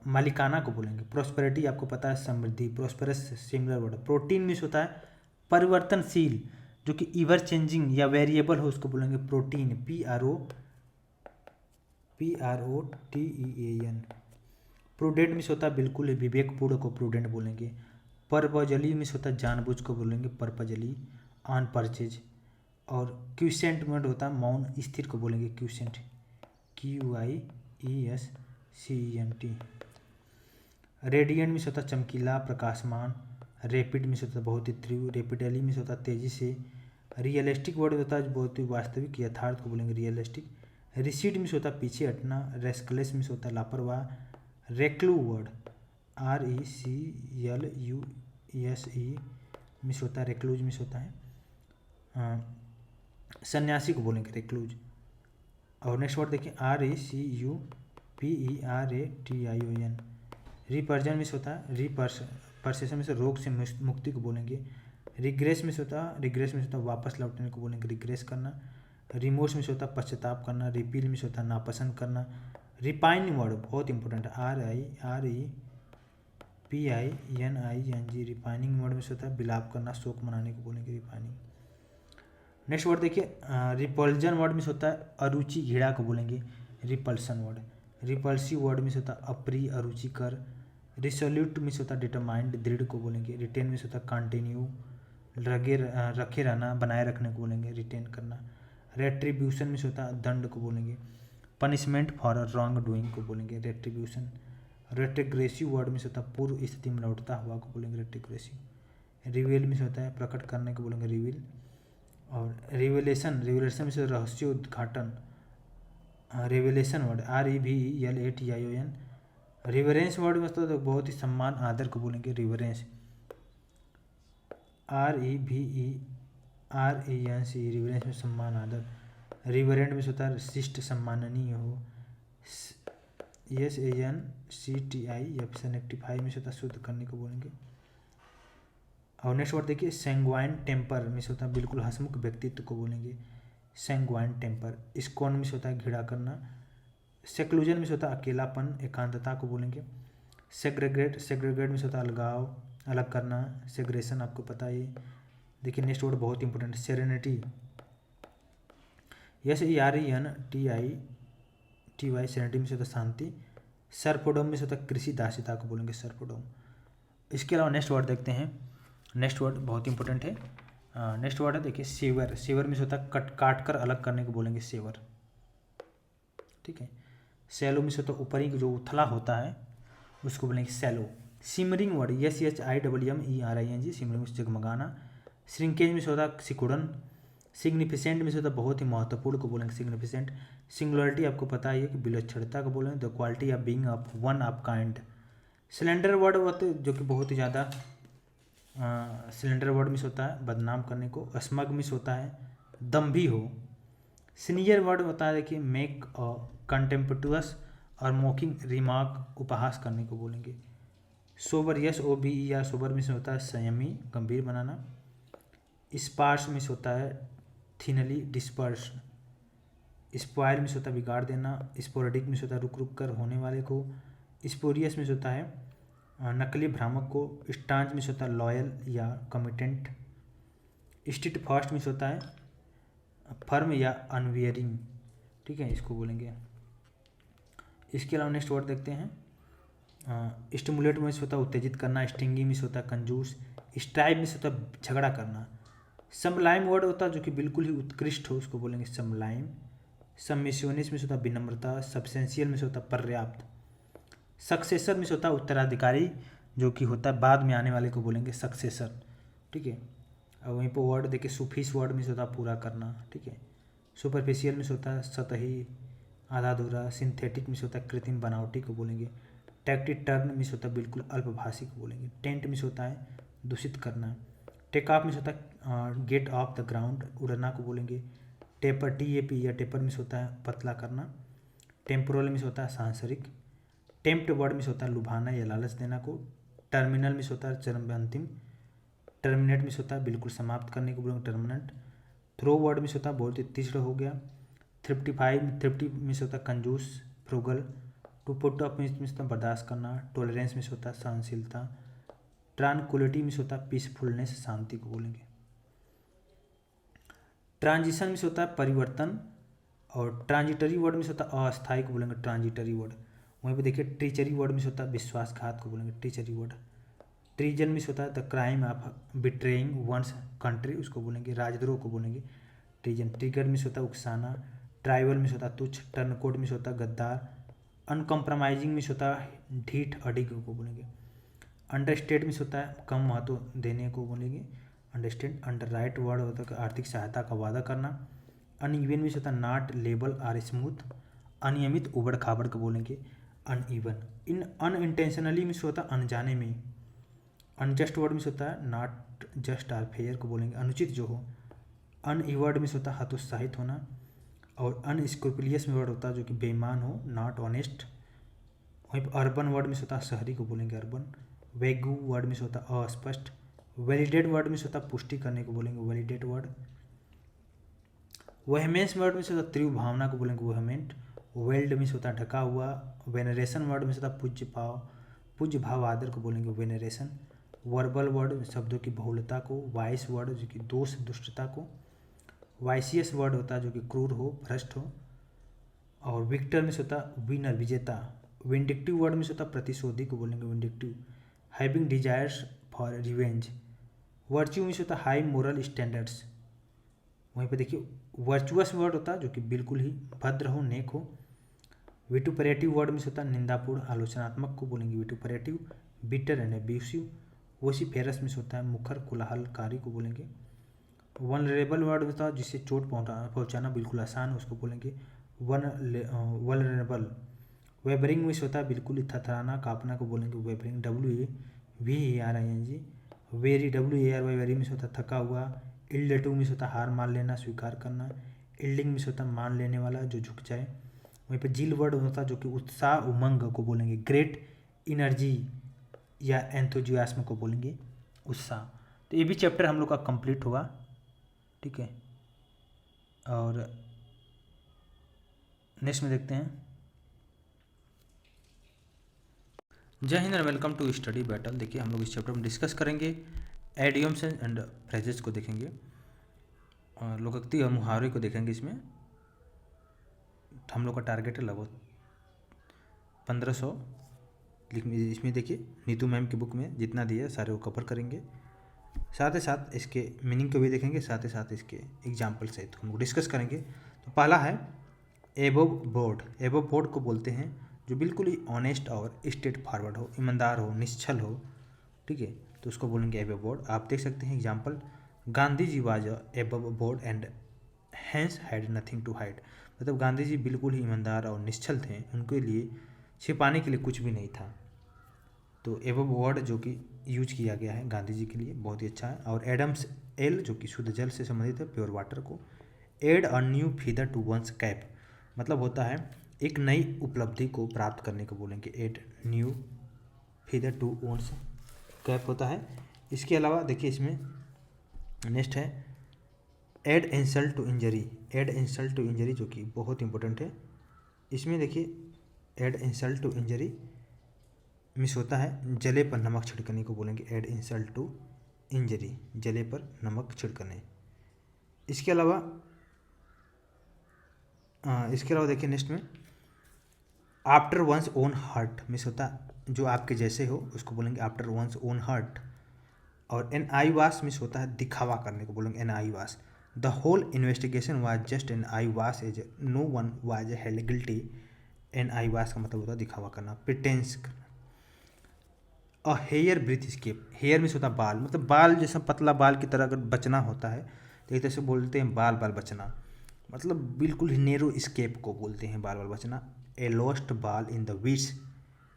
मालिकाना को बोलेंगे। प्रोस्पेरिटी आपको पता है समृद्धि, prosperous similar word. Protean means होता है परिवर्तनशील, जो कि इवर चेंजिंग या वेरिएबल हो उसको बोलेंगे प्रोटीन, PROTEAN। प्रूडेंट मीन्स होता है बिल्कुल विवेकपूर्ण को प्रूडेंट बोलेंगे। पर्पजली मीन्स होता है जानबूझ को बोलेंगे पर्पजली, ऑन परचेज। और क्यूसेंट वर्ड होता है मौन स्थिर को बोलेंगे क्यूसेंट, QUIESCENT। रेडियंट मीन्स होता है चमकीला प्रकाशमान। रैपिड मीन्स होता है बहुत ही तीव्र। रैपिडली मीन्स होता है तेजी से। रियलिस्टिक वर्ड होता है बहुत ही वास्तविक यथार्थ को बोलेंगे रियलिस्टिक। रिसीड मीन्स होता है पीछे हटना। रेस्कलेस मीन्स होता है लापरवाह। रेक्लू वर्ड RECLUSE मीन्स होता है रेक्लूज मीन्स होता है सन्यासी को बोलेंगे रेक्लूज। और नेक्स्ट वर्ड देखिए RECUPERATION। रिपर्जन मीन्स होता है परसेशन में से रोग से मुक्ति को बोलेंगे। रिग्रेस मीन्स होता है वापस लौटने को बोलेंगे रिग्रेस करना। रिमोर्स मीन्स होता है पश्चाताप करना। रिपील मीन्स होता है नापसंद करना। रिपाइन वर्ड बहुत इंपॉर्टेंट है RIREPINING। रिपाइनिंग वर्ड मीन्स होता है विलाप करना, शोक मनाने को बोलेंगे रिपाइनिंग। नेक्स्ट वर्ड देखिए रिपल्जन वर्ड मीन्स होता है अरुचि घृणा को बोलेंगे repulsion word. Repulsive word means होता है अप्रिय अरुचिकर। रिसोल्यूट मीन्स होता है डिटरमाइंड दृढ़ को बोलेंगे। रिटेन मीन्स होता है कंटिन्यू रखे रहना, बनाए रखने को बोलेंगे रिटेन करना। रेट्रीब्यूशन मीन्स होता है दंड को बोलेंगे। पनिशमेंट फॉर रॉन्ग डूइंग को बोलेंगे रेट्रीब्यूशन। रेट्रोग्रेसिव वर्ड मीन्स होता है पूर्व स्थिति में लौटता हुआ को बोलेंगे रेट्रोग्रेसिव। रिवील मीन्स होता है प्रकट करने को बोलेंगे रिवील। और रिवेलेशन मीन्स रहस्योद्घाटन। Revelation word REVELATION। Reverence word में तो बहुत ही सम्मान आदर को बोलेंगे रिवरेंस REVERENCE। रिवरेंस में सम्मान आदर। रिवरेंट में होता है शिष्ट सम्माननीय हो। SANCTI या सनेक्टिफाई में होता है शुद्ध करने को बोलेंगे। और नेक्स्ट वर्ड देखिए सैंग्वाइन टेम्पर मीन्स होता है बिल्कुल हंसमुख व्यक्तित्व को बोलेंगे सैंग्वाइन टेम्पर। स्कॉन मीन्स होता है घृणा करना। सेक्लूजन मीन्स होता है अकेलापन एकांतता को बोलेंगे। सेग्रेगेट मीन्स होता है अलगाव अलग करना। सेग्रेशन आपको पता है। देखिए नेक्स्ट वर्ड बहुत important serenity SERENTY serenity means होता है शांति। सर्पोडोम मीन्स होता है कृषि दास्यता को बोलेंगे सर्पोडोम। इसके अलावा नेक्स्ट वर्ड देखते हैं। नेक्स्ट वर्ड बहुत इंपॉर्टेंट है। नेक्स्ट वर्ड है देखिए सेवर मीन्स होता है काट कर अलग करने को बोलेंगे सेवर, ठीक है। सैलो मीन्स होता है ऊपरी जो उथला होता है उसको बोलेंगे shallow. Shimmering word SHIMMERING shimmering means जगमगाना। श्रिंकेज मीन्स होता है सिकुड़न। सिग्निफिसेंट मीन्स होता है बहुत ही महत्वपूर्ण को बोलेंगे सिग्निफिसेंट। सिंगुलरिटी आपको पता ही है कि विलक्षणता को बोलेंगे the quality of being of one of kind. Cylinder word होते जो कि बहुत ही ज़्यादा सिलेंडर वर्ड मिस होता है बदनाम करने को। स्मग मिस होता है दम्भी हो। सीनियर वर्ड होता है देखिए मेक कंटेम्पटुअस और मोकिंग रिमार्क उपहास करने को बोलेंगे। सोबर SOBER सोबर मिस होता है संयमी गंभीर बनाना। स्पार्स मिस होता है थिनली डिस्पर्स। स्पॉयल मिस होता है बिगाड़ देना। स्पोरेडिक मिस होता है रुक रुक कर होने वाले को। स्पोरियस मिस होता है नकली भ्रामक को। स्टांच मिस होता है लॉयल या कमिटेंट। स्टिट फास्ट मिस होता है फर्म या अनवियरिंग, ठीक है, इसको बोलेंगे। इसके अलावा नेक्स्ट वर्ड देखते हैं। स्टिमुलेट मिस होता है उत्तेजित करना। स्टिंगी मिस होता है कंजूस। स्ट्राइव मिस होता है झगड़ा करना। समलाइम वर्ड होता है जो कि बिल्कुल ही उत्कृष्ट हो उसको बोलेंगे समलाइम। सबमिशनिस मिस होता है विनम्रता। सब्सटेंशियल मिस होता है पर्याप्त। सक्सेसर मिस होता है उत्तराधिकारी जो कि होता है बाद में आने वाले को बोलेंगे सक्सेसर, ठीक है। और वहीं पर वर्ड देखिए सुफिस वर्ड मिस होता है पूरा करना, ठीक है। सुपरफिशियल मिस होता है सतही आधा अधूरा। सिंथेटिक मिस होता है कृत्रिम बनावटी को बोलेंगे टैक्टी टर्न मिस होता है बिल्कुल अल्पभाषी को बोलेंगे। टेंट मिस होता है दूषित करना। टेक ऑफ मिस होता है गेट ऑफ द ग्राउंड, उड़ना को बोलेंगे। टेपर TAP या टेपर मिस होता है पतला करना। टेम्पोरल मिस होता है सांसारिक। टेम्प्ट वर्ड मिस होता है लुभाना या लालच देना को। टर्मिनल मिस होता है चरम अंतिम। टर्मिनेट मिस होता है बिल्कुल समाप्त करने को बोलेंगे टर्मिनेंट। थ्रो वर्ड मिस होता है बहुत ही तीक्ष्ण हो गया। थ्रिफ्टी मिस होता है कंजूस frugal. To put up means होता है बर्दाश्त करना। टॉलरेंस मिस होता है सहनशीलता। ट्रांक्विलिटी मिस होता है पीसफुलनेस शांति को बोलेंगे। ट्रांजिशन मिस होता है परिवर्तन। और ट्रांजिटरी वर्ड मिस होता है अस्थायी को बोलेंगे ट्रांजिटरी वर्ड। वहीं पे देखिए ट्रीचरी वर्ड मिस होता है विश्वासघात को बोलेंगे ट्रीचरी वर्ड। ट्रीजन मिस होता है the crime of betraying one's country, उसको बोलेंगे राजद्रोह को बोलेंगे ट्रीजन। ट्रिगर मिस होता है उकसाना। ट्राइबल मिस होता है तुच्छ। टर्नकोट मिस होता है गद्दार। अनकम्प्रोमाइजिंग मिस होता है ढीठ अडिग को बोलेंगे। अंडरस्टेट मिस होता है कम महत्व देने को बोलेंगे अंडरस्टैंड। अंडर राइट वर्ड होता है आर्थिक सहायता का वादा करना। अनइवन मिस होता है नॉट लेबल आर स्मूथ। अनियमित उबड़ खाबड़ को बोलेंगे अनइवन। इन अनइंटेंशनली मिस होता है अनजाने में। अनजस्ट वर्ड मिस होता है नॉट जस्ट आर फेयर को बोलेंगे अनुचित जो हो। अनइवर्ड मिस होता है हतोत्साहित होना। और अनस्क्रूपुलियस वर्ड होता है जो कि बेईमान हो नॉट ऑनेस्ट। वहीं पर अर्बन वर्ड मिस होता है शहरी को बोलेंगे अर्बन। वेगू वर्ड मिस होता है अस्पष्ट। वैलिडेट वर्ड मिस होता है पुष्टि करने को बोलेंगे वैलिडेट वर्ड। वेहमेंस वर्ड मिस होता है तीव्र भावना को बोलेंगे वेहमेंट। वेल्ड मिस होता है ढका हुआ। वेनरेशन वर्ड मिस होता है पूज्य भाव आदर को बोलेंगे वेनरेशन। वर्बल वर्ड शब्दों की बहुलता को। वाइस वर्ड जो कि दोष दुष्टता को। वाइसियस वर्ड होता है जो कि क्रूर हो भ्रष्ट हो। और विक्टर मिस होता है विनर विजेता। विंडिक्टिव वर्ड मिस होता है प्रतिशोधी को बोलेंगे vindictive. Having desires for revenge. Virtue miss होता है हाई मोरल स्टैंडर्ड्स। वहीं पे देखिए वर्चुअस वर्ड होता है जो कि बिल्कुल ही भद्र हो नेक हो। विटुपरेटिव वर्ड मिस होता है निंदापूर्ण आलोचनात्मक को बोलेंगे vituperative. Bitter and abusive. Vociferous means होता है मुखर कोलाहलकारी को बोलेंगे। वनरेबल वर्ड होता है जिससे चोट पहुंचाना बिल्कुल आसान है उसको बोलेंगे वनरेबल। वेबरिंग मिस होता है बिल्कुल ही थरथराना कांपना को बोलेंगे वेबरिंग WAVERING। Very WARY very miss होता है थका हुआ। इल्डेटू मिस होता है हार मान लेना स्वीकार करना। इल्डिंग मिस होता है मान लेने वाला जो झुक जाए। वहीं पर जील वर्ड होता है जो कि उत्साह उमंग को बोलेंगे ग्रेट इनर्जी या एंथुजियास्म को बोलेंगे उत्साह। तो ये भी चैप्टर हम लोग का कंप्लीट हुआ, ठीक है। और नेक्स्ट में देखते हैं। जय Hind and welcome to study battle. देखिए हम लोग इस चैप्टर में डिस्कस करेंगे एडियम्स एंड फ्रेजेस को देखेंगे और लोकोक्ति और मुहावरे को देखेंगे। इसमें हम लोग का टारगेट है लगभग 1500 इसमें देखिए नीतू मैम की बुक में जितना दिया सारे वो कवर करेंगे। साथ ही साथ इसके मीनिंग को भी देखेंगे, साथ ही साथ इसके एग्जाम्पल सहित हम लोग डिस्कस करेंगे। तो पहला है एबव बोर्ड। एबव बोर्ड को बोलते हैं जो बिल्कुल ही ऑनेस्ट और स्ट्रेट फॉरवर्ड हो, ईमानदार हो, निश्चल हो, ठीक है, तो उसको बोलेंगे एबव बोर्ड। आप देख सकते हैं example, Gandhi ji was above board and hence had nothing to hide. मतलब गांधी जी बिल्कुल ही ईमानदार और निश्चल थे, उनके लिए छिपाने के लिए कुछ भी नहीं था। तो एबव वर्ड जो कि यूज किया गया है गांधी जी के लिए बहुत ही अच्छा है। और एडम्स एल जो कि शुद्ध जल से संबंधित है, प्योर वाटर को। Add a new feather to one's cap, मतलब होता है एक नई उपलब्धि को प्राप्त करने को बोलेंगे add new feather to one's cap होता है। इसके अलावा देखिए इसमें नेक्स्ट है add insult to injury. Add insult to injury जो कि बहुत इंपॉर्टेंट है। इसमें देखिए add insult to injury means होता है जले पर नमक छिड़कने को बोलेंगे एड इंसल्ट टू इंजरी, जले पर नमक छिड़कने। इसके अलावा देखिए नेक्स्ट में after one's own heart means होता है जो आपके जैसे हो उसको बोलेंगे आफ्टर वंस ओन हर्ट। और एन आई वास मिस होता है दिखावा करने को बोलेंगे एन आई वास। The whole investigation was just an आई वास as no one was held guilty. An आई वास का मतलब होता है दिखावा करना, प्रिटेंस करना। A hair breadth escape. Hair means होता है बाल, मतलब बाल जैसा पतला बाल की तरह अगर बचना होता है तो एक तरह से बोलते हैं बाल बचना, मतलब बिल्कुल ही नेरो स्केप को बोलते हैं बाल बचना। ए लॉस्ट बाल in the weeds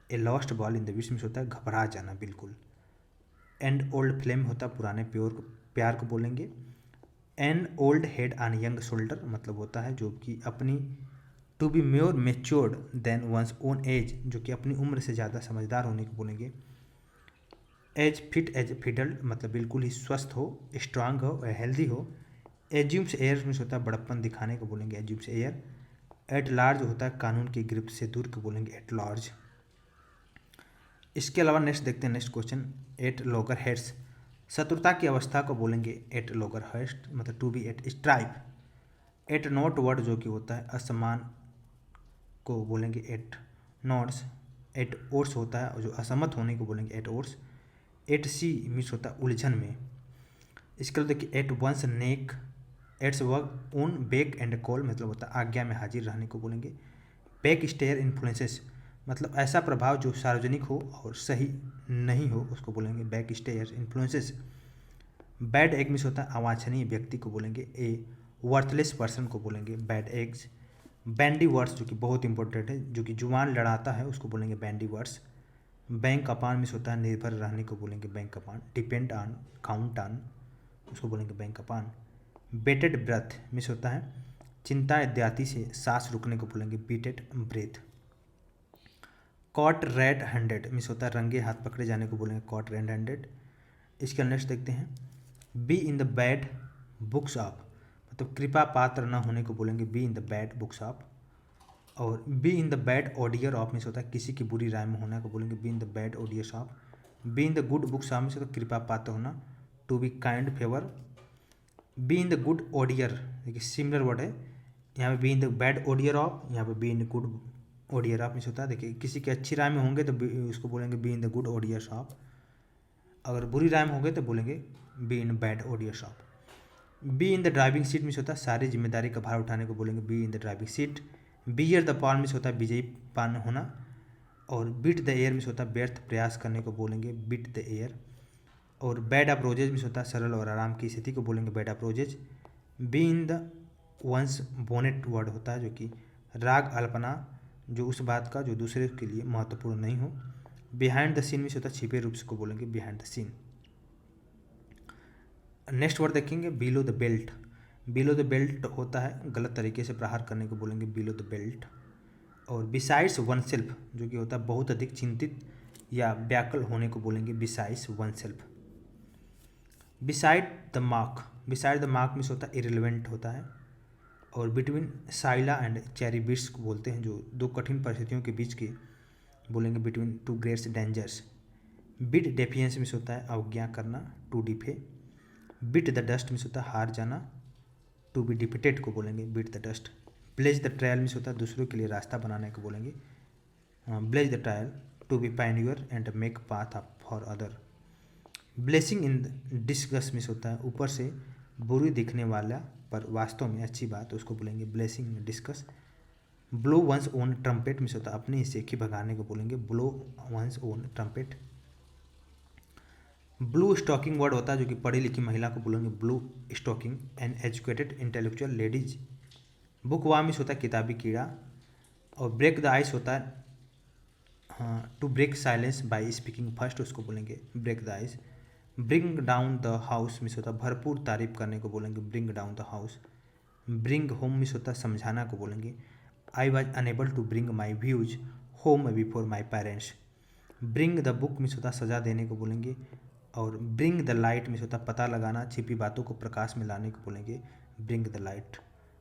a lost ball in the wish means होता है घबरा जाना बिल्कुल। एंड ओल्ड फ्लेम होता है पुराने प्यार को बोलेंगे। An old head on young shoulder मतलब होता है जो कि अपनी to be more matured than one's own age, जो कि अपनी उम्र से ज़्यादा समझदार होने को बोलेंगे। एज फिट एज फिडल्ड मतलब बिल्कुल ही स्वस्थ हो, स्ट्रांग हो, हेल्दी हो। एज्यूम्स एयर मीन्स होता है बड़प्पन दिखाने को बोलेंगे एज्यूम्स एयर। एट लार्ज होता है कानून की गिरफ्त से दूर को बोलेंगे एट लार्ज। इसके अलावा नेक्स्ट देखते हैं next question. At loggerheads शत्रुता की अवस्था को बोलेंगे एट लॉगर हेड्स मतलब to be at strife. At naught word जो कि होता है असमान को बोलेंगे एट नॉट्स। एट ओर्स होता है जो असमत होने को बोलेंगे at oars. At sea means होता है उलझन में। इसके अलावा देखिए at one's neck its work on beck and call मतलब होता है आज्ञा में हाजिर रहने को बोलेंगे। बैक स्टेयर इन्फ्लुएंसेस मतलब ऐसा प्रभाव जो सार्वजनिक हो और सही नहीं हो उसको बोलेंगे back stair influences. Bad egg means होता है अवांछनीय व्यक्ति को बोलेंगे ए वर्थलेस पर्सन को बोलेंगे बैड एग्स। बैंडी वर्ड्स जो कि बहुत इंपॉर्टेंट है, जो कि जुबान लड़ाता है उसको बोलेंगे bandy words. Bank upon means होता है निर्भर रहने को बोलेंगे bank upon. Depend on count on उसको बोलेंगे bank upon. Bated breath means होता है चिंता इत्यादि से सांस रुकने को बोलेंगे bated breath. Caught red handed means होता है रंगे हाथ पकड़े जाने को बोलेंगे कॉट रेड हैंडेड। इसके नेक्स्ट देखते हैं be in the bad books of मतलब कृपा पात्र न होने को बोलेंगे be in the bad books of. और be in the bad odour of means होता है किसी की बुरी राय में होने को बोलेंगे be in the bad odours of. Be in the good books of means होता है कृपा पात्र होना to be kind favour. Be in the good odour देखिए सिमिलर वर्ड है यहाँ पे be in the bad odour of, यहाँ पे be in the good odour of means होता है देखिए किसी की अच्छी राय में होंगे तो उसको बोलेंगे be in the good odours of. अगर बुरी राय में होंगे तो बोलेंगे be in bad odours of. Be in the driving seat means होता है सारी जिम्मेदारी का भार उठाने को बोलेंगे be in the driving seat. Bear the palm means होता है विजयी पान होना। और बीट द एयर मीन्स होता है व्यर्थ प्रयास करने को बोलेंगे बीट द एयर। और बैड ऑफ रोजेज मीन्स होता है सरल और आराम की स्थिति को बोलेंगे bad of roses. B in the ones bonnet word होता है जो कि राग अल्पना जो उस बात का जो दूसरे के लिए महत्वपूर्ण नहीं हो। बिहाइंड द सीन मीन्स होता है छिपे रूप से को बोलेंगे behind the scene. Next word देखेंगे below the belt. Below the belt होता है गलत तरीके से प्रहार करने को बोलेंगे बिलो द बेल्ट। और बिसाइड्स वन सेल्फ जो कि होता है बहुत अधिक चिंतित या व्याकुल होने को बोलेंगे besides one self. Beside the mark beside the mark means होता है इरेलीवेंट होता है। और between Scylla and Charybdis को बोलते हैं जो दो कठिन परिस्थितियों के बीच के बोलेंगे between two greats dangers. Bid defiance means होता है अवज्ञा करना to defy. Bite the dust means होता है हार जाना टू बी डिफिटेड को बोलेंगे bite the dust. Blaze the trail means होता है दूसरों के लिए रास्ता बनाने को बोलेंगे blaze the trail to be pioneer and make path up for other. Blessing in disguise means होता है ऊपर से बुरी दिखने वाला पर वास्तव में अच्छी बात उसको बोलेंगे blessing in disguise. Blow one's own trumpet means होता है अपनी सेखी भगाने को बोलेंगे blow one's own trumpet. Blue stocking word होता है जो कि पढ़ी लिखी महिला को बोलेंगे blue stocking. An educated intellectual ladies. Book worm means होता है किताबी कीड़ा। और ब्रेक द आइस होता है to break silence by speaking first उसको बोलेंगे break the ice. Bring down the house means होता है भरपूर तारीफ करने को बोलेंगे bring down the house. Bring home means होता है समझाना को बोलेंगे I was unable to bring my views home before my parents. Bring the book means होता है सजा देने को बोलेंगे। और ब्रिंग द लाइट मीन्स होता है पता लगाना छिपी बातों को प्रकाश में लाने को बोलेंगे bring the light.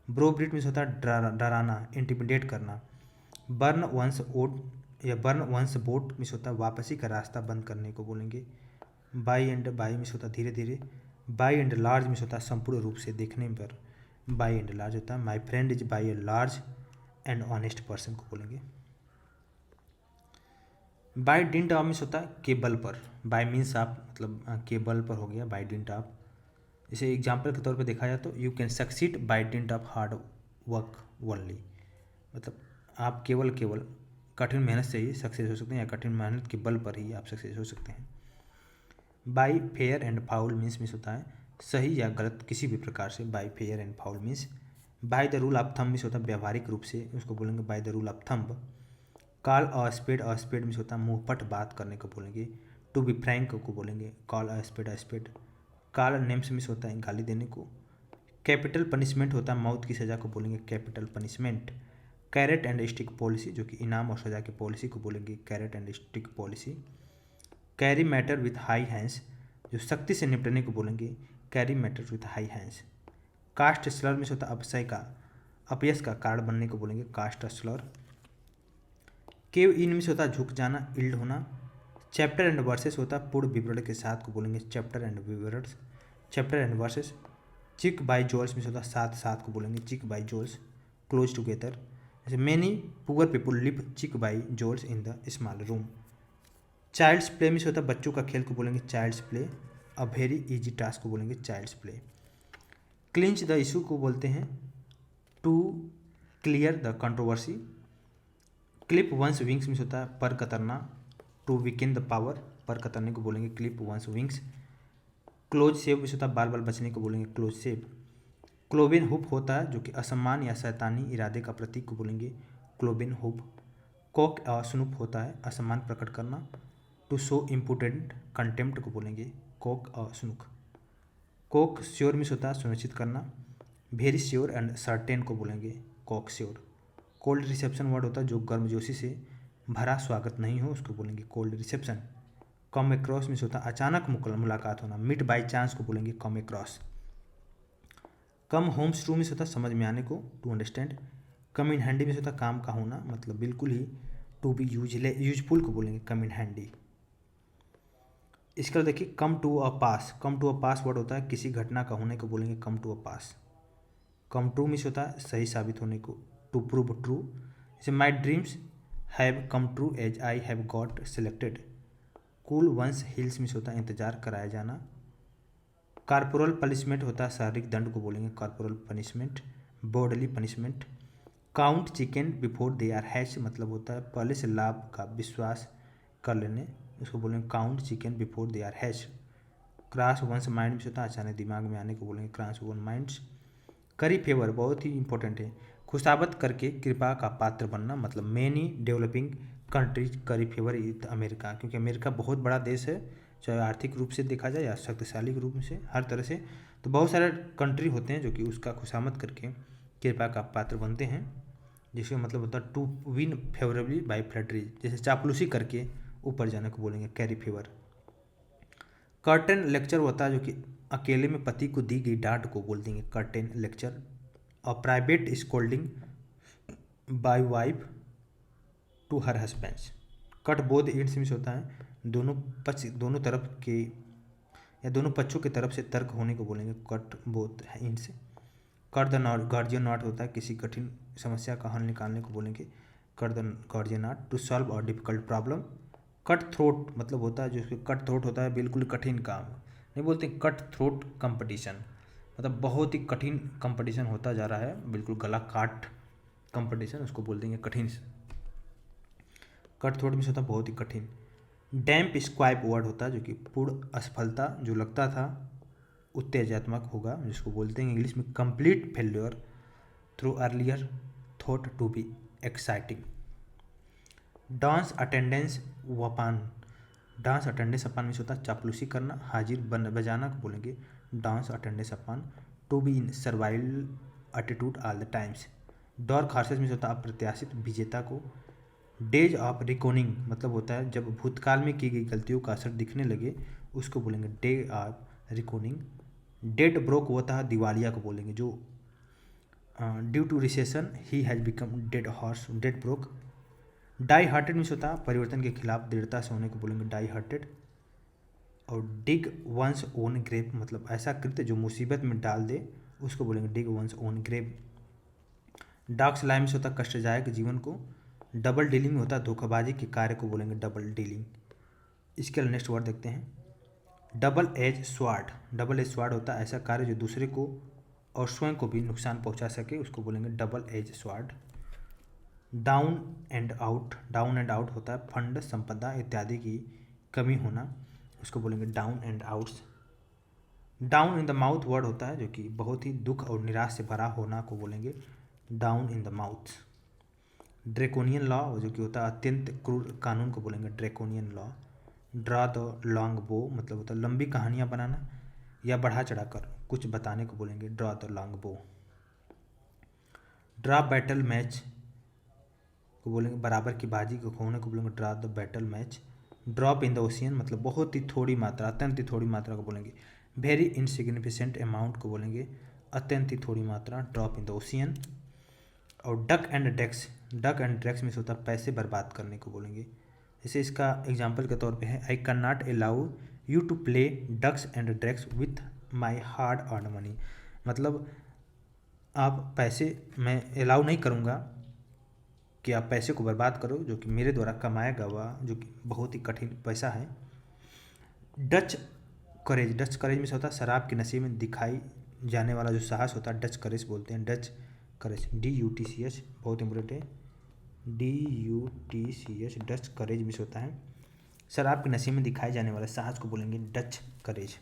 Bro breed means होता है डराना इंटिमिडेट करना। बर्न वंस ओड या बर्न वंस बोट मीन्स होता है वापसी का रास्ता बंद करने को बोलेंगे। बाई एंड बाई मीन्स होता है धीरे धीरे। बाई एंड लार्ज मीन्स होता है संपूर्ण रूप से देखने पर बाई एंड लार्ज होता है। My friend is by a large and honest person को बोलेंगे। बाय डिंट ऑफ मीन्स होता है केबल पर। बाय मीन्स आप मतलब केबल पर हो गया बाय डिंट ऑफ। इसे एग्जाम्पल के तौर पे देखा जाए तो you can succeed by dint of hard work only मतलब आप केवल कठिन मेहनत से ही सक्सेस हो सकते हैं या कठिन मेहनत के बल पर ही आप सक्सेस हो सकते हैं। By fair and foul means होता है सही या गलत किसी भी प्रकार से by fair and foul means. By the rule of thumb means होता है व्यवहारिक रूप से उसको बोलेंगे by the rule of thumb. Call a spade means होता है मुंहपट बात करने को बोलेंगे। टू बी फ्रैंक को बोलेंगे call a spade. Call names means होता है गाली देने को। कैपिटल पनिशमेंट होता है मौत की सज़ा को बोलेंगे capital punishment. Carrot and stick policy जो कि इनाम और सज़ा की पॉलिसी को बोलेंगे carrot and stick policy. Carry matter with high hands जो सख्ती से निपटने को बोलेंगे carry matter with high hands. Cast slur में होता है अपयश का कारण बनने को बोलेंगे कास्ट स्लर। केव इन में होता है झुक जाना इल्ड होना। चैप्टर एंड वर्सेस होता है पूर्ण विवरण के साथ को बोलेंगे चैप्टर एंड विवरण। Chapter and verses. Cheek by jowls में होता है साथ साथ को बोलेंगे cheek by jowls close together. जैसे many poor people live cheek by jowls in the small room. Child's play में होता है बच्चों का खेल को बोलेंगे child's play. A very easy task को बोलेंगे child's play. Clinch the issue को बोलते हैं to clear the controversy. Clip one's wings में होता है पर कतरना टू वीकेन द पावर पर कतरने को बोलेंगे clip one's wings. Close shave में होता है बाल बाल बचने को बोलेंगे क्लोज सेव। क्लोबिन हुप होता है जो कि असम्मान या शैतानी इरादे का प्रतीक को बोलेंगे क्लोबिन हुप। कॉक स्नूप होता है असम्मान प्रकट करना टू शो इम्पोर्टेंट कंटेम्प्ट को बोलेंगे cock snook. Cock sure means होता है सुनिश्चित करना। वेरी श्योर एंड सर्टेन को बोलेंगे cock sure. Cold reception word होता है जो गर्मजोशी से भरा स्वागत नहीं हो उसको बोलेंगे कोल्ड रिसेप्शन। कम एक्रॉस मिस होता है अचानक मुलाकात होना मीट बाई चांस को बोलेंगे come across. Come homes to means होता है समझ में आने को to understand. Come in handy means होता है काम का होना मतलब बिल्कुल ही टू बी यूजफुल को बोलेंगे कम इन हैंडी। इसका देखिए come to a pass. Come to a pass word होता है किसी घटना का होने को बोलेंगे come to a pass. Come true means होता है सही साबित होने को टू प्रूव ट्रू। जैसे my dreams have come true as I have got selected. Cool one's heels means होता है इंतजार कराया जाना। कॉर्पोरल पनिशमेंट होता है शारीरिक दंड को बोलेंगे corporal punishment bodily punishment. Count chicken before they are hatch मतलब होता है पहले से लाभ का विश्वास कर लेने उसको बोलेंगे count chicken before they are hatch. Cross one's mind में होता है अचानक दिमाग में आने को बोलेंगे cross one minds. Curry favour बहुत ही इंपॉर्टेंट है खुशाबत करके कृपा का पात्र बनना मतलब मेनी डेवलपिंग कंट्रीज करी फेवर विद अमेरिका क्योंकि अमेरिका बहुत बड़ा देश है चाहे आर्थिक रूप से देखा जाए या शक्तिशाली के रूप से हर तरह से। तो बहुत सारे कंट्री होते हैं जो कि उसका खुशामद करके कृपा का पात्र बनते हैं जिसका मतलब होता है to win favourably by flattery जैसे चापलूसी करके ऊपर जाने को बोलेंगे कैरी फेवर। कर्टेन लेक्चर होता है जो कि अकेले में पति को दी गई डांट को बोल देंगे कर्टेन लेक्चर। और private scolding by wife to her husbands. Cut both ends में होता है दोनों तरफ के या दोनों पक्षों की तरफ से तर्क होने को बोलेंगे cut both ends. Cut the not guardian not होता है किसी कठिन समस्या का हल निकालने को बोलेंगे cut the Gordian knot. To solve a difficult problem. Cut throat मतलब होता है जो कट थ्रोट होता है बिल्कुल कठिन काम नहीं बोलते कट थ्रोट कंपटीशन मतलब बहुत ही कठिन कंपटीशन होता जा रहा है बिल्कुल गला काट कंपटीशन उसको बोल देंगे कठिन। कट थ्रोट में होता है बहुत ही कठिन। डैम्प स्क्वाइप वर्ड होता है जो कि पूर्ण असफलता जो लगता था उत्तेजनात्मक होगा जिसको बोलते हैं इंग्लिश में complete failure through earlier thought to be exciting. Dance attendance upon. Dance attendance upon में होता है चापलूसी करना हाजिर बजाना को बोलेंगे dance attendance upon. To be in survival attitude all the times. Dark horses में होता है अप्रत्याशित विजेता को। डेज ऑफ रिकॉर्डिंग मतलब होता है जब भूतकाल में की गई गलतियों का असर दिखने लगे उसको बोलेंगे day of reckoning. Dead broke होता है दिवालिया को बोलेंगे जो due to recession he has become dead horse dead broke. Die hearted means होता है परिवर्तन के खिलाफ दृढ़ता से होने को बोलेंगे डाई हार्टेड। और डिग वंस ओन ग्रेव मतलब ऐसा कृत्य जो मुसीबत में डाल दे उसको बोलेंगे dig one's own grave. Dark lime से होता है कष्टदायक जीवन को। डबल डीलिंग में होता है धोखाबाजी के कार्य को बोलेंगे डबल डीलिंग। इसके लिए नेक्स्ट वर्ड देखते हैं double edge sword. Double edge sword होता है ऐसा कार्य जो दूसरे को और स्वयं को भी नुकसान पहुंचा सके उसको बोलेंगे double edge sword. Down and out होता है फंड संपदा इत्यादि की कमी होना उसको बोलेंगे down and outs. Down in the mouth word होता है जो कि बहुत ही दुख और निराश से भरा होना को बोलेंगे down in the mouth. Draconian law जो कि होता है अत्यंत क्रूर कानून को बोलेंगे draconian law. Draw the long बो मतलब होता है लंबी कहानियाँ बनाना या बढ़ा चढ़ाकर कुछ बताने को बोलेंगे ड्रा द लॉन्ग बो। ड्रा बैटल मैच को बोलेंगे बराबर की बाजी को होने को बोलेंगे draw the battle match. Drop in the ocean मतलब बहुत ही थोड़ी मात्रा, अत्यंत ही थोड़ी मात्रा को बोलेंगे वेरी इनसिग्निफिकेंट अमाउंट को बोलेंगे अत्यंत ही थोड़ी मात्रा, ड्रॉप इन द ओशियन। और डक एंड ड्रैक्स में होता है पैसे बर्बाद करने को बोलेंगे। जैसे इसका एग्जाम्पल के तौर पे है I can not allow you to play ducks and drakes with my hard earned money, मतलब आप पैसे मैं अलाउ नहीं करूँगा कि आप पैसे को बर्बाद करो जो कि मेरे द्वारा कमाया गया जो कि बहुत ही कठिन पैसा है। डच करेज में से होता है शराब के नशे में दिखाई जाने वाला जो साहस होता है डच करेज बोलते हैं। डच करेज DUTCH बहुत इंपॉर्टेंट है, DUTCH डच करेज में से होता है शराब के नशे में दिखाए जाने वाले साहस को बोलेंगे डच करेज।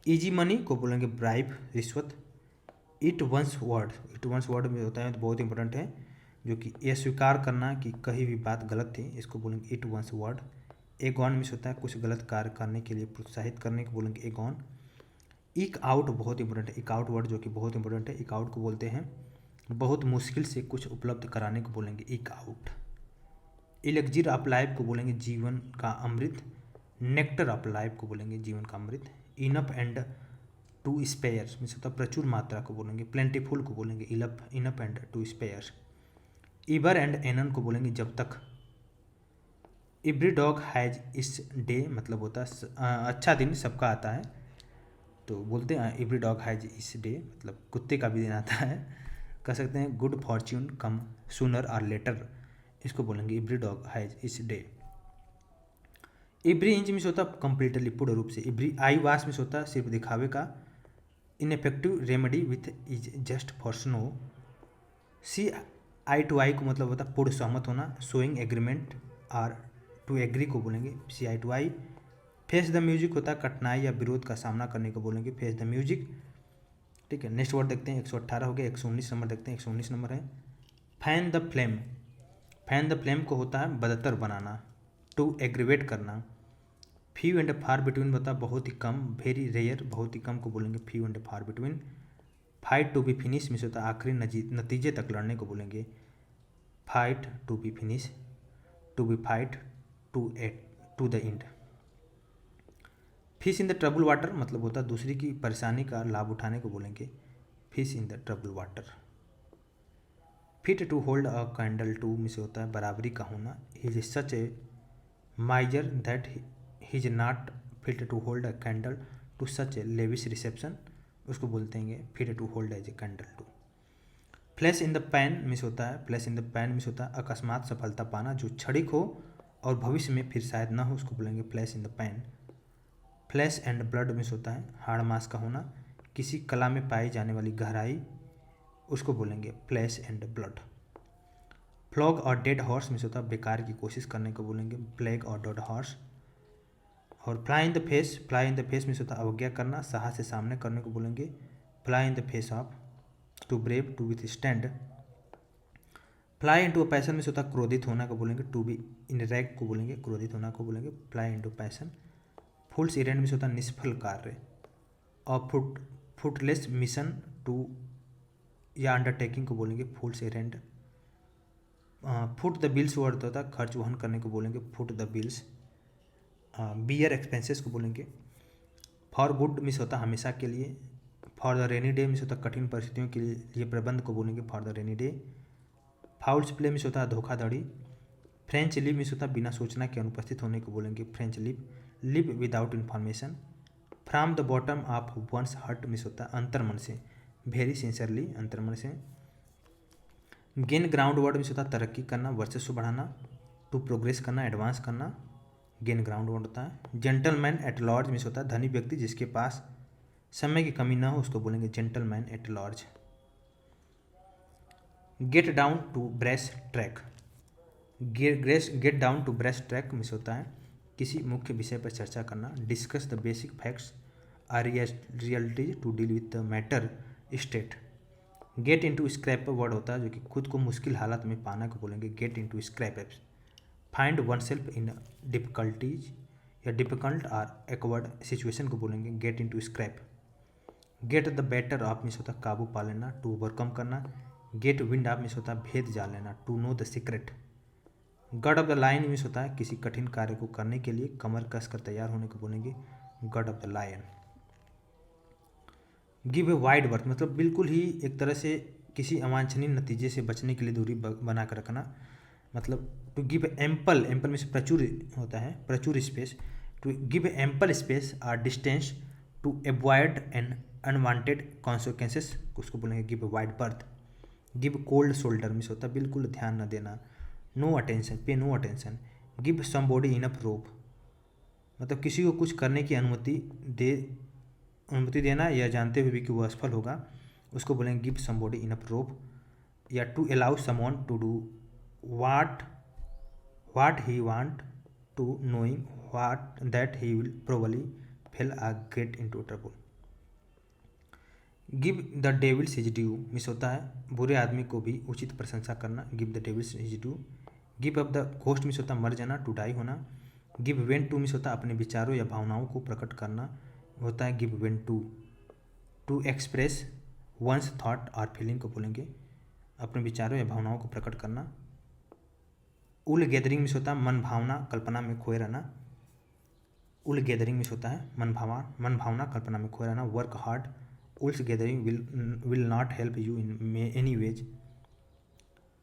इजी मनी को बोलेंगे ब्राइब रिश्वत। इट वंस वर्ड में होता है तो बहुत इंपॉर्टेंट है जो कि यह स्वीकार करना कि कहीं भी बात गलत थी, इसको बोलेंगे इट वंस वर्ड। एगॉन में होता है कुछ गलत कार्य करने के लिए प्रोत्साहित करने को बोलेंगे एगॉन। इक आउट बहुत इंपॉर्टेंट है, इक आउट वर्ड जो कि बहुत इंपॉर्टेंट है, इक आउट को बोलते हैं बहुत मुश्किल से कुछ उपलब्ध कराने को बोलेंगे इक आउट। इलेक्जिर ऑफ लाइफ को बोलेंगे जीवन का अमृत। नेक्टर ऑफ लाइफ को बोलेंगे जीवन का अमृत। इनफ एंड टू स्पेयर में होता प्रचुर मात्रा को बोलेंगे प्लेंटीफुल को बोलेंगे enough and to spare. Ever and anon को बोलेंगे जब तक। Every dog has his day मतलब होता है अच्छा दिन सबका आता है, तो बोलते हैं every dog has his day मतलब कुत्ते का भी दिन आता है। कह सकते हैं गुड फॉर्च्यून कम सूनर और लेटर, इसको बोलेंगे every dog has his day. Every inch में होता है कंप्लीटली पूर्ण रूप से। एवरी आई वाश में होता है सिर्फ दिखावे का। Ineffective remedy with is just for show. See eye to eye को मतलब होता है पूर्ण सहमत होना। शोइंग एग्रीमेंट और टू एग्री को बोलेंगे CI2I। फेस द म्यूजिक होता है कठिनाई या विरोध का सामना करने को बोलेंगे फेस द म्यूजिक। ठीक है, नेक्स्ट वर्ड देखते हैं 118 हो गया, 119 नंबर देखते हैं। 119 नंबर है fan the flame. Fan the flame को होता है बदतर बनाना, टू एग्रीवेट करना। फ्यू एंड फार बिटवीन होता है बहुत ही कम, वेरी रेयर बहुत ही कम को बोलेंगे few and far between. Fight to be finish में होता है आखिरी नतीजे तक लड़ने को बोलेंगे fight to be finish, to be fight to the end. Fish in the trouble water मतलब होता है दूसरी की परेशानी का लाभ उठाने को बोलेंगे fish in the trouble water. Fit to hold a candle to में से होता है बराबरी का होना। He is such a miser that he is not fit to hold a candle to such a lavish reception, उसको बोलते हैं fit to hold as a candle to. Flash in the pan में से होता है फ्लैश इन द पैन में से होता है अकस्मात सफलता पाना जो क्षणिक हो और भविष्य में फिर शायद ना हो, उसको बोलेंगे flash in the pan. Flash and blood में होता है हाड़ मांस का होना, किसी कला में पाई जाने वाली गहराई, उसको बोलेंगे फ्लैश एंड ब्लड। फ्लॉग और डेड हॉर्स में होता है बेकार की कोशिश करने को बोलेंगे प्लेग और डेड हॉर्स। और फ्लाई इन द फेस में होता है अवज्ञा करना, साहस से सामने करने को बोलेंगे fly in the face of. To brave to withstand. Fly into a passion में होता है क्रोधित होना को बोलेंगे टू बी इन रैग को बोलेंगे क्रोधित होना को बोलेंगे fly into passion. Fool's errand में होता है निष्फल कार्य। और फुटलेस मिशन टू या अंडरटेकिंग को बोलेंगे fool's errand. Foot the bills word होता है खर्च वहन करने को बोलेंगे foot the bills. Bear expenses को बोलेंगे फॉर गुड मिस होता है हमेशा के लिए। For the rainy day means होता है कठिन परिस्थितियों के लिए प्रबंध को बोलेंगे for the rainy day. Fowls play miss होता है धोखाधड़ी। फ्रेंच लिव मिस होता है बिना सूचना के अनुपस्थित होने को बोलेंगे French leave. Leave without information. From the bottom of one's heart means होता है अंतर्मन से, वेरी सिंसियरली अंतर्मन से। गेन ग्राउंड वर्ड मिस होता है तरक्की करना वर्चस्व बढ़ाना, टू प्रोग्रेस करना एडवांस करना, गेन ग्राउंड वर्ड होता है। जेंटलमैन एट लॉर्ज मिस होता है धनी व्यक्ति जिसके पास समय की कमी ना हो, उसको बोलेंगे gentleman at large. Get down to brass ट्रैक। गेट डाउन टू ब्रेस ट्रैक मिस होता है किसी मुख्य विषय पर चर्चा करना। Discuss the basic facts or realities to deal with the matter state. Get into scrape word होता है जो कि खुद को मुश्किल हालत में पाना को बोलेंगे gate into scrap. Find one self in difficulties या डिफिकल्ट और एक्वर्ड सिचुएशन को बोलेंगे gate into scrap. Get the better of means होता है काबू पा लेना, टू ओवरकम करना। गेट विंड ऑफ मिस होता है भेद जान लेना, टू नो द सीक्रेट। गड ऑफ द लाइन मिस होता है किसी कठिन कार्य को करने के लिए कमर कस कर तैयार होने को बोलेंगे god of the lion. Give a wide berth मतलब बिल्कुल ही एक तरह से किसी अवांछनीय नतीजे से बचने के लिए दूरी बना कर रखना। मतलब टू गिव एम्पल, एम्पल में से प्रचुर होता है, प्रचुर space. To give ample space or distance to avoid an unwanted consequences उसको बोलेंगे give a wide berth. Give cold shoulder means होता है बिल्कुल ध्यान न देना, no attention, pay no attention. Give somebody enough rope मतलब किसी को कुछ करने की अनुमति देना या जानते हुए भी कि वो असफल होगा उसको बोलेंगे गिव समबॉडी इनफ रोप। या to allow someone to do what he want to knowing what that he will probably fail or get into trouble. Give the devils his due means होता है बुरे आदमी को भी उचित प्रशंसा करना, give the devils his due. Give up the ghost means होता है मर जाना, टू डाई होना। गिव वेन टू मिस होता है अपने विचारों या भावनाओं को प्रकट करना होता है give vent to. To express one's thought और फीलिंग को बोलेंगे अपने विचारों या भावनाओं को प्रकट करना। उल गैदरिंग मिस होता है मन भावना कल्पना में खोए रहना, उल गैदरिंग मिस होता है मन भावना कल्पना में खोए रहना। Work hard, wools gathering will not help you in any ways.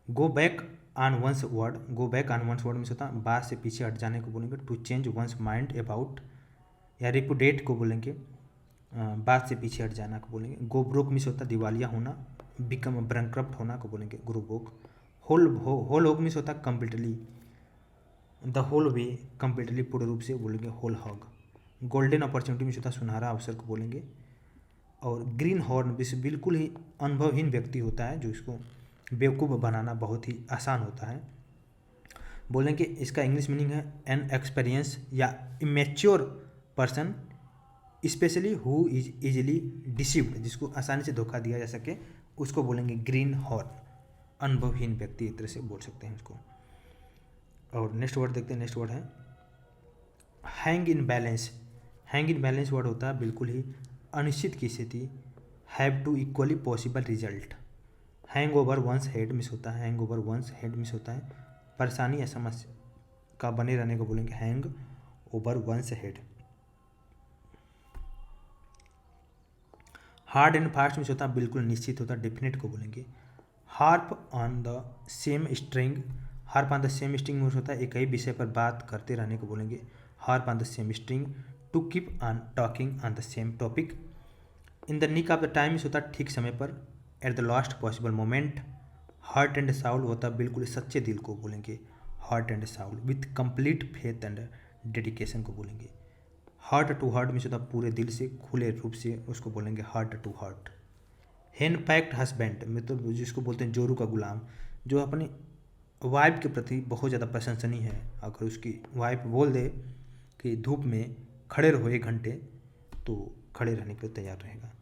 Go back on one's word, go back on one's word means होता है बात से पीछे हट जाने को बोलेंगे। To change one's mind about या रिपुडेट को बोलेंगे बात से पीछे हट जाना को बोलेंगे। गो ब्रोक मिस होता दिवालिया होना, बिकम बैंकरप्ट होना को बोलेंगे go broke. Whole hog miss होता completely, the whole way completely पूर्ण रूप से बोलेंगे whole hog. Golden opportunity miss होता सुनहरा अवसर को बोलेंगे। और ग्रीन हॉर्न बिल्कुल ही अनुभवहीन व्यक्ति होता है जो इसको बेवकूफ़ बनाना बहुत ही आसान होता है बोलेंगे। इसका इंग्लिश मीनिंग है एन एक्सपीरियंस या immature person specially who is easily deceived, जिसको आसानी से धोखा दिया जा सके उसको बोलेंगे ग्रीन हॉर्न, अनुभवहीन व्यक्ति एक तरह से बोल सकते हैं उसको। और नेक्स्ट वर्ड देखते हैं, नेक्स्ट वर्ड है hang in balance. Hang in balance word होता है बिल्कुल ही अनिश्चित की स्थिति, have two equally possible result. Hang over one's head means होता है, hang over one's head means होता है परेशानी या समस्या का बने रहने को बोलेंगे hang over one's head. Hard and fast miss होता है बिल्कुल निश्चित होता है डेफिनेट को बोलेंगे। Harp on the same string, harp on the same string miss होता है एक ही विषय पर बात करते रहने को बोलेंगे harp on the same string. To keep on talking on the same topic. In the nick of the time means होता है ठीक समय पर, at the last possible moment. Heart and soul होता है बिल्कुल सच्चे दिल को बोलेंगे heart and soul, with complete faith and dedication को बोलेंगे। हार्ट टू हार्ट मिस होता है पूरे दिल से खुले रूप से उसको बोलेंगे हार्ट टू हार्ट। हेन पैक्ट हस्बैंड मतलब जिसको बोलते हैं जोरू का गुलाम, जो अपनी वाइफ के प्रति बहुत ज़्यादा प्रशंसनीय है। अगर उसकी वाइफ बोल दे कि धूप में खड़े रहो 1 घंटे तो खड़े रहने के लिए तैयार रहेगा,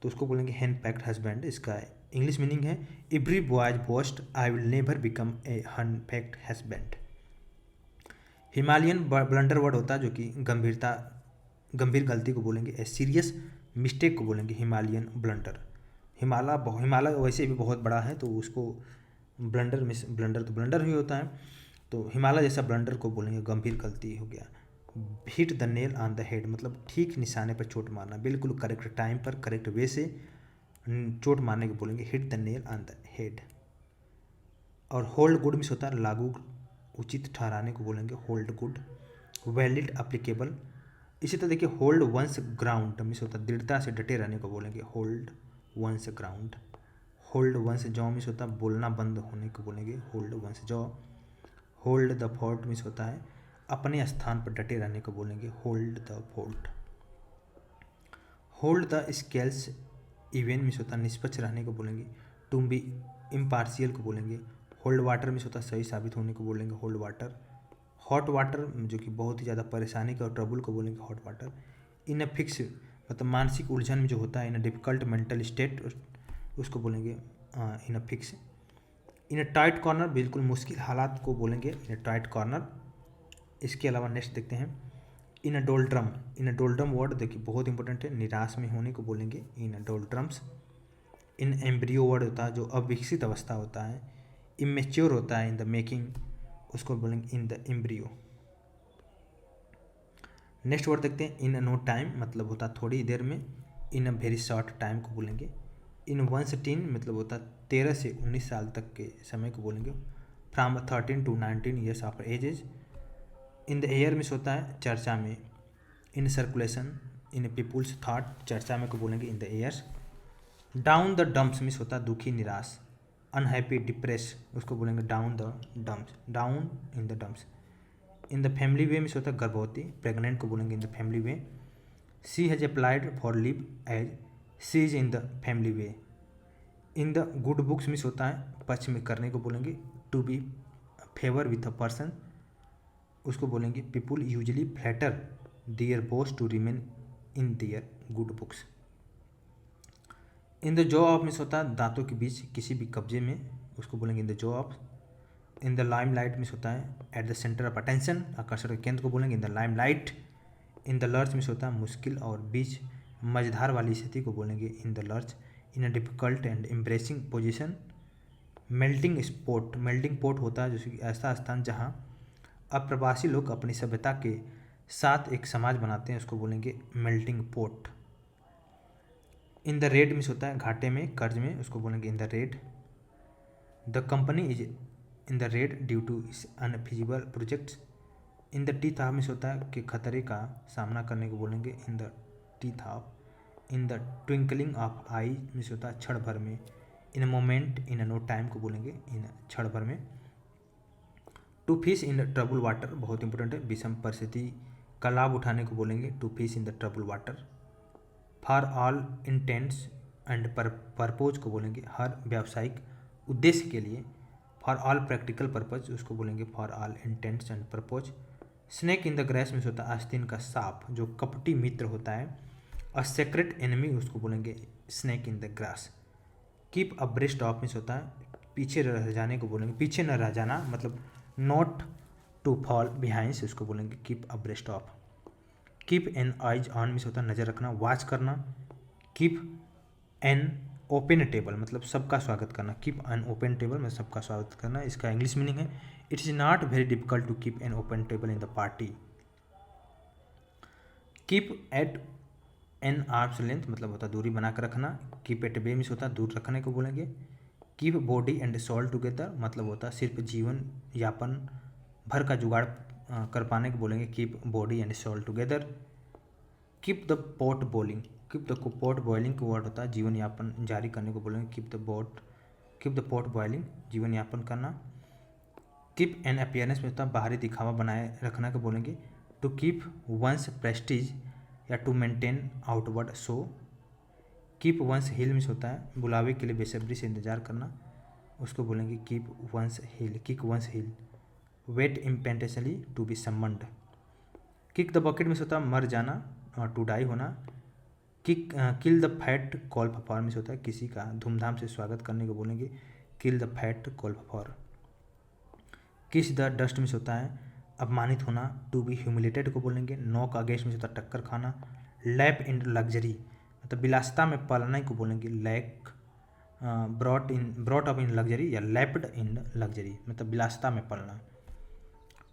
तो उसको बोलेंगे हेन पैक्ट हस्बैंड। इसका इंग्लिश मीनिंग है every boys boast I will never become a henpecked husband. Himalayan blunder word होता है जो कि गंभीर गलती को बोलेंगे, ए सीरियस मिस्टेक को बोलेंगे हिमालयन ब्लंडर। हिमालय वैसे भी बहुत बड़ा है तो उसको ब्लंडर तो ब्लंडर ही होता है, तो हिमालय जैसा ब्लंडर को बोलेंगे गंभीर गलती हो गया। Hit the nail on the head मतलब ठीक निशाने पर चोट मारना, बिल्कुल करेक्ट टाइम पर करेक्ट वे से चोट मारने को बोलेंगे hit the nail on the head. और होल्ड गुड मिस होता है लागू उचित ठहराने को बोलेंगे होल्ड गुड। वैलिड अप्लीकेबल, इसी तरह देखिए होल्ड वंस ग्राउंड मिस होता है दृढ़ता से डटे रहने को बोलेंगे hold one's ground. Hold one's jaw means होता है बोलना बंद होने को बोलेंगे hold one's jaw. Hold the fort means होता है अपने स्थान पर डटे रहने को बोलेंगे hold the fort. Hold the scales even means होता है निष्पक्ष रहने को बोलेंगे टू बी इम्पार्शियल को बोलेंगे। होल्ड वाटर मिस होता है सही साबित होने को बोलेंगे होल्ड वाटर। हॉट वाटर जो कि बहुत ही ज़्यादा परेशानी का और ट्रबल को बोलेंगे hot water. In a fix मतलब मानसिक उलझन में जो होता है in a difficult mental state उसको बोलेंगे in a fix. In a tight corner, बिल्कुल मुश्किल हालात को बोलेंगे इन अ टाइट कॉर्नर। इसके अलावा नेक्स्ट देखते हैं इन अ डोल्ड्रम। इन अ डोल्ड्रम वर्ड देखिए बहुत इंपॉर्टेंट है, निराश में होने को बोलेंगे in a डोल्ड्रम्स। In embryo word होता है जो अविकसित अवस्था होता है, इमेच्योर होता है इन द मेकिंग, उसको बोलेंगे in the embryo. Next word देखते हैं इन नो टाइम, मतलब होता है थोड़ी देर में, in a very short time को बोलेंगे। इन वंस टीन मतलब होता है 13 से 19 साल तक के समय को बोलेंगे। From 13 to 19 years after ages. In the air means होता है चर्चा में, in circulation, in people's thought, चर्चा में को बोलेंगे in the airs. Down the dumps means होता है दुखी निराश, अनहैप्पी डिप्रेस, उसको बोलेंगे down the dumps, down in the dumps. In the family way means होता है गर्भवती, प्रेग्नेंट को बोलेंगे in the family way. She has applied for leave as she is in the family way. In the good books means होता है पक्ष में करने को बोलेंगे, to be favour with a person, उसको बोलेंगे people usually flatter their boss to remain in their good books. In the jaw of means होता है दांतों के बीच किसी भी कब्जे में, उसको बोलेंगे in the jaw of. In the lime light miss होता है at the centre of attention, आकर्षण के केंद्र को बोलेंगे in the lime light. In the lurch means होता है मुश्किल और बीच मझधार वाली स्थिति को बोलेंगे in the lurch. In a difficult and embarrassing position. Melting spot, melting pot होता है जैसे कि ऐसा स्थान जहाँ अप्रवासी लोग अपनी सभ्यता के साथ एक समाज बनाते हैं, उसको बोलेंगे melting pot. In the red means होता है घाटे में, कर्ज में, उसको बोलेंगे in the red. The company is in the red due to unfeasible projects. In the teeth of means होता है कि खतरे का सामना करने को बोलेंगे in the teeth of. In the twinkling of eye means होता है क्षण भर में, in a moment in a no time को बोलेंगे इन क्षण भर में। To fish in the trouble water बहुत इंपॉर्टेंट है, विषम परिस्थिति का लाभ उठाने को बोलेंगे to fish in the trouble water. For all intents and purpose को बोलेंगे हर व्यावसायिक उद्देश्य के लिए। फॉर ऑल प्रैक्टिकल पर्पज उसको बोलेंगे for all intents and purpose. Snake in the grass में होता है आस्तीन का सांप जो कपटी मित्र होता है। अ सेक्रेट एनिमी उसको बोलेंगे snake in the grass. Keep abreast of में होता है पीछे रह जाने को बोलेंगे, पीछे न रह जाना मतलब नॉट टू फॉल बिहाइंड से उसको बोलेंगे keep abreast of. Keep an eyes on में होता है नज़र रखना, वॉच करना। कीप एन ओपन टेबल मतलब सबका स्वागत करना, कीप एन ओपन टेबल में सबका स्वागत करना, इसका इंग्लिश मीनिंग है it is not very difficult to keep an open table in the party. Keep at an arm's length मतलब होता है दूरी बना कर रखना। कीप एट बे मिस होता है दूर रखने को बोलेंगे। Keep body and soul together मतलब होता है सिर्फ जीवन यापन भर का जुगाड़ कर पाने को बोलेंगे keep body and soul together. Keep the pot boiling, keep the pot boiling का वर्ड होता है जीवन यापन जारी करने को बोलेंगे कीप द पॉट बॉइलिंग जीवन यापन करना। कीप एन अपीयरेंस में होता है बाहरी दिखावा बनाए रखना को बोलेंगे टू कीप वंस प्रेस्टीज या to maintain outward show. Keep one's hill means होता है बुलावे के लिए बेसब्री से इंतजार करना, उसको बोलेंगे keep one's heel, kick one's heel. Wait impatiently to be summoned. Kick the bucket means होता है मर जाना टू डाई होना। Kill the fat calf for means होता है किसी का धूमधाम से स्वागत करने को बोलेंगे किल द फैट कॉल फॉर। किस द डस्ट मिस होता है अपमानित होना, टू बी ह्यूमिलेटेड को बोलेंगे। नॉक अगेंस्ट मिस होता है टक्कर खाना। लैप इन लग्जरी मतलब विलासिता में पलने को बोलेंगे lack brought up in luxury या लैप्ड इन लग्जरी मतलब विलासिता में पलना।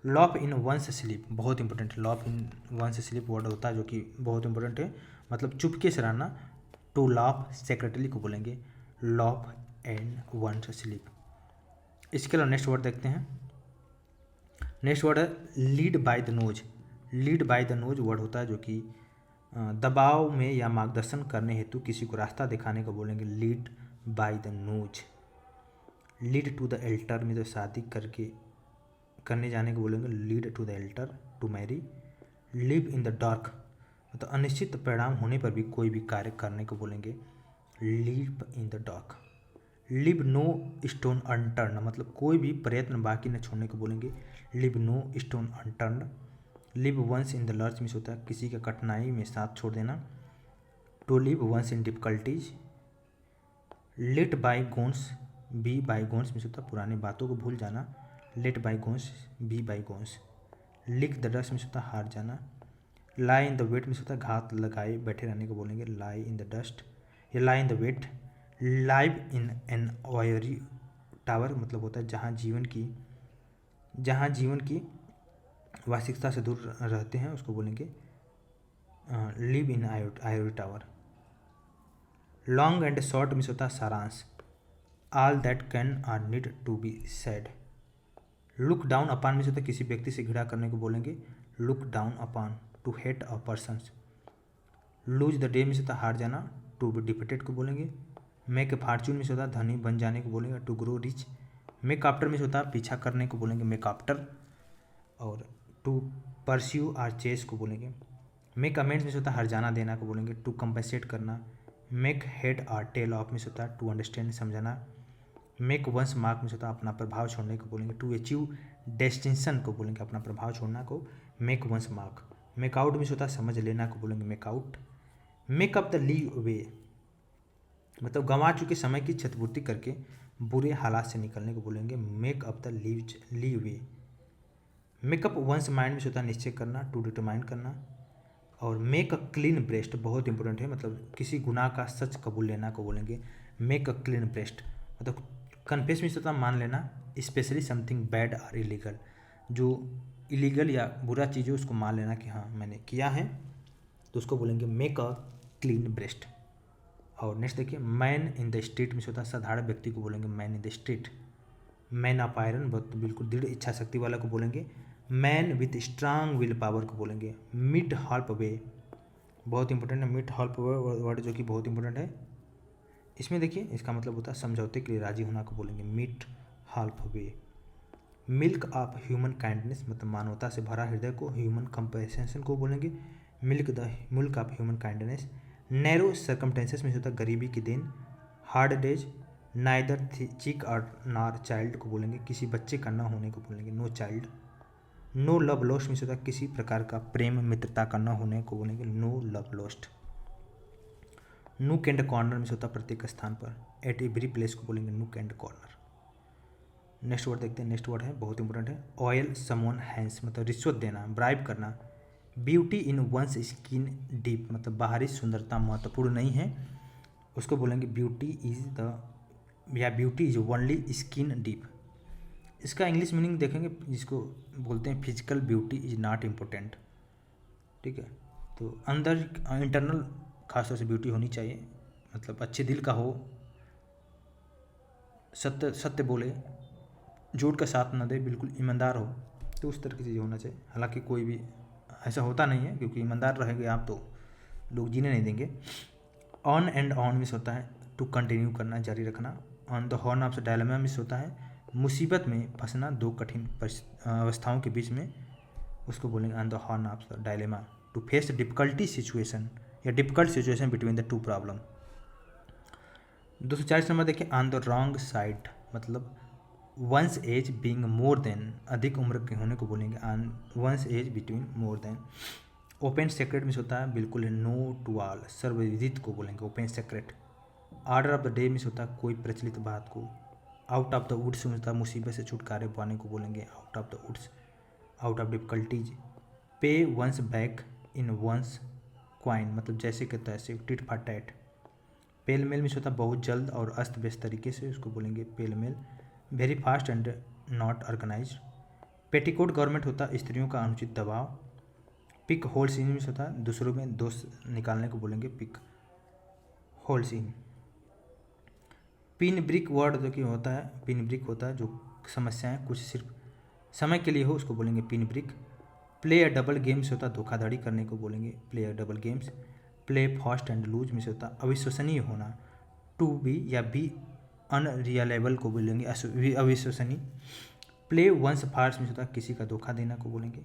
लॉफ इन वंस स्लीप बहुत इंपॉर्टेंट है, laugh in one's sleep word होता है जो कि बहुत इंपॉर्टेंट है मतलब चुपके से रहना। टू लॉफ सेक्रेटली को बोलेंगे लॉफ एंड वंस स्लीप। इसके अलावा नेक्स्ट वर्ड देखते हैं। नेक्स्ट वर्ड है lead by the nose. Lead by the knows word होता है जो कि दबाव में या मार्गदर्शन करने हेतु किसी को रास्ता दिखाने को बोलेंगे lead by the nose. Lead to the altar में तो शादी करने जाने को बोलेंगे lead to the altar to marry. Live in the dark मतलब अनिश्चित परिणाम होने पर भी कोई भी कार्य करने को बोलेंगे live in the dark. Leave no stone unturn मतलब कोई भी प्रयत्न बाकी न छोड़ने को बोलेंगे leave no stone unturn. Leave one's in the lurch means होता है किसी का कठिनाई में साथ छोड़ देना। To leave one's in difficulties. Let bygones be bygones में होता है पुरानी बातों को भूल जाना, let bygones be bygones. Lick the dust में होता है हार जाना। लाई इन द वेट में होता है घात लगाए बैठे रहने को बोलेंगे लाई इन द डस्ट या lie in the wait. Live in an ivory tower मतलब होता है जहाँ जीवन की वास्तविकता से दूर रहते हैं उसको बोलेंगे live in ivory tower. Long and short में होता है सारांश, all that can or need to be said. Look down upon में होता है किसी व्यक्ति से घृणा करने को बोलेंगे look down upon, to hate a person. Lose the day में होता है हार जाना, टू बी डिफिटेड को बोलेंगे। मेक ए फॉर्चून में होता है धनी बन जाने को बोलेंगे to grow rich. Make after में होता है पीछा करने को बोलेंगे मेक आफ्टर, और टू परस्यू आर चेस को बोलेंगे। मेक अमेंड्स में होता है हर्जाना देना को बोलेंगे टू कंपनसेट करना। Make head or tail of में होता है टू अंडरस्टैंड समझाना। मेक वंस मार्क में होता है अपना प्रभाव छोड़ने को बोलेंगे टू अचीव डेस्टिनेशन को बोलेंगे अपना प्रभाव छोड़ना को make one's mark. Make out में होता है समझ लेना को बोलेंगे make out. Make up the leeway मतलब गंवा चुके समय की क्षतिपूर्ति करके बुरे हालात से निकलने को बोलेंगे make up the leave way. Makeup once mind में होता है निश्चय करना टू डिटरमाइन करना। और मेक अ क्लीन ब्रेस्ट बहुत इंपॉर्टेंट है मतलब किसी गुनाह का सच कबूल लेना को बोलेंगे मेक अ क्लीन ब्रेस्ट मतलब कन्फेस में होता है मान लेना, स्पेशली समथिंग बैड और इलीगल जो इलीगल या बुरा चीज़ है उसको मान लेना कि हाँ मैंने किया है तो उसको बोलेंगे मेक अ क्लीन ब्रेस्ट। और नेक्स्ट देखिए मैन इन द स्ट्रीट में होता है साधारण व्यक्ति को बोलेंगे man in the street. Man of iron बिल्कुल दृढ़ इच्छा शक्ति वाला को बोलेंगे man with strong will power को बोलेंगे। मिड हाल्फ वे बहुत इंपॉर्टेंट है, मिड हाल्फ वे वर्ड जो कि बहुत इंपॉर्टेंट है। इसमें देखिए इसका मतलब होता है समझौते के लिए राजी होना को बोलेंगे mid half way. Milk of human kindness मतलब मानवता से भरा हृदय को ह्यूमन कंपेशन को बोलेंगे milk of human kindness. Narrow circumstances में होता है गरीबी की दिन। हार्ड डेज नाइदर चिक और नार चाइल्ड को बोलेंगे किसी बच्चे का न होने को बोलेंगे no child. No love lost में होता है किसी प्रकार का प्रेम मित्रता का न होने को बोलेंगे no love lost. Nook and corner में होता है प्रत्येक स्थान पर। एट एवरी प्लेस को बोलेंगे nook and corner. Next word देखते हैं, नेक्स्ट वर्ड है बहुत इंपॉर्टेंट है ऑयल समवन हैंड्स मतलब रिश्वत देना ब्राइब करना। Beauty in one's skin deep मतलब बाहरी सुंदरता महत्वपूर्ण नहीं है उसको बोलेंगे ब्यूटी इज द या beauty is only skin deep. इसका इंग्लिश मीनिंग देखेंगे जिसको बोलते हैं physical beauty is not important, ठीक है। तो अंदर इंटरनल खासतौर से ब्यूटी होनी चाहिए मतलब अच्छे दिल का हो, सत्य बोले, झूठ का साथ न दे, बिल्कुल ईमानदार हो, तो उस तरह की चीज़ होना चाहिए। हालांकि कोई भी ऐसा होता नहीं है क्योंकि ईमानदार रहेंगे आप तो लोग जीने नहीं देंगे। ऑन एंड ऑन मिस होता है टू कंटिन्यू करना जारी रखना। On the horn of the dilemma miss होता है मुसीबत में फंसना दो कठिन अवस्थाओं के बीच में उसको बोलेंगे on the horn of the dilemma. To face difficulty situation या difficult situation between the two problem. 240 number देखिए ऑन द रॉन्ग साइड मतलब one's age being more than अधिक उम्र के होने को बोलेंगे on one's age between more than. Open secret means होता है बिल्कुल नो टू ऑल सर्वविदित को बोलेंगे open secret. Order of the day means होता है कोई प्रचलित बात को। आउट ऑफ द वुड्स में होता है मुसीबत से छुटकारे पाने को बोलेंगे out of the woods, out of difficulties. Pay one's back in one's coin मतलब जैसे कि तैसे tit for tat. Pell mell means होता है बहुत जल्द और अस्त व्यस्त तरीके से उसको बोलेंगे pell mell. Very fast and not organise. Petticoat government होता है स्त्रियों का अनुचित दबाव। पिक होल सीन मिस होता है दूसरों में दोष निकालने को बोलेंगे pick hole seen. Pin prick word जो कि होता है पिन ब्रिक होता है जो समस्याएं कुछ सिर्फ समय के लिए हो उसको बोलेंगे pin prick. Play a double games होता है धोखाधड़ी करने को बोलेंगे play a double games. Play fast and loose में से होता है अविश्वसनीय होना। टू बी या बी अनरियलेबल को बोलेंगे अविश्वसनीय। प्ले वंस फार्स में होता है किसी का धोखा देना को बोलेंगे।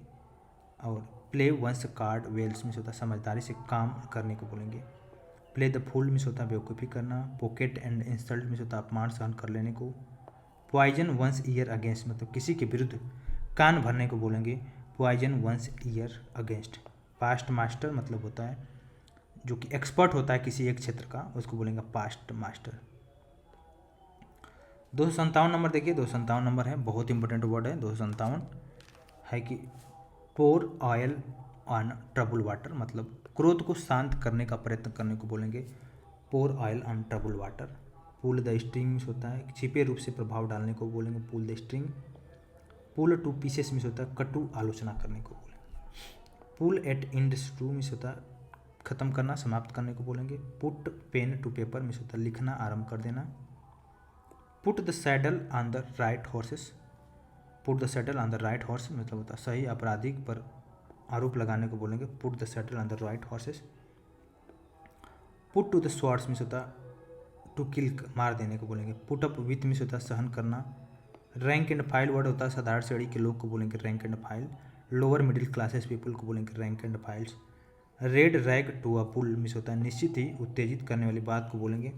और प्ले वंस कार्ड वेल्स में होता है समझदारी से काम करने को बोलेंगे। प्ले द फूल में होता है बेवकूफ़ी करना। पॉकेट एंड इंसल्ट में होता है अपमान सहन कर लेने को। पॉइजन वंस ईयर अगेंस्ट मतलब किसी के विरुद्ध कान भरने को बोलेंगे poison one's ear against. Past master मतलब होता है जो कि एक्सपर्ट होता है किसी एक क्षेत्र का उसको बोलेंगे पास्ट मास्टर। 257 नंबर देखिए, 257 नंबर है, बहुत इंपॉर्टेंट वर्ड है 257 है कि पोर ऑयल ऑन ट्रबल वाटर, मतलब क्रोध को शांत करने का प्रयत्न करने को बोलेंगे pour oil on trouble water. Pull the string means होता है छिपे रूप से प्रभाव डालने को बोलेंगे pull the string. Pull to pieces means होता है कटु आलोचना करने को बोलेंगे। Pull at ends to means होता है खत्म करना, समाप्त करने को बोलेंगे। Put pen to paper means होता है लिखना आरंभ कर देना। Put the saddle on the right horses, put the saddle on the right horse मतलब होता है सही अपराधिक पर आरोप लगाने को बोलेंगे put the saddle on the right horses. Put to the swords means होता है टू किल मार देने को बोलेंगे। पुट अप विथ मीन्स होता है सहन करना। रैंक एंड फाइल वर्ड होता है साधारण श्रेणी के लोग को बोलेंगे rank and file. Lower middle classes people को बोलेंगे rank and files. Red rag to a bull means होता है निश्चित ही उत्तेजित करने वाली बात को बोलेंगे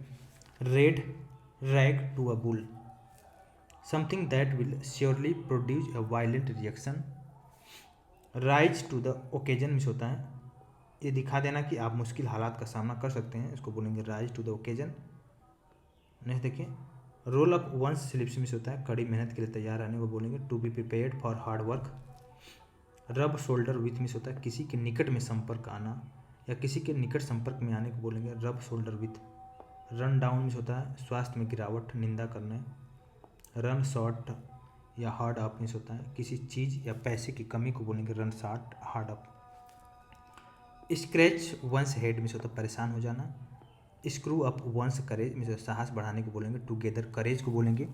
red rag to a bull. Something that will surely produce a violent reaction. Rise to the occasion means होता है ये दिखा देना कि आप मुश्किल हालात का सामना कर सकते हैं, इसको बोलेंगे rise to the occasion. Next देखिए roll up one's sleeves means होता है कड़ी मेहनत के लिए तैयार रहने को बोलेंगे to be prepared for hard work. Rub shoulder with means होता है किसी के निकट में संपर्क आना या किसी के निकट संपर्क में आने को बोलेंगे रब shoulder with. Run down means होता है स्वास्थ्य में गिरावट निंदा करने। रन शॉर्ट या हार्ड अप मीन्स होता है किसी चीज़ या पैसे की कमी को बोलेंगे run short hard up. Scratch one's head means होता है परेशान हो जाना। Screw up one's courage means साहस बढ़ाने को बोलेंगे टुगेदर करेज को बोलेंगे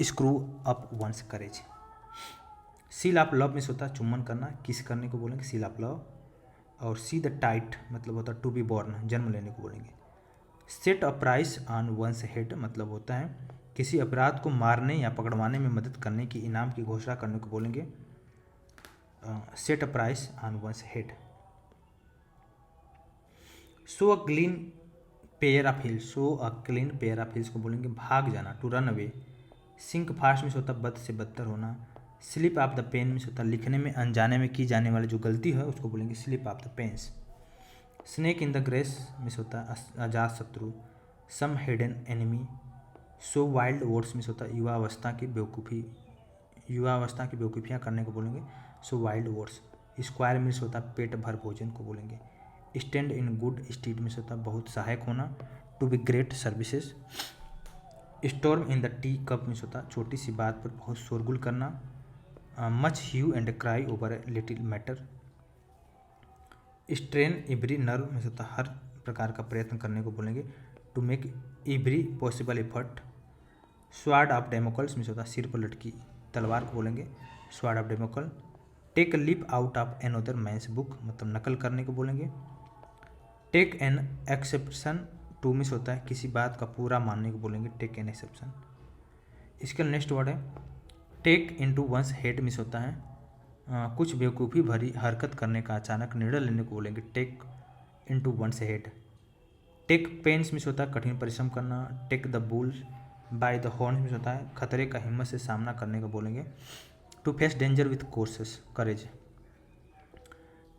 screw up one's courage. Seal of love means होता है चुम्बन करना किस करने को बोलेंगे सील ऑफ लव। और सी द टाइट मतलब होता है टू बी बॉर्न जन्म लेने को बोलेंगे। Set a price on one's head मतलब होता है किसी अपराध को मारने या पकड़वाने में मदद करने की इनाम की घोषणा करने को बोलेंगे set a price on one's head. Show a clean pair of heels, show a clean pair of heels को बोलेंगे भाग जाना to run away. Sink fast means होता है बद से बदतर होना। Slip of the pen means होता है लिखने में अनजाने में की जाने वाली जो गलती है उसको बोलेंगे slip of the pens. Snake in the grass means होता है अजात शत्रु। Some hidden enemy. Sow wild words means होता है युवावस्था की बेवकूफ़ियाँ करने को बोलेंगे sow wild words. Square means होता है पेट भर भोजन को बोलेंगे। Stand in good stead means होता है बहुत सहायक होना to be great services. Storm in the tea cup means होता है छोटी सी बात पर बहुत शोरगुल करना। Much hue and cry over a little matter. Strain every nerve means होता है हर प्रकार का प्रयत्न करने को बोलेंगे to make every possible effort. Sword of Damocles means होता है सिर पर लटकी तलवार को बोलेंगे sword of Damocles. Take leaf out of another man's book मतलब नकल करने को बोलेंगे। Take an exception to means होता है किसी बात का पूरा मानने को बोलेंगे टेक एन एक्सेप्शन। इसका नेक्स्ट वर्ड है take into one's head means होता है कुछ बेवकूफ़ी भरी हरकत करने का अचानक निर्णय लेने को बोलेंगे take into one's head. Take pains means होता है कठिन परिश्रम करना। Take the bull by the horn means होता है खतरे का हिम्मत से सामना करने को बोलेंगे to face danger with courses courage.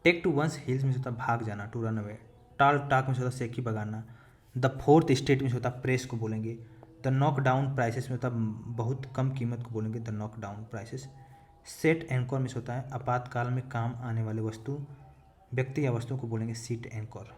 Take to one's heels means होता है भाग जाना टू रन अवे। टाल टाक मीन्स होता है सेकी भगाना। द फोर्थ स्टेट मीन्स होता है प्रेस को बोलेंगे। द नॉक डाउन प्राइसेस में होता है बहुत कम कीमत को बोलेंगे the knock down prices. Set anchor means होता है आपातकाल में काम आने वाले वस्तु व्यक्ति या वस्तु को बोलेंगे सीट एंकर।